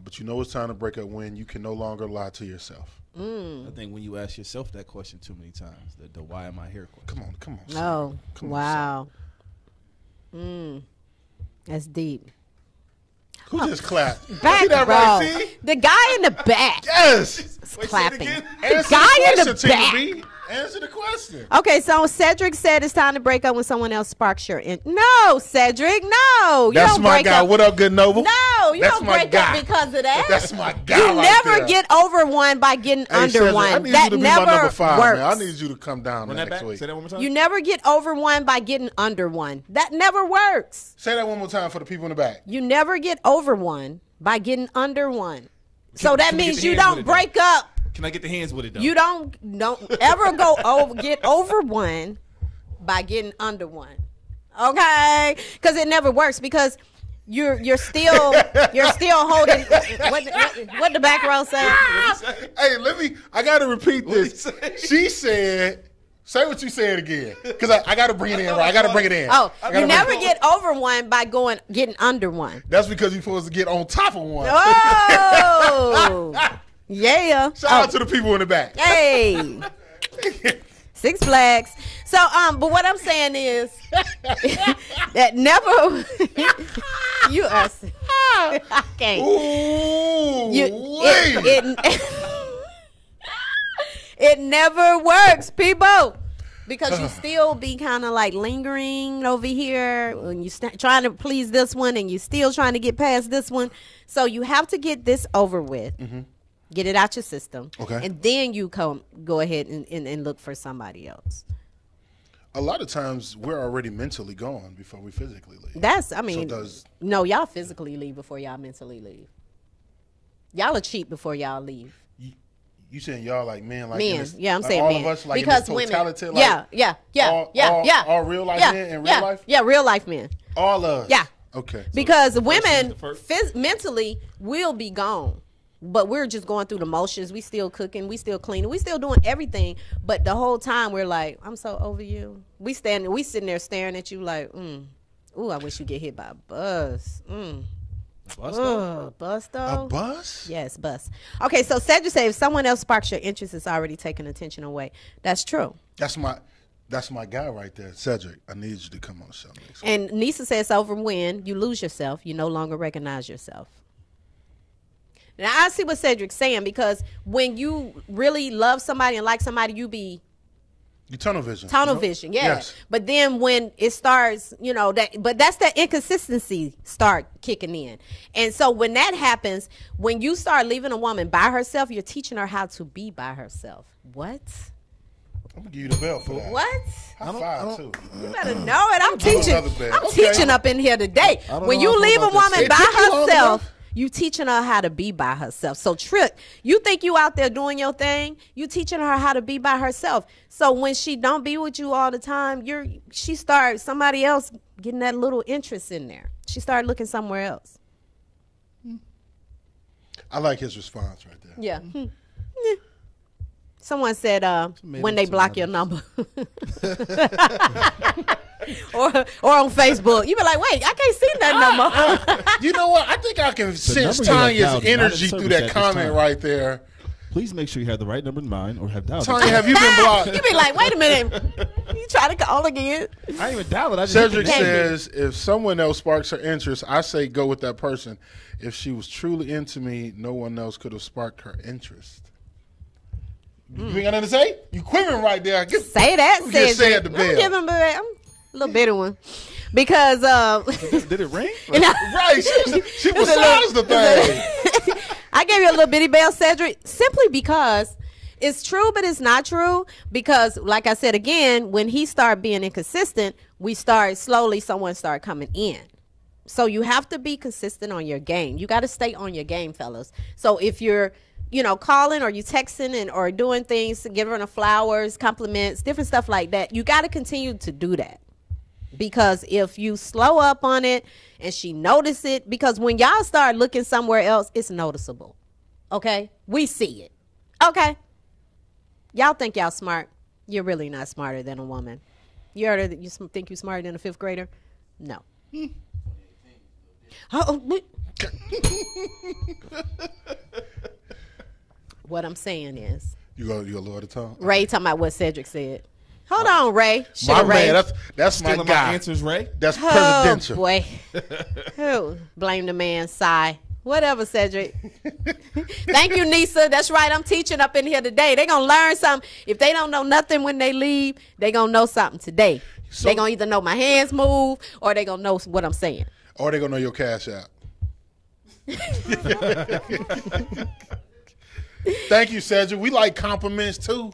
Speaker 2: But you know it's time to break up when you can no longer lie to yourself.
Speaker 13: I think when you ask yourself that question too many times, the why am I here question.
Speaker 2: Come on.
Speaker 1: Oh, wow. That's deep.
Speaker 2: Who just clapped?
Speaker 1: Back
Speaker 2: See that
Speaker 1: row.
Speaker 2: right? See?
Speaker 1: The guy in the back.
Speaker 2: Yes.
Speaker 1: Clapping.
Speaker 2: The
Speaker 1: guy in the back.
Speaker 2: Tina B. Answer the question.
Speaker 1: Okay, so Cedric said it's time to break up when someone else sparks your No, Cedric, no.
Speaker 2: That's my guy. What up, Good Noble?
Speaker 1: No, you don't break up because of that.
Speaker 2: That's my guy.
Speaker 1: You never get over one by getting under
Speaker 2: Cedric,
Speaker 1: one.
Speaker 2: I need
Speaker 1: that
Speaker 2: you to be
Speaker 1: never
Speaker 2: my number 5,
Speaker 1: works.
Speaker 2: man. I need you to come down next week.
Speaker 13: Say that one more time.
Speaker 1: You never get over one by getting under one. That never works.
Speaker 2: Say that one more time for the people in the back.
Speaker 1: You never get over one by getting under one. So that means you don't break up.
Speaker 13: Can I get the hands with it though?
Speaker 1: You don't ever get over one by getting under one. Okay? Because it never works because you're still holding what the back row say?
Speaker 2: Hey, I gotta repeat this. She said, say what you said again. Because I gotta bring it in right. I gotta bring it in.
Speaker 1: Oh, you never get over one by getting under one.
Speaker 2: That's because you're supposed to get on top of one.
Speaker 1: Oh. Yeah.
Speaker 2: Shout out to the people in the back.
Speaker 1: Hey. Six Flags. So, but what I'm saying is that never you are. Okay.
Speaker 2: Ooh,
Speaker 1: it never works, people, because you still be kind of like lingering over here when you trying to please this one, and you still trying to get past this one. So you have to get this over with. Mm-hmm. Get it out your system.
Speaker 2: Okay.
Speaker 1: And then you go ahead and look for somebody else.
Speaker 2: A lot of times we're already mentally gone before we physically leave.
Speaker 1: No, y'all physically leave before y'all mentally leave. Y'all are cheap before y'all leave.
Speaker 2: You saying y'all like men, like
Speaker 1: men? Yeah, I'm saying
Speaker 2: all
Speaker 1: men.
Speaker 2: Of us, like
Speaker 1: because
Speaker 2: in this totality,
Speaker 1: women. Like
Speaker 2: all real life men in real life.
Speaker 1: Yeah, real life men.
Speaker 2: All of us.
Speaker 1: Yeah.
Speaker 2: Okay.
Speaker 1: Because women mentally will be gone, but we're just going through the motions. We still cooking, we still cleaning, we still doing everything. But the whole time we're like, I'm so over you. We sitting there staring at you like, ooh, I wish you get hit by a bus.
Speaker 13: Bus
Speaker 1: though?
Speaker 2: A bus?
Speaker 1: Yes, bus. Okay, so Cedric said if someone else sparks your interest, it's already taking attention away. That's true.
Speaker 2: That's my guy right there, Cedric. I need you to come on show next week.
Speaker 1: And Nisa says over when you lose yourself, you no longer recognize yourself. Now I see what Cedric's saying, because when you really love somebody and like somebody, you
Speaker 2: tunnel vision.
Speaker 1: Vision, yeah. Yes. But then when it starts, but that's that inconsistency start kicking in. And so when that happens, when you start leaving a woman by herself, you're teaching her how to be by herself. What?
Speaker 2: I'm gonna give you the bell for that.
Speaker 1: What?
Speaker 2: High five too.
Speaker 1: You better know it. I'm teaching up in here today. When you leave a woman by herself, you teaching her how to be by herself. So Trick, you think you out there doing your thing, you teaching her how to be by herself. So when she don't be with you all the time, she starts somebody else getting that little interest in there. She started looking somewhere else.
Speaker 2: I like his response right there.
Speaker 1: Yeah. Someone said when they block your number. or on Facebook, you be like, wait, I can't see that number.
Speaker 2: You know what? I think I can sense Tanya's energy through that comment right there.
Speaker 13: Please make sure you have the right number in mind, or have dialed.
Speaker 2: Tanya, have you been blocked?
Speaker 1: You be like, wait a minute, you try to call again.
Speaker 13: I ain't even dialed it.
Speaker 2: Cedric says, if someone else sparks her interest, I say go with that person. If she was truly into me, no one else could have sparked her interest. You ain't got nothing to say? You quivering right there.
Speaker 1: Say that, Cedric.
Speaker 2: Say at the bell.
Speaker 1: I'm giving a little bitter one. Because
Speaker 13: did it ring?
Speaker 2: Right, she was size the thing.
Speaker 1: I gave you a little bitty bell, Cedric, simply because it's true, but it's not true. Because, like I said again, when he started being inconsistent, someone started coming in. So you have to be consistent on your game. You got to stay on your game, fellas. So if you're calling or you texting or doing things, giving her flowers, compliments, different stuff like that, you got to continue to do that. Because if you slow up on it and she notice it, because when y'all start looking somewhere else, it's noticeable. Okay? We see it. Okay? Y'all think y'all smart. You're really not smarter than a woman. You heard that you think you're smarter than a fifth grader? No. What I'm saying is,
Speaker 2: you lower the tone.
Speaker 1: Ray talking about what Cedric said. Hold on, Ray.
Speaker 2: My man, that's my guy.
Speaker 13: My answers, Ray.
Speaker 2: That's presidential.
Speaker 1: Boy. Who? Blame the man, sigh. Whatever, Cedric. Thank you, Nisa. That's right. I'm teaching up in here today. They're going to learn something. If they don't know nothing when they leave, they're going to know something today. They're going to either know my hands move or they're going to know what I'm saying.
Speaker 2: Or they're going to know your cash out. Thank you, Cedric. We like compliments, too.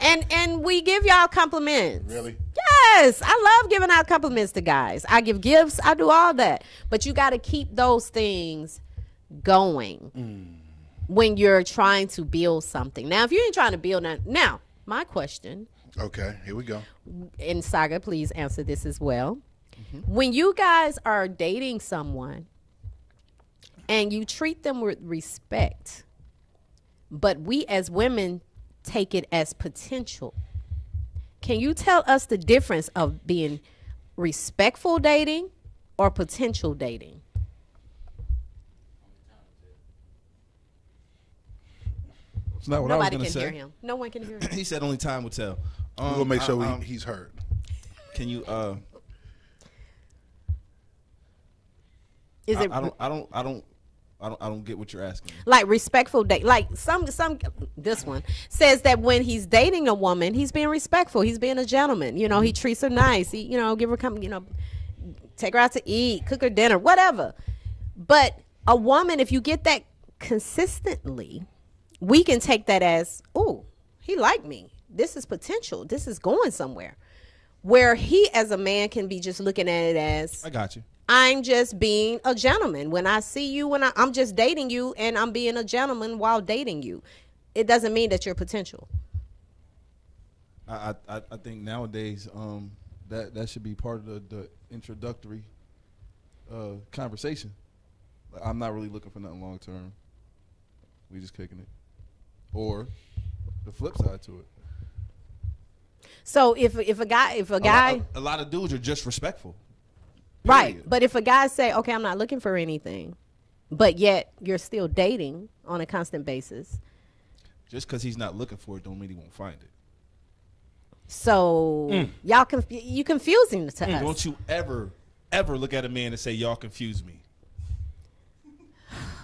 Speaker 1: And we give y'all compliments.
Speaker 2: Really?
Speaker 1: Yes. I love giving out compliments to guys. I give gifts. I do all that. But you got to keep those things going when you're trying to build something. Now, if you ain't trying to build that. Now, my question.
Speaker 2: Okay, here we go.
Speaker 1: And Saga, please answer this as well. When you guys are dating someone and you treat them with respect, but we as women take it as potential, can you tell us the difference of being respectful dating or potential dating?
Speaker 13: It's not what
Speaker 1: Nobody
Speaker 13: I was
Speaker 1: can
Speaker 13: say.
Speaker 1: hear him. No one can hear him.
Speaker 13: He said only time will tell.
Speaker 2: We're gonna make sure he's heard.
Speaker 13: Can you?
Speaker 1: Is it?
Speaker 13: I don't get what you're asking.
Speaker 1: Like respectful date. Like this one says that when he's dating a woman, he's being respectful. He's being a gentleman. You know, he treats her nice. He, give her take her out to eat, cook her dinner, whatever. But a woman, if you get that consistently, we can take that as, oh, he liked me. This is potential. This is going somewhere. where he as a man can be just looking at it as,
Speaker 13: I got you.
Speaker 1: I'm just being a gentleman. When I see you, I'm just dating you, and I'm being a gentleman while dating you. It doesn't mean that you're potential.
Speaker 13: I think nowadays that should be part of the introductory conversation. Like, I'm not really looking for nothing long term. We just kicking it. Or the flip side to it.
Speaker 1: So if a guy,
Speaker 13: a lot of dudes are just respectful.
Speaker 1: Right. But if a guy say, okay, I'm not looking for anything, but yet you're still dating on a constant basis.
Speaker 13: Just because he's not looking for it don't mean he won't find it.
Speaker 1: So y'all you confusing to us.
Speaker 13: Don't you ever look at a man and say, y'all confuse me.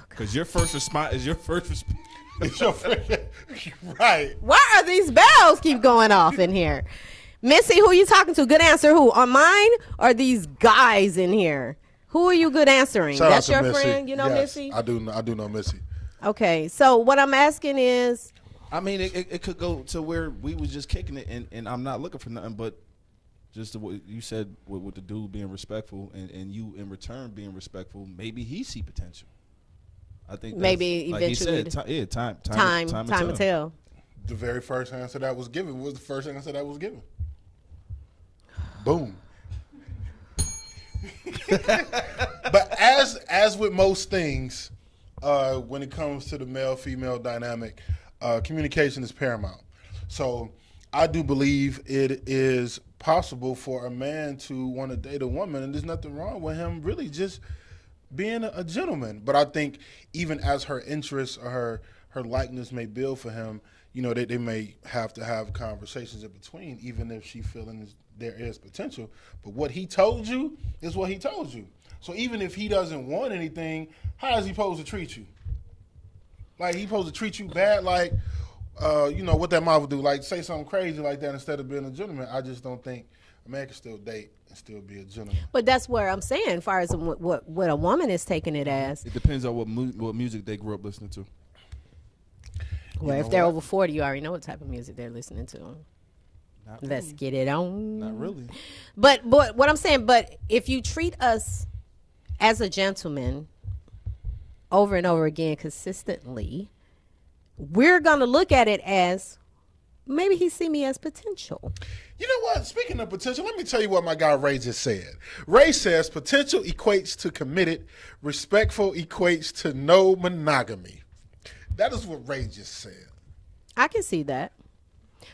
Speaker 13: Because your first response is your first response.
Speaker 2: Right.
Speaker 1: Why are these bells keep going off in here? Missy, who are you talking to? Good answer. Who? On mine or these guys in here? Who are you good answering?
Speaker 2: Shout
Speaker 1: That's
Speaker 2: out to
Speaker 1: your
Speaker 2: Missy.
Speaker 1: friend? You know
Speaker 2: Yes,
Speaker 1: Missy?
Speaker 2: I do know Missy.
Speaker 1: Okay. So what I'm asking is,
Speaker 13: I mean, it could go to where we was just kicking it, and I'm not looking for nothing but just what you said with the dude being respectful, and you in return being respectful. Maybe he see potential. I think
Speaker 1: maybe
Speaker 13: like
Speaker 1: eventually.
Speaker 13: he said,
Speaker 1: time will tell.
Speaker 2: The very first answer that was given was the first answer that was given. Boom. But as with most things, when it comes to the male-female dynamic, communication is paramount. So I do believe it is possible for a man to want to date a woman, and there's nothing wrong with him really just being a gentleman. But I think even as her interests or her likeness may build for him, you know, they may have to have conversations in between, even if she feeling there is potential. But what he told you is what he told you. So even if he doesn't want anything, how is he supposed to treat you? Like, he supposed to treat you bad, like, you know, what that mom would do, like say something crazy like that instead of being a gentleman. I just don't think a man can still date and still be a gentleman.
Speaker 1: But that's where I'm saying, as far as what a woman is taking it as.
Speaker 13: It depends on what music they grew up listening to.
Speaker 1: Well, if they're over 40, you already know what type of music they're listening to. Let's get it on.
Speaker 13: Not really.
Speaker 1: But what I'm saying, but if you treat us as a gentleman over and over again consistently, we're going to look at it as maybe he see me as potential.
Speaker 2: You know what? Speaking of potential, let me tell you what my guy Ray just said. Ray says potential equates to committed, respectful equates to no monogamy. That is what Ray just said.
Speaker 1: I can see that.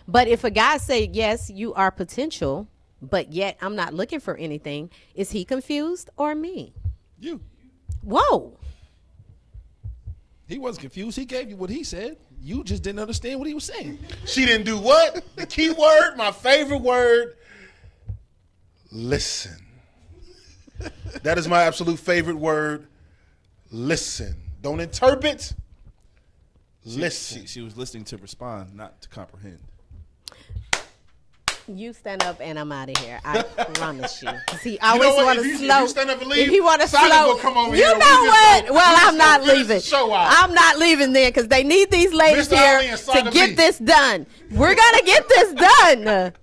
Speaker 1: But if a guy say, yes, you are potential, but yet I'm not looking for anything, is he confused or me?
Speaker 13: You.
Speaker 1: Whoa.
Speaker 13: He wasn't confused. He gave you what he said. You just didn't understand what he was saying.
Speaker 2: She didn't do what? The key word, my favorite word, listen. That is my absolute favorite word, listen. Don't interpret. Listen.
Speaker 13: She was listening to respond, not to comprehend.
Speaker 1: You stand up and I'm out of here. I promise you. He always want to slow.
Speaker 2: If you stand up and leave,
Speaker 1: if he want to slow,
Speaker 2: will come over
Speaker 1: you
Speaker 2: here
Speaker 1: know what?
Speaker 2: go,
Speaker 1: well, I'm not leaving.
Speaker 2: I'm
Speaker 1: not leaving there because they need these ladies
Speaker 2: Mr.
Speaker 1: here to get this done. We're gonna get this done.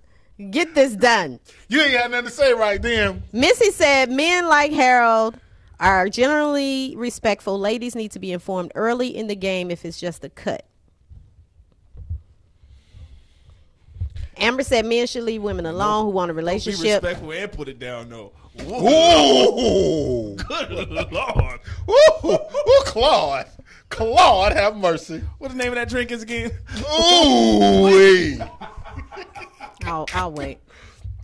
Speaker 1: Get this done.
Speaker 2: You ain't got nothing to say right then.
Speaker 1: Missy said, men like Harold are generally respectful. Ladies need to be informed early in the game if it's just a cut. Amber said men should leave women alone who want a relationship.
Speaker 13: Be respectful and put it down, though.
Speaker 2: Ooh. Good Lord. Ooh, Claude. Claude, have mercy.
Speaker 13: What the name of that drink is again?
Speaker 2: Ooh.
Speaker 1: I'll wait.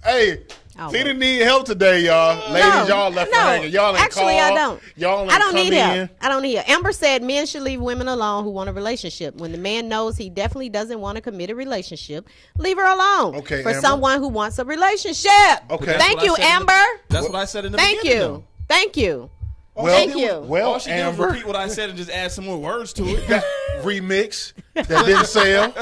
Speaker 2: Hey, Tina need help today, y'all. Ladies, y'all left her hanging. Y'all ain't
Speaker 1: actually,
Speaker 2: called.
Speaker 1: I don't.
Speaker 2: Y'all ain't
Speaker 1: I don't
Speaker 2: come
Speaker 1: need help.
Speaker 2: in.
Speaker 1: I don't need help. Amber said men should leave women alone who want a relationship. When the man knows he definitely doesn't want a committed relationship, leave her alone.
Speaker 2: Okay,
Speaker 1: for
Speaker 2: Amber.
Speaker 1: someone who wants a relationship.
Speaker 2: Okay.
Speaker 1: Thank you, Amber.
Speaker 13: That's what I said in the
Speaker 1: Thank
Speaker 13: beginning.
Speaker 1: you.
Speaker 13: Though.
Speaker 1: Thank you.
Speaker 2: Well,
Speaker 1: Thank you.
Speaker 2: Well,
Speaker 13: all she did was
Speaker 2: Amber.
Speaker 13: repeat what I said and just add some more words to it.
Speaker 2: That remix that didn't sell.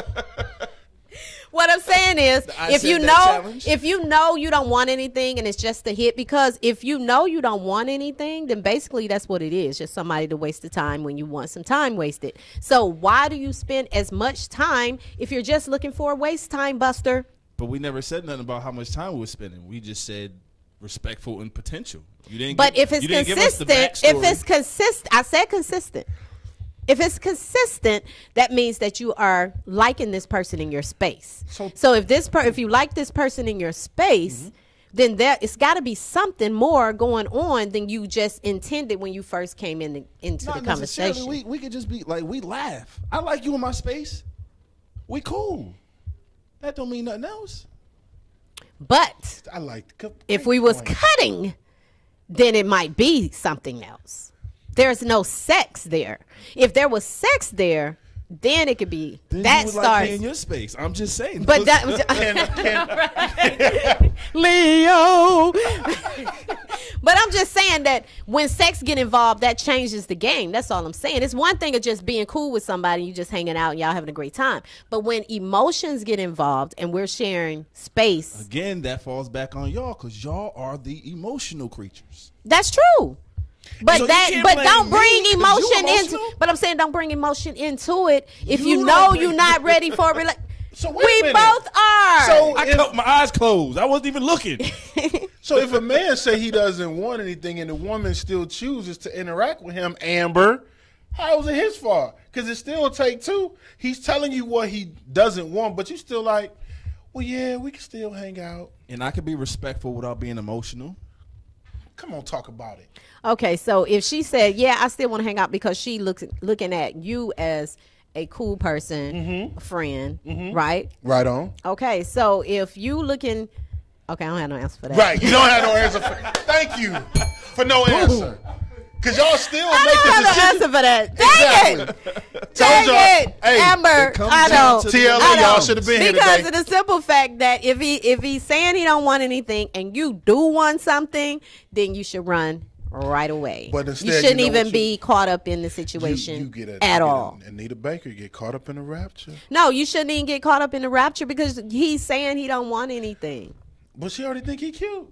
Speaker 1: What I'm saying is,
Speaker 13: I
Speaker 1: if
Speaker 13: said
Speaker 1: you
Speaker 13: that
Speaker 1: know,
Speaker 13: challenge.
Speaker 1: if you know you don't want anything and it's just a hit, because if you know you don't want anything, then basically that's what it is, just somebody to waste the time when you want some time wasted. So why do you spend as much time if you're just looking for a waste time, Buster?
Speaker 13: But we never said nothing about how much time we were spending. We just said respectful and potential. You didn't.
Speaker 1: But if it's consistent, I said consistent. If it's consistent, that means that you are liking this person in your space. So if you like this person in your space, then it's got to be something more going on than you just intended when you first came into the conversation.
Speaker 13: We could just be like, we laugh. I like you in my space. We cool. That don't mean nothing else.
Speaker 1: But
Speaker 2: I like
Speaker 1: if we was cutting, then it might be something else. There's no sex there. If there was sex there, then it could be.
Speaker 13: Then
Speaker 1: that
Speaker 13: you would
Speaker 1: starts
Speaker 13: like in your space. I'm just saying.
Speaker 1: But that Leo. But I'm just saying that when sex get involved, that changes the game. That's all I'm saying. It's one thing of just being cool with somebody, you just hanging out and y'all having a great time. But when emotions get involved and we're sharing space,
Speaker 13: again, that falls back on y'all because y'all are the emotional creatures.
Speaker 1: That's true. But
Speaker 13: so
Speaker 1: don't bring emotion into. But I'm saying don't bring emotion into it if you know you're not ready for a relationship.
Speaker 2: So
Speaker 1: we both are.
Speaker 13: So I kept my eyes closed. I wasn't even looking.
Speaker 2: So if a man say he doesn't want anything and the woman still chooses to interact with him, Amber, how is it his fault? Because it still take two. He's telling you what he doesn't want, but you still like, well, yeah, we can still hang out.
Speaker 13: And I can be respectful without being emotional.
Speaker 2: Come on, talk about it.
Speaker 1: Okay, so if she said, yeah, I still want to hang out because she looking at you as a cool person, a friend, right?
Speaker 2: Right on.
Speaker 1: Okay, so if you looking, okay, I don't have no answer for that.
Speaker 2: Right, you don't have no answer for Thank you for no answer. Because y'all still make the decision.
Speaker 1: I don't have no answer for that. Dang it. Dang it.
Speaker 2: Hey,
Speaker 1: Amber, I don't.
Speaker 2: TLA, y'all should have been here today.
Speaker 1: Because of the simple fact that if he's saying he don't want anything and you do want something, then you should run right away.
Speaker 2: But instead,
Speaker 1: you shouldn't even be caught up in the situation at all.
Speaker 2: Anita Baker get caught up in the rapture.
Speaker 1: No, you shouldn't even get caught up in the rapture because he's saying he don't want anything.
Speaker 2: But she already think he cute.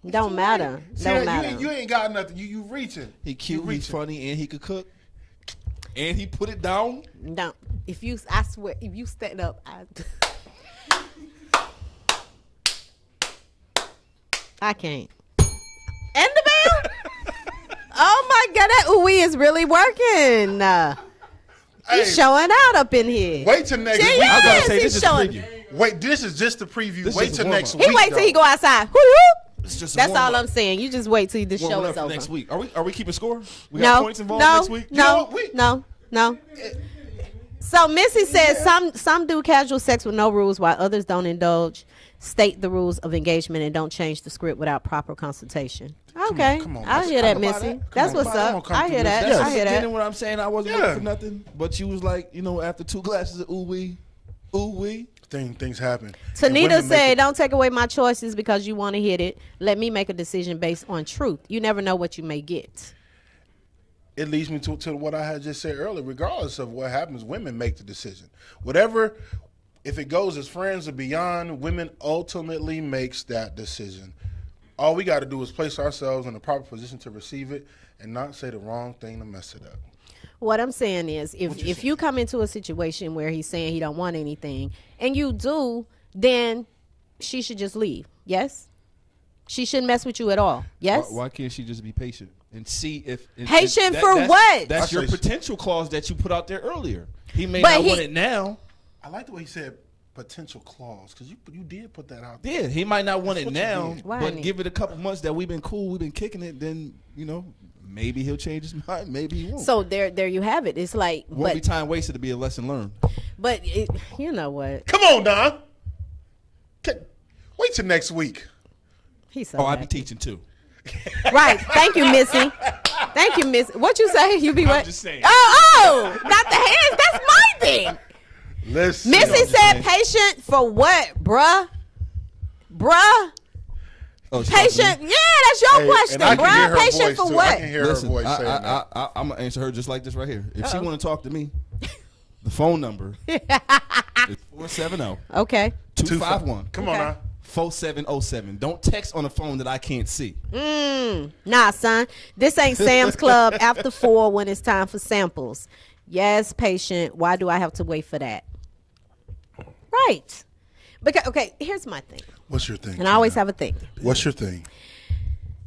Speaker 1: Don't matter. Don't matter.
Speaker 2: You ain't got nothing. You reaching.
Speaker 13: He cute, he's funny, and he could cook. And he put it down.
Speaker 1: No. I swear, if you stand up, I can't. And the bell? Oh my God, that ooh-wee is really working. He's showing out up in here.
Speaker 2: Wait till next week.
Speaker 13: I gotta say, this is a preview.
Speaker 2: Wait, this is just the preview. Wait till next week.
Speaker 1: He wait till he go outside. That's all I'm saying. You just wait till the show is over.
Speaker 13: Next week. Are we keeping score? We
Speaker 1: got
Speaker 13: points involved next week?
Speaker 1: No. So Missy says some do casual sex with no rules while others don't indulge. State the rules of engagement and don't change the script without proper consultation. Okay,
Speaker 2: come on.
Speaker 1: I hear that, Missy. That's what's up. I hear that.
Speaker 13: That's
Speaker 1: I hear that.
Speaker 13: what I'm saying. I wasn't looking for nothing, but you was like, after 2 glasses of ooh-wee.
Speaker 2: Things happen.
Speaker 1: Tanita said, don't take away my choices because you want to hit it. Let me make a decision based on truth. You never know what you may get.
Speaker 2: It leads me to what I had just said earlier. Regardless of what happens, women make the decision. Whatever, if it goes as friends or beyond, women ultimately makes that decision. All we got to do is place ourselves in the proper position to receive it and not say the wrong thing to mess it up.
Speaker 1: What I'm saying is, if you come into a situation where he's saying he don't want anything, and you do, then she should just leave. Yes? She shouldn't mess with you at all. Yes?
Speaker 13: Why can't she just be patient and see if...
Speaker 1: Patient for what?
Speaker 13: That's your potential clause that you put out there earlier. He may not want it now.
Speaker 2: I like the way he said potential clause, because you did put that out there.
Speaker 13: Yeah, he might not want it now, but give it a couple months that we've been cool, we've been kicking it, then, maybe he'll change his mind. Maybe he won't.
Speaker 1: So there you have it. It's like
Speaker 13: won't be time wasted to be a lesson learned.
Speaker 1: But you know what?
Speaker 2: Come on, Don. Wait till next week.
Speaker 1: He's so
Speaker 13: I'll be teaching too.
Speaker 1: Right. Thank you, Missy. Thank you, Missy. What you say? You be what?
Speaker 13: I'm just saying.
Speaker 1: Oh, not the hands. That's my thing.
Speaker 2: Listen.
Speaker 1: Missy said patient for what, bruh?
Speaker 13: Oh,
Speaker 1: patient, that's your question, bro. Patient for what?
Speaker 2: I can hear her voice saying that.
Speaker 13: I'm gonna answer her just like this right here. If she want to talk to me, the phone number is 470.
Speaker 1: Okay.
Speaker 13: 251.
Speaker 2: Come on now.
Speaker 13: 4707. Don't text on a phone that I can't see.
Speaker 1: Nah, son. This ain't Sam's Club after 4 when it's time for samples. Yes, patient. Why do I have to wait for that? Right. Because okay, here's my thing.
Speaker 2: What's your thing?
Speaker 1: And I always have a thing.
Speaker 2: What's your thing?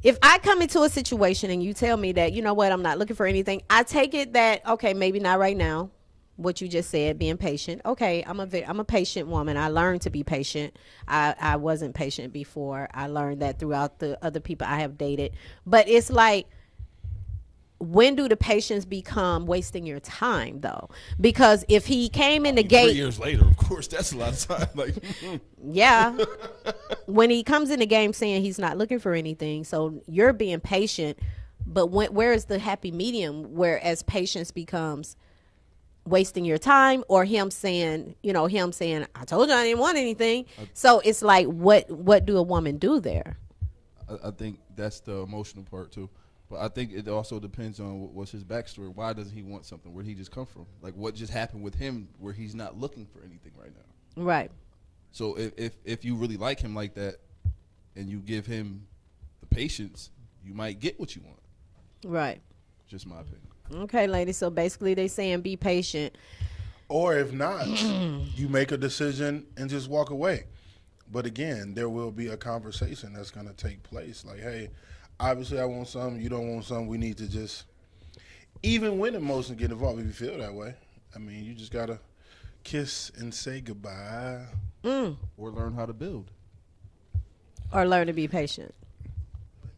Speaker 1: If I come into a situation and you tell me that, you know what, I'm not looking for anything, I take it that, okay, maybe not right now. What you just said, being patient. Okay, I'm a patient woman. I learned to be patient. I wasn't patient before. I learned that throughout the other people I have dated. But it's like, when do the patients become wasting your time, though? Because if he came in the gate
Speaker 13: 3 years later, of course, that's a lot of time. Like,
Speaker 1: yeah, when he comes in the game saying he's not looking for anything, so you're being patient. But where is the happy medium? Whereas patience becomes wasting your time, or him saying, I told you I didn't want anything. So it's like, what do a woman do there?
Speaker 13: I think that's the emotional part too. But I think it also depends on what's his backstory. Why doesn't he want something? Where did he just come from? Like, what just happened with him where he's not looking for anything right now?
Speaker 1: Right.
Speaker 13: So if you really like him like that, and you give him the patience, you might get what you want.
Speaker 1: Right.
Speaker 13: Just my opinion.
Speaker 1: Okay, ladies. So basically, they saying be patient.
Speaker 2: Or if not, you make a decision and just walk away. But again, there will be a conversation that's going to take place. Like, hey, obviously I want something, you don't want something. We need to just, even when emotions get involved, if you feel that way, I mean, you just got to kiss and say goodbye.
Speaker 13: Or learn how to build.
Speaker 1: Or learn to be patient.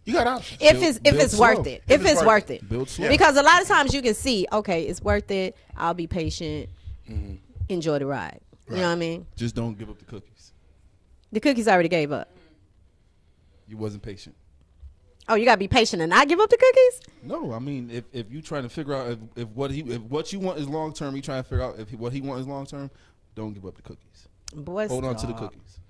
Speaker 2: You got options.
Speaker 1: If it's worth it. If it's worth it.
Speaker 13: Build slow.
Speaker 1: Because a lot of times you can see, okay, it's worth it. I'll be patient. Enjoy the ride. You know what I mean?
Speaker 13: Just don't give up the cookies.
Speaker 1: The cookies I already gave up.
Speaker 13: You wasn't patient.
Speaker 1: Oh, you gotta be patient and not give up the cookies?
Speaker 13: No, I mean, if you trying to figure out if what you want is long term, you trying to figure out if what he wants is long term, don't give up the cookies.
Speaker 1: Boy,
Speaker 13: hold on to the cookies.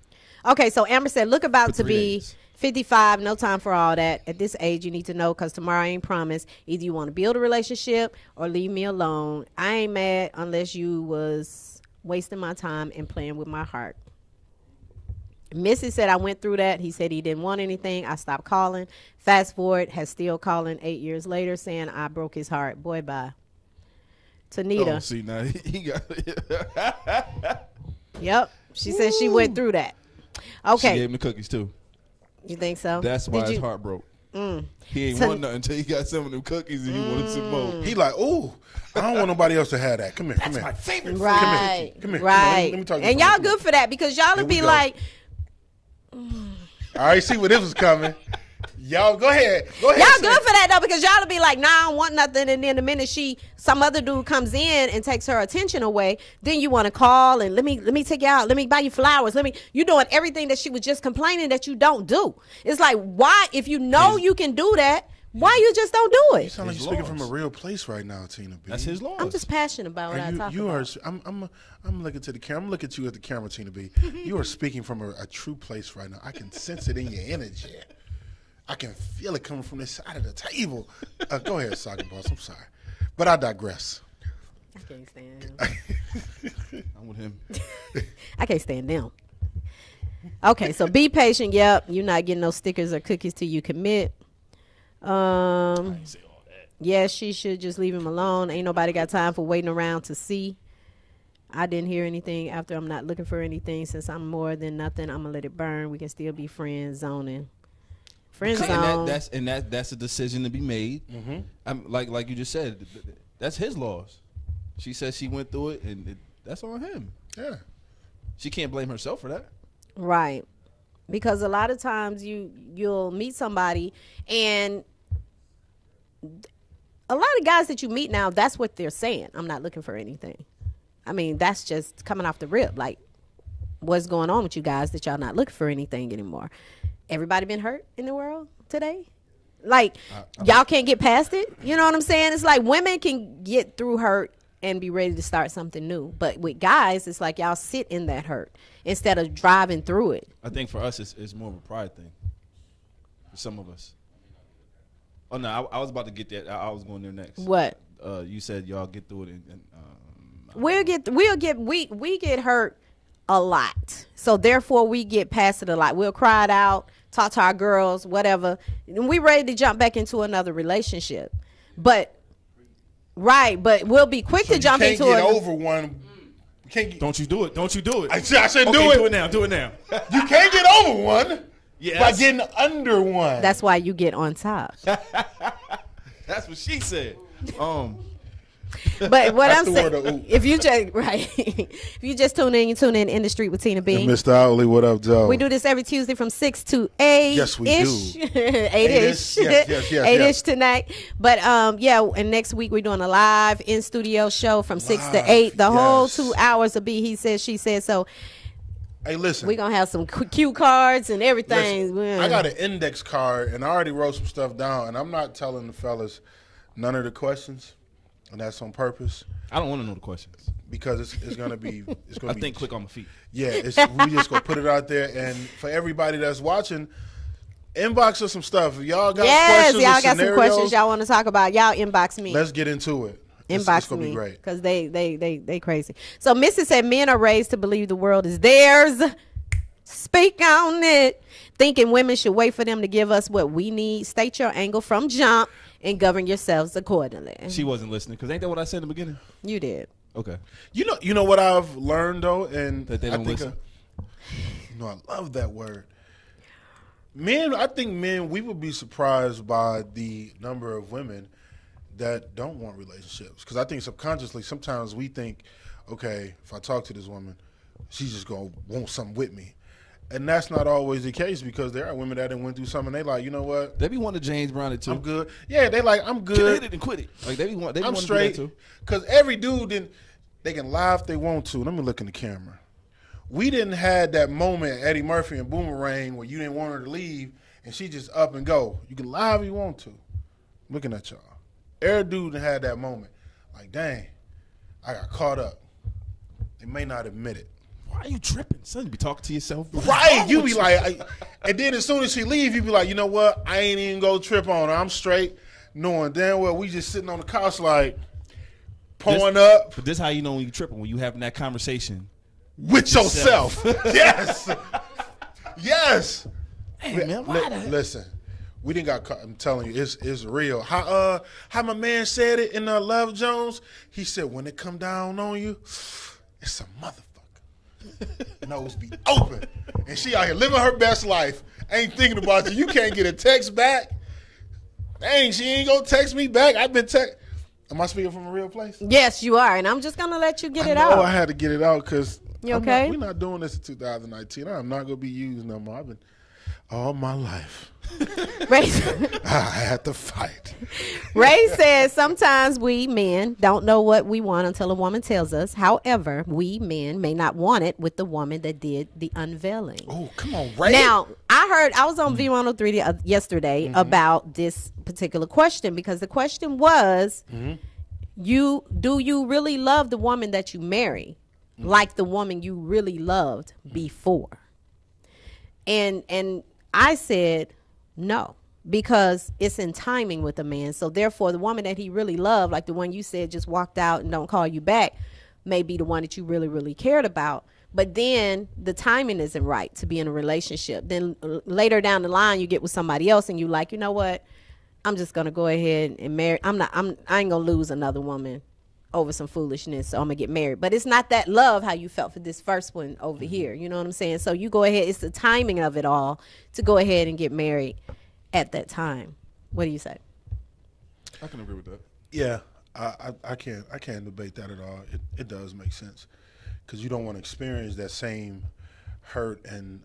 Speaker 1: Okay, so Amber said, look about to be
Speaker 13: days.
Speaker 1: 55, no time for all that. At this age, you need to know, because tomorrow ain't promised. Either you want to build a relationship or leave me alone. I ain't mad unless you was wasting my time and playing with my heart. Missy said, I went through that. He said he didn't want anything. I stopped calling. Fast forward, has still calling 8 years later saying I broke his heart. Boy, bye. Tanita.
Speaker 13: Oh, see, now he got it.
Speaker 1: Yep. She said she went through that. Okay.
Speaker 13: She gave him the cookies, too.
Speaker 1: You think so?
Speaker 13: That's why his heart broke. He ain't want nothing until he got some of them cookies and he wanted some more.
Speaker 2: He like, ooh, I don't want nobody else to have that. Come here, come here. That's my favorite.
Speaker 1: Right.
Speaker 2: Come here.
Speaker 1: Right.
Speaker 2: Let me talk to you.
Speaker 1: And y'all good for that, because y'all would be like,
Speaker 2: I already see where this was coming. Y'all go ahead.
Speaker 1: Y'all good for that though, because y'all will be like, nah, I don't want nothing. And then the minute some other dude comes in and takes her attention away, then you want to call and let me take you out. Let me buy you flowers. You doing everything that she was just complaining that you don't do. It's like, why, if you know you can do that, why you just don't do it?
Speaker 2: You sound like you're speaking from a real place right now, Tina B.
Speaker 13: That's his laws.
Speaker 1: I'm just passionate about what I talk about.
Speaker 2: I'm looking to the camera. I'm looking at you at the camera, Tina B. You are speaking from a true place right now. I can sense it in your energy. I can feel it coming from this side of the table. Go ahead, Socket Boss. I'm sorry. But I digress.
Speaker 1: I can't stand him.
Speaker 13: I'm with him.
Speaker 1: I can't stand them. Okay, so be patient. Yep, you're not getting no stickers or cookies till you commit.
Speaker 13: I didn't say all that.
Speaker 1: Yeah, she should just leave him alone. Ain't nobody got time for waiting around to see. I didn't hear anything after I'm not looking for anything. Since I'm more than nothing, I'm going to let it burn. We can still be friends, zoning. Friend zone.
Speaker 13: That's a decision to be made. Like you just said, that's his loss. She says she went through it, and that's on him.
Speaker 2: Yeah.
Speaker 13: She can't blame herself for that.
Speaker 1: Right. Because a lot of times you'll meet somebody, and a lot of guys that you meet now, that's what they're saying. I'm not looking for anything. I mean, that's just coming off the rip. Like, what's going on with you guys that y'all not looking for anything anymore? Everybody been hurt in the world today? Like, y'all can't get past it? You know what I'm saying? It's like women can get through hurt and be ready to start something new. But with guys, it's like y'all sit in that hurt instead of driving through it.
Speaker 13: I think for us, it's more of a pride thing. For some of us. Oh, no, I was about to get that. I was going there next.
Speaker 1: What?
Speaker 13: You said y'all get through it.
Speaker 1: We get hurt a lot. So therefore we get past it a lot. We'll cry it out, talk to our girls, whatever. And we ready to jump back into another relationship. But we'll be quick to jump into it.
Speaker 2: Over one
Speaker 13: Don't you do it. Don't you do it.
Speaker 2: I said
Speaker 13: okay,
Speaker 2: do it.
Speaker 13: Do it now. Do it now.
Speaker 2: You can't get over one by getting under one.
Speaker 1: That's why you get on top.
Speaker 13: That's what she said.
Speaker 1: But what I'm saying, if you just tune in, you tune in the street with Tina B.
Speaker 2: And Mr. Outley, what up, Joe?
Speaker 1: We do this every Tuesday from 6 to 8.
Speaker 2: Yes, we do.
Speaker 1: 8-ish.
Speaker 2: Yes.
Speaker 1: 8-ish tonight. But and next week we're doing a live in studio show from 6 to 8. The whole 2 hours will be he said, she said. So
Speaker 2: hey, listen.
Speaker 1: We're going to have some cue cards and everything.
Speaker 2: Listen, I got an index card, and I already wrote some stuff down, and I'm not telling the fellas none of the questions, and that's on purpose.
Speaker 13: I don't want to know the questions.
Speaker 2: Because it's going to be...
Speaker 13: I think quick on my feet.
Speaker 2: Yeah, we just going to put it out there, and for everybody that's watching, inbox us some stuff. If y'all got questions
Speaker 1: y'all got some questions y'all want to talk about, y'all inbox me.
Speaker 2: Let's get into it.
Speaker 1: Inbox
Speaker 2: me,
Speaker 1: because they crazy. So Mrs. said men are raised to believe the world is theirs. Speak on it. Thinking women should wait for them to give us what we need. State your angle from jump and govern yourselves accordingly.
Speaker 13: She wasn't listening because ain't that what I said in the beginning?
Speaker 1: You did.
Speaker 13: Okay.
Speaker 2: You know what I've learned though, and
Speaker 13: that they don't listen.
Speaker 2: I love that word. I think men, we would be surprised by the number of women that don't want relationships. Because I think subconsciously, sometimes we think, okay, if I talk to this woman, she's just going to want something with me. And that's not always the case because there are women that went through something and they like, you know what?
Speaker 13: They be wanting James Brown it too.
Speaker 2: I'm good. Yeah, they like, I'm good.
Speaker 13: Can I hit it and quit it? Like they be
Speaker 2: I'm straight. To do that too. Because every dude, they can lie if they want to. Let me look in the camera. We didn't have that moment, Eddie Murphy and Boomerang, where you didn't want her to leave and she just up and go. You can lie if you want to. I'm looking at y'all. Every dude had that moment. Like, dang, I got caught up. They may not admit it.
Speaker 13: Why are you tripping, son? You be talking to yourself.
Speaker 2: Right. You be like, and then as soon as she leave, you be like, you know what? I ain't even go trip on her. I'm straight, knowing damn well we just sitting on the couch like, pouring up.
Speaker 13: But this how you know when you tripping, when you having that conversation.
Speaker 2: With yourself. Yes. Yes.
Speaker 13: Hey, man, why
Speaker 2: listen. We didn't got caught. I'm telling you, it's real. How my man said it in Love Jones? He said, when it come down on you, it's a motherfucker. Nose be open. And she out here living her best life. Ain't thinking about you. You can't get a text back. Dang, she ain't gonna text me back. I've been Am I speaking from a real place?
Speaker 1: Yes, you are. And I'm just gonna let you get it out.
Speaker 2: Oh, I had to get it out because
Speaker 1: you okay?
Speaker 2: We're not doing this in 2019. I'm not gonna be used no more. I've been all my life.
Speaker 1: Ray,
Speaker 2: I had to fight.
Speaker 1: Ray says sometimes we men don't know what we want until a woman tells us. However, we men may not want it with the woman that did the unveiling.
Speaker 2: Oh, come on, Ray.
Speaker 1: Now, I was on V103 yesterday about this particular question because the question was, do you really love the woman that you marry like the woman you really loved before? And I said no, because it's in timing with a man. So therefore, the woman that he really loved, like the one you said just walked out and don't call you back, may be the one that you really, really cared about. But then the timing isn't right to be in a relationship. Then later down the line, you get with somebody else and you like, you know what? I'm just going to go ahead and marry. I ain't going to lose another woman over some foolishness, so I'm gonna get married. But it's not that love how you felt for this first one over here. You know what I'm saying? So you go ahead. It's the timing of it all to go ahead and get married at that time. What do you say?
Speaker 13: I can agree with that.
Speaker 2: Yeah, I can't debate that at all. It does make sense because you don't want to experience that same hurt and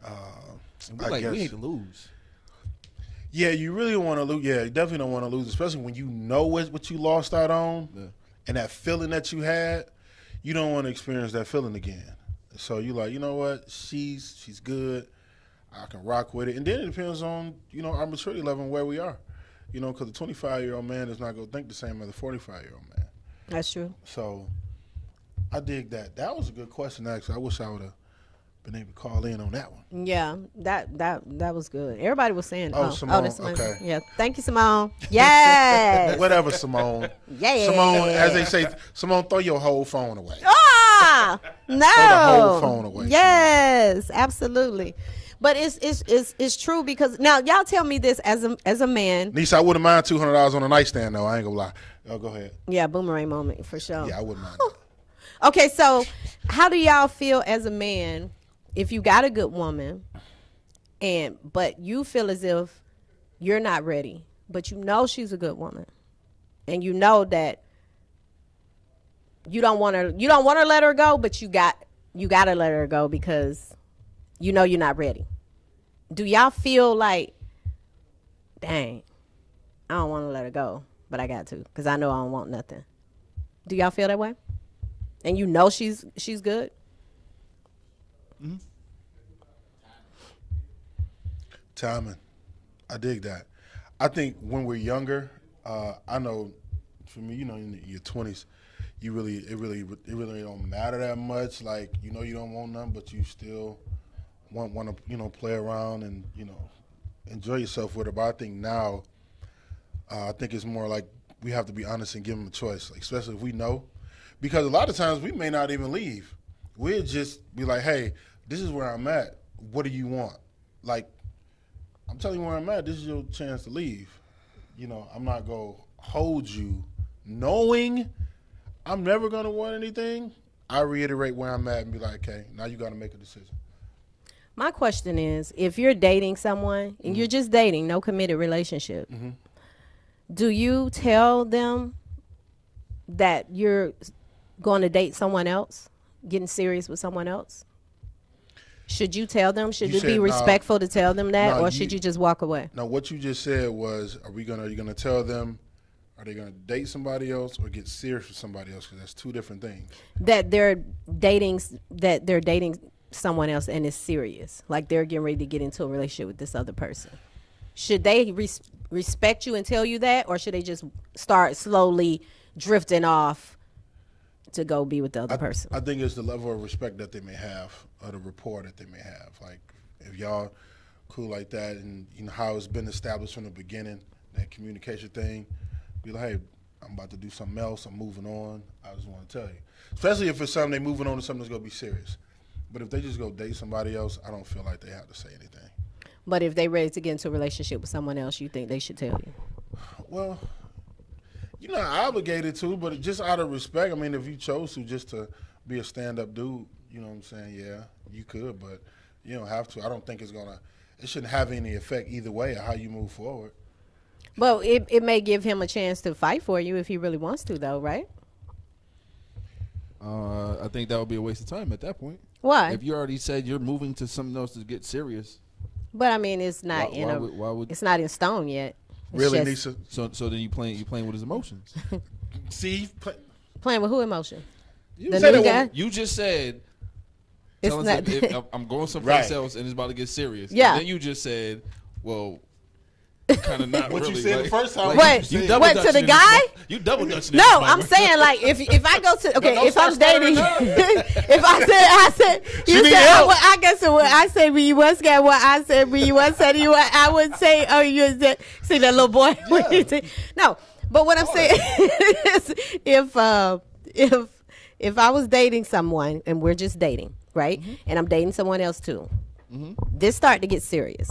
Speaker 13: we hate to lose.
Speaker 2: Yeah, you really don't want to lose. Yeah, you definitely don't want to lose, especially when you know what you lost out on. Yeah. And that feeling that you had, you don't want to experience that feeling again. So you like, you know what? She's good. I can rock with it. And then it depends on, our maturity level and where we are. Because a 25-year-old man is not going to think the same as a 45-year-old man.
Speaker 1: That's true.
Speaker 2: So I dig that. That was a good question, actually. I wish I would have been able to call in on that one.
Speaker 1: Yeah, that was good. Everybody was saying,
Speaker 2: Simone,
Speaker 1: that's Simone.
Speaker 2: Okay.
Speaker 1: Yeah, thank you, Simone. Yes.
Speaker 2: Whatever, Simone.
Speaker 1: Yeah.
Speaker 2: Simone, as they say, Simone, throw your whole phone away.
Speaker 1: Ah, no.
Speaker 2: Throw the whole phone away.
Speaker 1: Yes, Simone. Absolutely. But it's true because now y'all tell me this as a man.
Speaker 2: Nisha, I wouldn't mind $200 on a nightstand though. I ain't gonna lie. Go ahead.
Speaker 1: Yeah, boomerang moment for sure.
Speaker 2: Yeah, I wouldn't mind.
Speaker 1: Okay, so How do y'all feel as a man if you got a good woman, but you feel as if you're not ready, but you know she's a good woman, and you know that you don't want to let her go, but you got to let her go because you know you're not ready. Do y'all feel like, dang, I don't want to let her go, but I got to because I know I don't want nothing? Do y'all feel that way? And you know she's good?
Speaker 2: Mm-hmm. Timing. I dig that. I think when we're younger, I know for me, you know, in your 20s, it really don't matter that much. Like, you know, you don't want nothing, but you still want to, you know, play around and, you know, enjoy yourself with her. But I think now, I think it's more like we have to be honest and give them a choice, like, especially if we know. Because a lot of times we may not even leave. We'll just be like, hey, this is where I'm at. What do you want? Like, I'm telling you where I'm at. This is your chance to leave. You know, I'm not going to hold you knowing I'm never going to want anything. I reiterate where I'm at and be like, okay, now you got to make a decision.
Speaker 1: My question is, if you're dating someone and you're just dating, no committed relationship, do you tell them that you're going to date someone else, getting serious with someone else? Should you tell them? Should it be respectful to tell them that, or should you just walk away?
Speaker 2: Now, what you just said was, are you gonna tell them? Are they gonna date somebody else or get serious with somebody else? Because that's two different things.
Speaker 1: That they're dating someone else and it's serious, like they're getting ready to get into a relationship with this other person. Should they respect you and tell you that, or should they just start slowly drifting off to go be with the other person?
Speaker 2: I think it's the level of respect that they may have, or the rapport that they may have. Like, if y'all cool like that, and you know how it's been established from the beginning, that communication thing, be like, hey, I'm about to do something else, I'm moving on, I just want to tell you. Especially if it's something they're moving on to something that's going to be serious. But if they just go date somebody else, I don't feel like they have to say anything.
Speaker 1: But if they're ready to get into a relationship with someone else, you think they should tell you?
Speaker 2: Well, you're not obligated to, but just out of respect. I mean, if you chose to just to be a stand-up dude, you know what I'm saying, yeah, you could, but you don't have to. I don't think it shouldn't have any effect either way of how you move forward.
Speaker 1: Well, it may give him a chance to fight for you if he really wants to, though, right?
Speaker 13: I think that would be a waste of time at that point.
Speaker 1: Why?
Speaker 13: If you already said you're moving to something else to get serious.
Speaker 1: But I mean, it's not it's not in stone yet.
Speaker 2: Really, Nisha?
Speaker 13: So then you playing with his emotions.
Speaker 2: See,
Speaker 1: playing with who emotion?
Speaker 13: The new guy. You just said.
Speaker 1: It's not.
Speaker 13: If I'm going someplace else and it's about to get serious.
Speaker 1: Yeah.
Speaker 13: And then you just said, well. Kind of not
Speaker 2: what
Speaker 13: really.
Speaker 2: You said the first time.
Speaker 1: What to the guy?
Speaker 13: You double dutching.
Speaker 1: No, I'm saying like if I go to if I'm dating, if I said you said I guess what I say when you once got what I said when you once said you I would say you see that little boy. Yeah. No, but what I'm saying is if I was dating someone and we're just dating, right, and I'm dating someone else too, this start to get serious.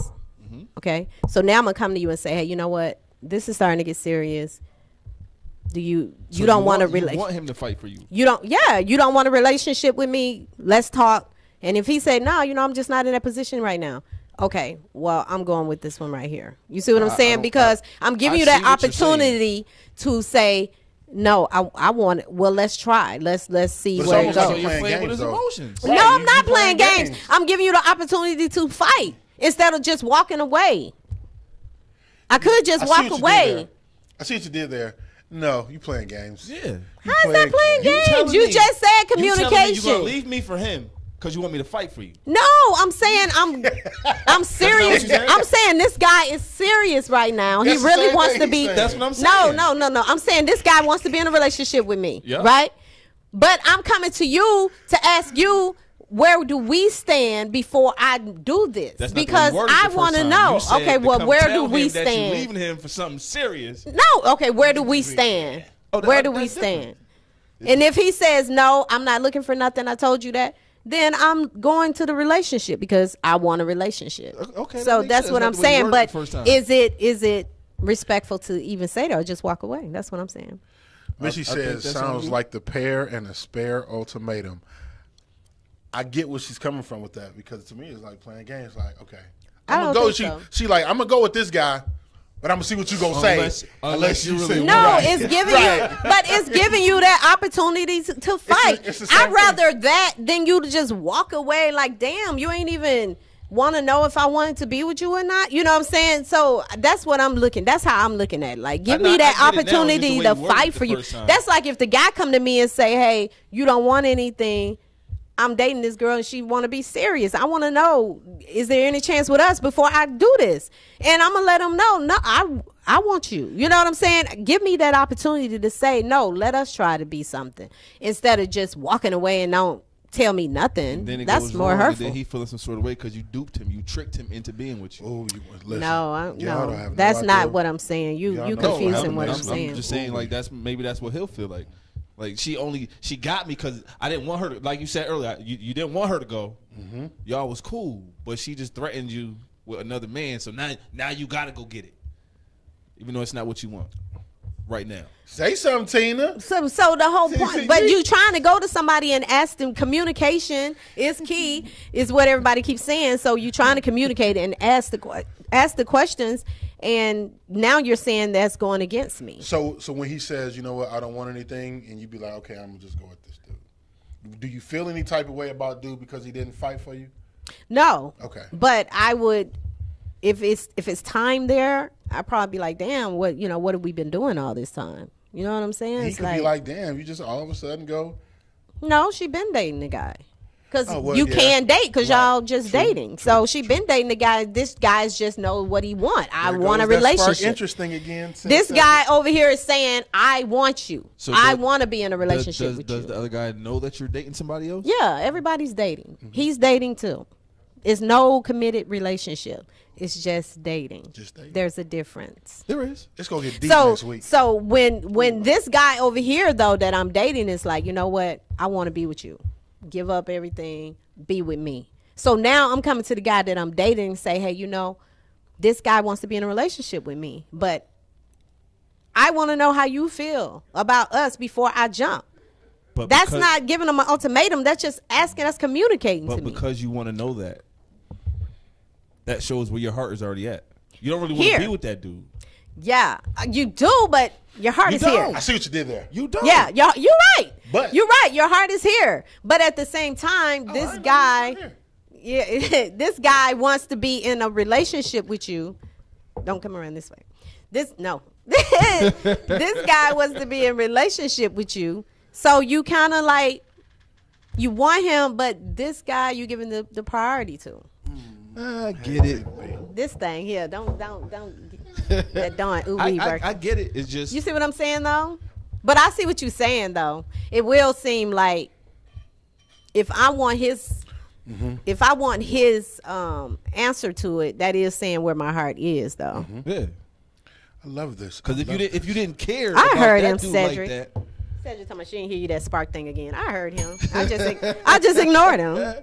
Speaker 1: Okay, so now I'm gonna come to you and say, hey, you know what? This is starting to get serious. You don't want a relationship?
Speaker 13: You want him to fight for you?
Speaker 1: You don't. Yeah, you don't want a relationship with me. Let's talk. And if he said no, you know, I'm just not in that position right now. Okay, well, I'm going with this one right here. You see what I'm saying? Because I'm giving you that opportunity to say no. I want it. Well, let's try. Let's see where it goes.
Speaker 13: So you're playing with his emotions.
Speaker 1: No, I'm not playing games. I'm giving you the opportunity to fight. Instead of just walking away. I could just walk away.
Speaker 2: I see what you did there. No, you playing games.
Speaker 13: Yeah.
Speaker 1: How's that playing games? You just said communication.
Speaker 13: You're going to leave me for him because you want me to fight for you.
Speaker 1: No, I'm saying I'm serious. I'm saying this guy is serious right now. He really wants to be.
Speaker 13: That's what I'm saying.
Speaker 1: No. I'm saying this guy wants to be in a relationship with me. Yep. Right? But I'm coming to you to ask you, where do we stand before I do this? Because I want to know. Okay, well, where do we stand?
Speaker 13: That you're leaving him for something serious.
Speaker 1: No, okay, where do we stand? Where do we stand? And if he says, no, I'm not looking for nothing, I told you that, then I'm going to the relationship because I want a relationship.
Speaker 13: Okay.
Speaker 1: So that's what I'm saying. But is it respectful to even say that or just walk away? That's what I'm saying.
Speaker 2: Missy says, sounds like the pear and a spare ultimatum. I get where she's coming from with that, because to me it's like playing games. Like, okay,
Speaker 1: I'm gonna go.
Speaker 2: She like, I'm gonna go with this guy, but I'm gonna see what you gonna say. Unless you really
Speaker 1: it's giving you, but it's giving you that opportunity to fight. I'd rather that than you to just walk away. Like, damn, you ain't even want to know if I wanted to be with you or not. You know what I'm saying? So that's what I'm looking. That's how I'm looking at it. Like, give me that opportunity to fight for you. That's like if the guy come to me and say, hey, you don't want anything. I'm dating this girl and she want to be serious. I want to know, is there any chance with us before I do this? And I'm going to let him know, no, I want you. You know what I'm saying? Give me that opportunity to say, no, let us try to be something, instead of just walking away and don't tell me nothing. That's more hurtful.
Speaker 13: Then he feeling some sort of way because you duped him. You tricked him into being with you.
Speaker 2: Oh,
Speaker 1: no, that's not what I'm saying. You confusing what I'm saying.
Speaker 13: I'm just saying, like, maybe that's what he'll feel like. Like, she got me because I didn't want her to, like you said earlier, you didn't want her to go. Mm-hmm. Y'all was cool, but she just threatened you with another man. So now you got to go get it, even though it's not what you want right now.
Speaker 2: Say something, Tina.
Speaker 1: So the whole point, but you trying to go to somebody and ask them. Communication is key, is what everybody keeps saying. So you trying to communicate and ask the questions. And now you're saying that's going against me.
Speaker 2: So when he says, you know what, I don't want anything, and you be like, okay, I'm going to just go with this dude. Do you feel any type of way about dude because he didn't fight for you?
Speaker 1: No.
Speaker 2: Okay.
Speaker 1: But I would, if it's time there, I'd probably be like, damn, what have we been doing all this time? You know what I'm saying?
Speaker 2: He could be like, damn, you just all of a sudden go.
Speaker 1: No, she been dating the guy. Because can date because y'all just dating. So she been dating the guy. This guy's just know what he want. I want a relationship.
Speaker 2: Interesting again.
Speaker 1: This guy over here is saying, I want you. So I want to be in a relationship with you.
Speaker 13: Does the other guy know that you're dating somebody else?
Speaker 1: Yeah, everybody's dating. Mm-hmm. He's dating too. It's no committed relationship. It's just dating. There's a difference.
Speaker 13: There is.
Speaker 2: It's going to get deep next week.
Speaker 1: So when this guy over here, though, that I'm dating is like, you know what? I want to be with you. Give up everything, be with me. So now I'm coming to the guy that I'm dating and say, hey, this guy wants to be in a relationship with me, but I want to know how you feel about us before I jump. But that's not giving them an ultimatum. That's just asking us, communicating to me.
Speaker 13: But because you want to know that shows where your heart is already at. You don't really want to be with that dude.
Speaker 1: Yeah, you do, but your heart is here.
Speaker 2: I see what you did there.
Speaker 13: You don't.
Speaker 1: Yeah, you're right. But you're right. Your heart is here. But at the same time, this guy wants to be in a relationship with you. Don't come around this way. This guy wants to be in a relationship with you. So you kind of like, you want him, but this guy you giving the priority to.
Speaker 13: I get it.
Speaker 1: This thing here, don't.
Speaker 13: I get it. It's just,
Speaker 1: you see what I'm saying though. But I see what you're saying though. It will seem like if I want his answer to it, that is saying where my heart is though.
Speaker 13: Mm-hmm. Yeah,
Speaker 2: I love this.
Speaker 13: Because if you didn't care,
Speaker 1: I heard him,
Speaker 13: Cedric. Like that.
Speaker 1: Cedric told me she didn't hear you that spark thing again. I heard him. I just ignored him.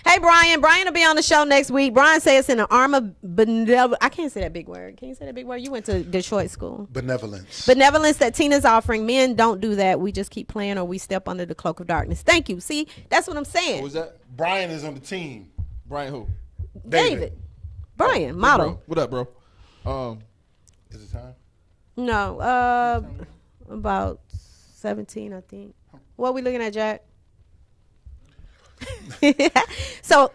Speaker 1: Hey, Brian. Brian will be on the show next week. Brian says it's in the arm of benevolence. I can't say that big word. Can you say that big word? You went to Detroit school.
Speaker 2: Benevolence.
Speaker 1: Benevolence that Tina's offering. Men don't do that. We just keep playing or we step under the cloak of darkness. Thank you. See, that's what I'm saying.
Speaker 13: What was that?
Speaker 2: Brian is on the team.
Speaker 13: Brian who?
Speaker 1: David. Brian, model.
Speaker 13: Bro. What up, bro?
Speaker 2: Is it time?
Speaker 1: No. About 17, I think. What are we looking at, Jack? So,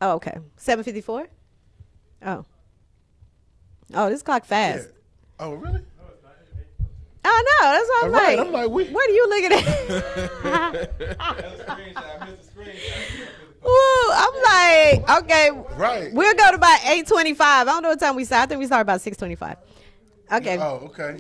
Speaker 1: okay. 7:54? Oh, this clock fast.
Speaker 2: Yeah. Oh, really?
Speaker 1: Oh, no, that's what I'm like.
Speaker 2: I'm like,
Speaker 1: what are you looking at? Ooh, I'm like, okay.
Speaker 2: Right.
Speaker 1: We'll go to about 8:25. I don't know what time we start. I think we start about 6:25. Okay.
Speaker 2: Oh, okay.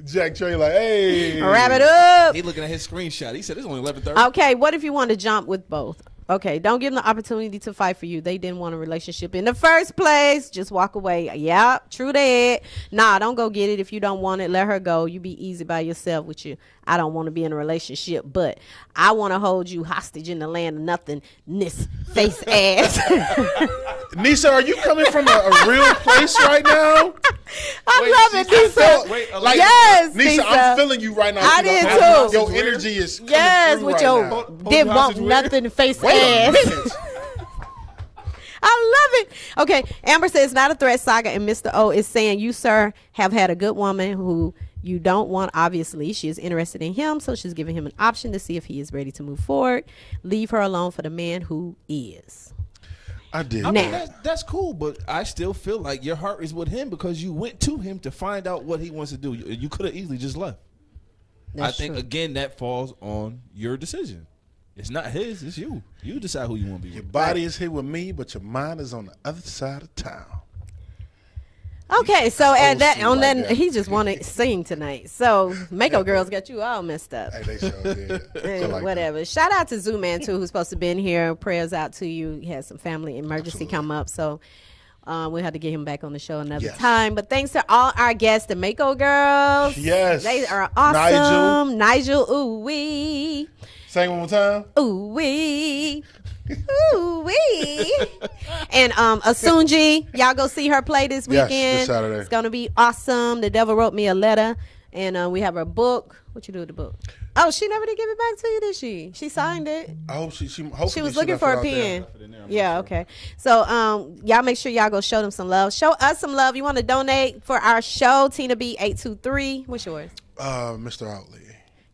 Speaker 2: Jack Trey like, hey.
Speaker 1: Wrap it up.
Speaker 13: He looking at his screenshot. He said it's only 11:30.
Speaker 1: Okay, what if you want to jump with both? Okay, don't give them the opportunity to fight for you. They didn't want a relationship in the first place. Just walk away. Yeah, true that. Nah, don't go get it if you don't want it. Let her go. You be easy by yourself with you. I don't want to be in a relationship, but I want to hold you hostage in the land of nothingness, face ass.
Speaker 2: Nisha, are you coming from a real place right now?
Speaker 1: I love it, Nisa.
Speaker 2: Like,
Speaker 1: yes,
Speaker 2: Nisa, I'm feeling you right now.
Speaker 1: I did too.
Speaker 2: Your energy is coming
Speaker 1: with
Speaker 2: right
Speaker 1: your
Speaker 2: now.
Speaker 1: didn't want nothing face ass. I love it. Okay, Amber says it's not a threat, Saga, and Mr. O is saying you, sir, have had a good woman who you don't want. Obviously, she is interested in him, so she's giving him an option to see if he is ready to move forward. Leave her alone for the man who is.
Speaker 2: I did.
Speaker 13: I mean, that's cool, but I still feel like your heart is with him because you went to him to find out what he wants to do. You could have easily just left. I think, again, that falls on your decision. It's not his, it's you. You decide who you want to be with.
Speaker 2: Your body is here with me, but your mind is on the other side of town.
Speaker 1: Okay, so at that on that, he just want to sing tonight. So Mako Girls got you all messed up.
Speaker 2: Hey, they sure did.
Speaker 1: Whatever. That. Shout out to Zoo Man too, who's supposed to be in here. Prayers out to you. He had some family emergency come up, so we'll have to get him back on the show another time. But thanks to all our guests, the Mako Girls.
Speaker 2: Yes,
Speaker 1: they are awesome. Nigel, ooh wee.
Speaker 2: Sing one more time.
Speaker 1: Ooh wee. Ooh wee. And Asunji, y'all go see her play this weekend.
Speaker 2: Yes, this Saturday.
Speaker 1: It's gonna be awesome. The Devil Wrote Me a Letter, and we have her book. What you do with the book? Oh, she never did give it back to you, did she? She signed it.
Speaker 2: I hope she
Speaker 1: was looking for a pen. Yeah, okay. So y'all make sure y'all go show them some love. Show us some love. You want to donate for our show? Tina B 823. What's yours?
Speaker 2: Mr. Outley.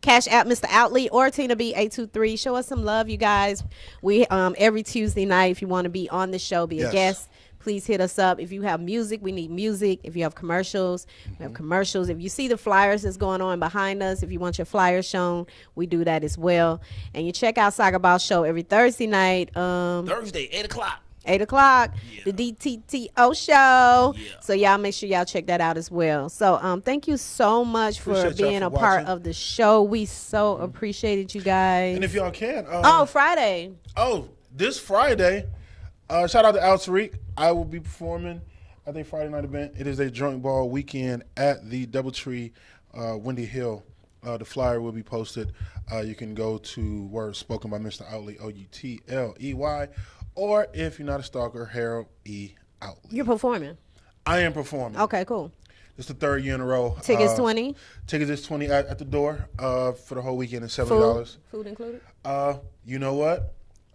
Speaker 1: Cash out Mr. Outley or Tina B 823. Show us some love, you guys. We every Tuesday night, if you want to be on the show, be a guest, please hit us up. If you have music, we need music. If you have commercials, we have commercials. If you see the flyers that's going on behind us, if you want your flyers shown, we do that as well. And you check out Saga Boss Show every Thursday night.
Speaker 13: Thursday, 8 o'clock.
Speaker 1: 8 o'clock, the DTTO show. So y'all make sure y'all check that out as well. So thank you so much for being a part of the show. We so appreciated you guys.
Speaker 2: And if y'all can,
Speaker 1: Friday.
Speaker 2: This Friday, shout out to Al Tariq. I will be performing at the Friday night event. It is a joint ball weekend at the Doubletree, Windy Hill. The flyer will be posted. You can go to Words Spoken by Mr. Outley, Outley. Or if you're not a stalker, Harold E. Outley.
Speaker 1: You're performing?
Speaker 2: I am performing.
Speaker 1: Okay, cool.
Speaker 2: It's the third year in a row.
Speaker 1: Tickets $20?
Speaker 2: Tickets is $20 at the door for the whole weekend and $70.
Speaker 1: Food included?
Speaker 2: You know what?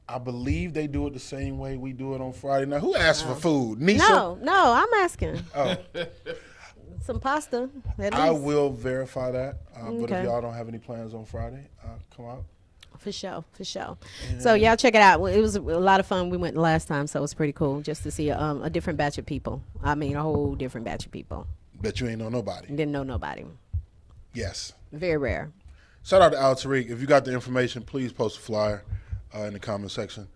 Speaker 2: I believe they do it the same way we do it on Friday. Now, who asked for food? Nisa?
Speaker 1: No, I'm asking. Oh. Some pasta, at least.
Speaker 2: I will verify that. But if y'all don't have any plans on Friday, come out.
Speaker 1: For sure. Yeah. So y'all check it out. It was a lot of fun. We went last time, so it was pretty cool just to see a different batch of people. I mean, a whole different batch of people.
Speaker 2: Bet you ain't know nobody.
Speaker 1: Didn't know nobody.
Speaker 2: Yes.
Speaker 1: Very rare.
Speaker 2: Shout out to Al Tariq. If you got the information, please post a flyer in the comment section.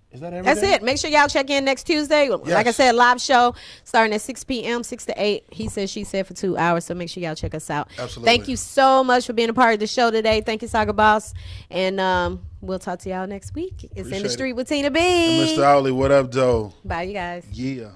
Speaker 2: Is that everything?
Speaker 1: That's it. Make sure y'all check in next Tuesday. Yes. Like I said, live show starting at 6 p.m., 6 to 8. He said, she said for 2 hours. So make sure y'all check us out.
Speaker 2: Absolutely.
Speaker 1: Thank you so much for being a part of the show today. Thank you, Saga Boss. And we'll talk to y'all next week. It's In the Street with Tina B.
Speaker 2: And Mr. Outley, what up, Joe?
Speaker 1: Bye, you guys.
Speaker 2: Yeah.